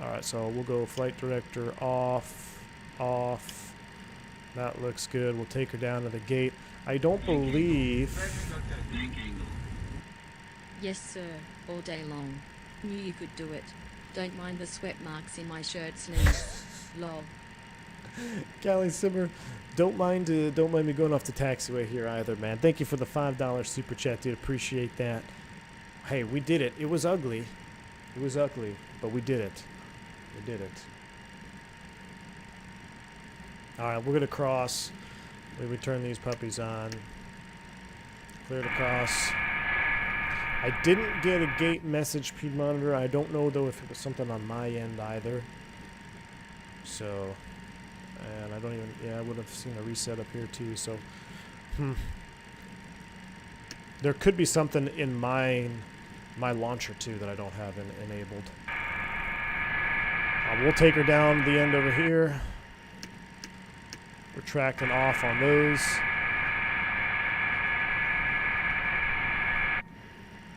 [SPEAKER 2] All right, so we'll go flight director off. That looks good. We'll take her down to the gate. I don't believe...
[SPEAKER 3] Yes, sir, all day long. Knew you could do it. Don't mind the sweat marks in my shirt sleeves. Lol.
[SPEAKER 2] Callie Simmer, don't mind me going off the taxiway here either, man. Thank you for the $5 super chat, dude. Appreciate that. Hey, we did it. It was ugly. It was ugly, but we did it. We did it. All right, we're gonna cross. We turn these puppies on. Clear to cross. I didn't get a gate message speed monitor. I don't know though if it was something on my end either. So, and I don't even. Yeah, I would have seen a reset up here too. So, there could be something in my launcher too that I don't have enabled. We'll take her down the end over here. We're tracking off on those.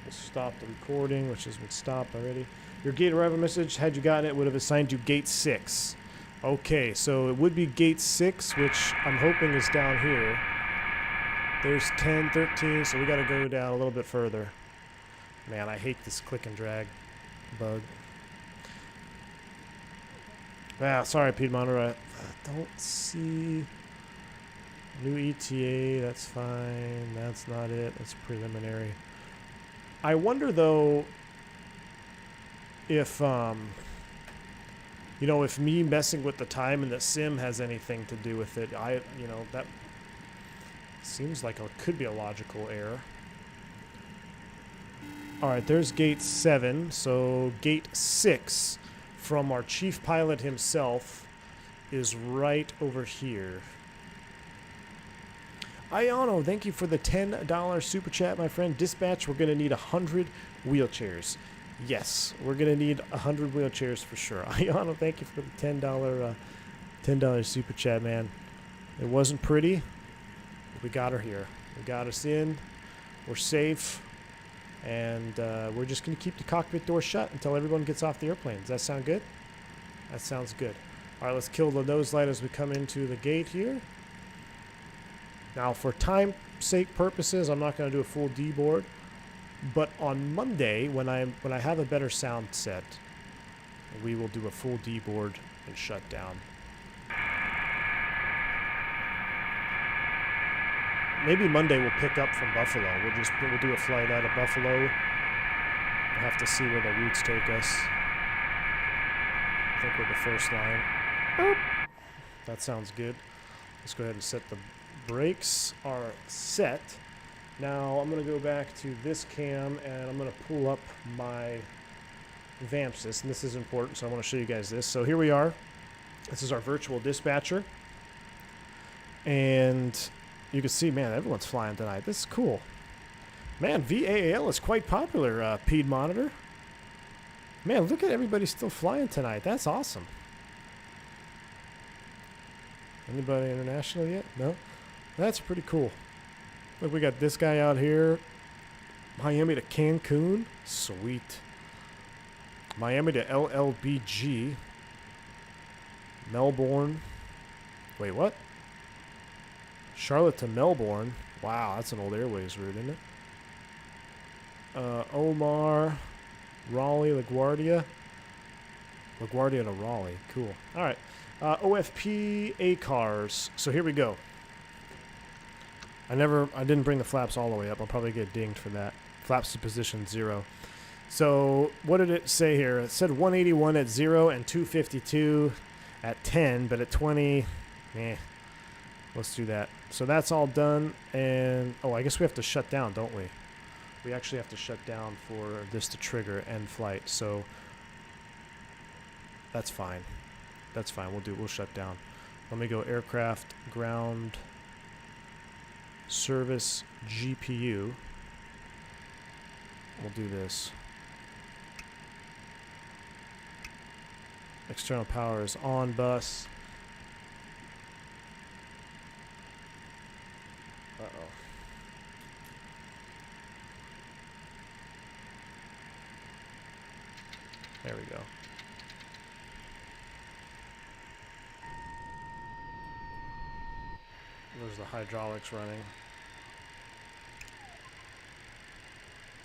[SPEAKER 2] We'll stop the recording, which has been stopped already. Your gate arrival message, had you gotten it, would have assigned you gate 6. Okay, so it would be gate 6, which I'm hoping is down here. There's 10, 13, so we got to go down a little bit further. Man, I hate this click and drag bug. Ah, sorry, Piedmont. I don't see new ETA. That's fine. That's not it. That's preliminary. I wonder though if if me messing with the time in the sim has anything to do with it. That seems like it could be a logical error. All right, there's gate 7. So gate 6 from our chief pilot himself is right over here. Ayano, thank you for the $10 super chat, my friend. Dispatch, we're going to need 100 wheelchairs. Yes, we're going to need 100 wheelchairs for sure. Ayano, thank you for the $10 super chat, man. It wasn't pretty, but we got her here. We got us in. We're safe. And we're just going to keep the cockpit door shut until everyone gets off the airplane. Does that sound good? That sounds good. All right, let's kill the nose light as we come into the gate here. Now, for time sake purposes, I'm not going to do a full D-board. But on Monday, when I have a better sound set, We will do a full D-board and shut down. Maybe Monday we'll pick up from Buffalo. We'll do a flight out of Buffalo. We'll have to see where the routes take us. I think we're the first line. That sounds good. Let's go ahead and set the brakes are set. Now I'm going to go back to this cam and I'm going to pull up my VAMSys, and this is important, so I want to show you guys this. So here we are. This is our virtual dispatcher. And you can see, man, everyone's flying tonight. This is cool. Man, vAAL is quite popular, PED monitor. Man, look at everybody still flying tonight. That's awesome. Anybody international yet? No? That's pretty cool. Look, we got this guy out here. Miami to Cancun. Sweet. Miami to LLBG. Melbourne. Wait, what? Charlotte to Melbourne. Wow, that's an old Airways route, isn't it? Omar. Raleigh, LaGuardia. LaGuardia to Raleigh. Cool. All right. OFP ACARS. So here we go. I didn't bring the flaps all the way up. I'll probably get dinged for that. Flaps to position 0. So what did it say here? It said 181 at 0 and 252 at 10, but at 20, let's do that. So that's all done, and oh, I guess we have to shut down, don't we? We actually have to shut down for this to trigger end flight, so that's fine. That's fine. We'll shut down. Let me go aircraft ground service GPU. We'll do this. External power is on bus. Uh-oh. There we go. There's the hydraulics running.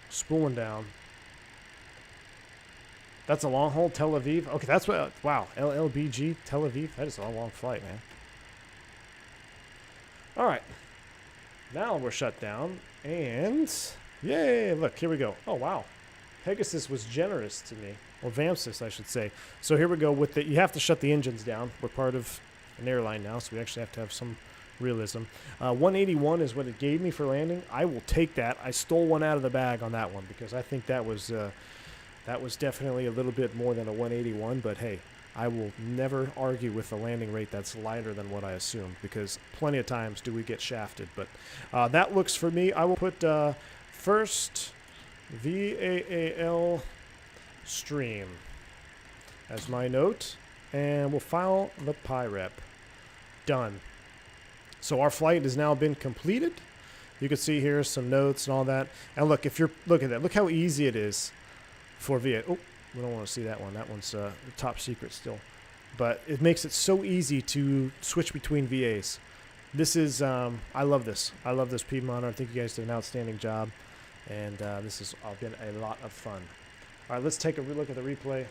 [SPEAKER 2] Spooling down. That's a long haul, Tel Aviv. Okay, that's what. Wow, LLBG, Tel Aviv. That is a long flight, man. All right. Now we're shut down, and yay! Look, here we go. Oh wow, Pegasus was generous to me, or VAMSys, I should say. So here we go with the. You have to shut the engines down. We're part of an airline now, so we actually have to have some realism. 181 is what it gave me for landing. I will take that. I stole one out of the bag on that one because I think that was definitely a little bit more than a 181. But hey, I will never argue with a landing rate that's lighter than what I assumed, because plenty of times do we get shafted. But that looks for me. I will put first vAAL stream as my note, and we'll file the PyRep. Done. So our flight has now been completed. You can see here some notes and all that. And look, if you're look at that, look how easy it is for VA. Oh, we don't want to see that one. That one's top secret still. But it makes it so easy to switch between VAs. This is I love this. I love this PED monitor. I think you guys did an outstanding job, and this has been a lot of fun. All right, let's take a look at the replay,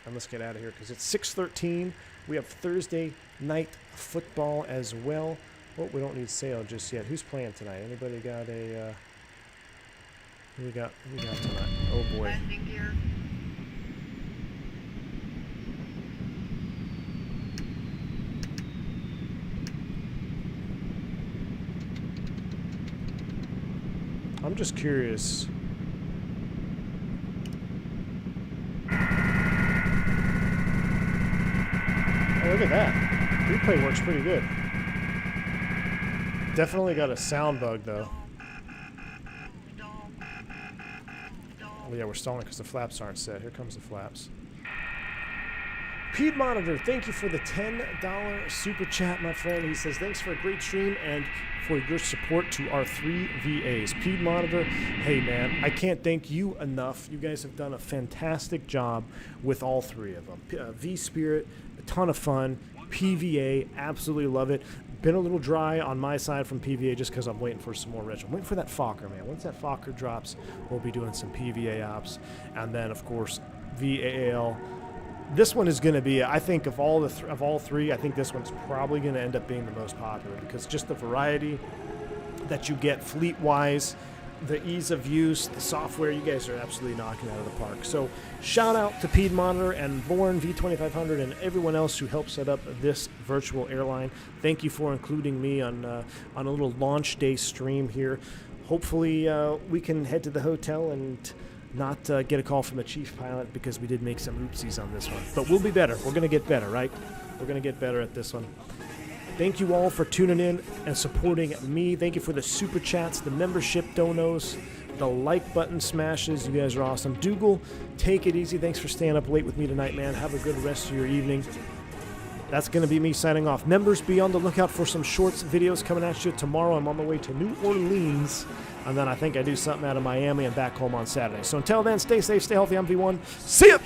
[SPEAKER 2] and let's get out of here because it's 6:13. We have Thursday night football as well. Oh, we don't need sale just yet. Who's playing tonight? Anybody got a? Who we got tonight? Oh boy.
[SPEAKER 5] Landing gear.
[SPEAKER 2] I'm just curious. Oh, look at that. Replay works pretty good. Definitely got a sound bug though. Oh yeah, we're stalling because the flaps aren't set. Here comes the flaps. PED Monitor, thank you for the $10 super chat, my friend. He says, thanks for a great stream and for your support to our 3 VAs. PED Monitor, hey man, I can't thank you enough. You guys have done a fantastic job with all 3 of them. V-Spirit, a ton of fun. PVA, absolutely love it. Been a little dry on my side from PVA just because I'm waiting for some more retro. I'm waiting for that Fokker, man. Once that Fokker drops, we'll be doing some PVA ops. And then, of course, vAAL. this one is going to be, I think, of all three, I think this one's probably going to end up being the most popular because just the variety that you get fleet-wise, the ease of use, the software, you guys are absolutely knocking it out of the park. So shout out to Piedmonter and Bourne V2500 and everyone else who helped set up this virtual airline. Thank you for including me on a little launch day stream here. Hopefully we can head to the hotel and not get a call from the chief pilot because we did make some oopsies on this one. But we'll be better. We're going to get better, right? We're going to get better at this one. Thank you all for tuning in and supporting me. Thank you for the super chats, the membership donos, the like button smashes. You guys are awesome. Dougal, take it easy. Thanks for staying up late with me tonight, man. Have a good rest of your evening. That's going to be me signing off. Members, be on the lookout for some shorts videos coming at you tomorrow. I'm on my way to New Orleans, and then I think I do something out of Miami and back home on Saturday. So until then, stay safe, stay healthy. I'm V1. See ya!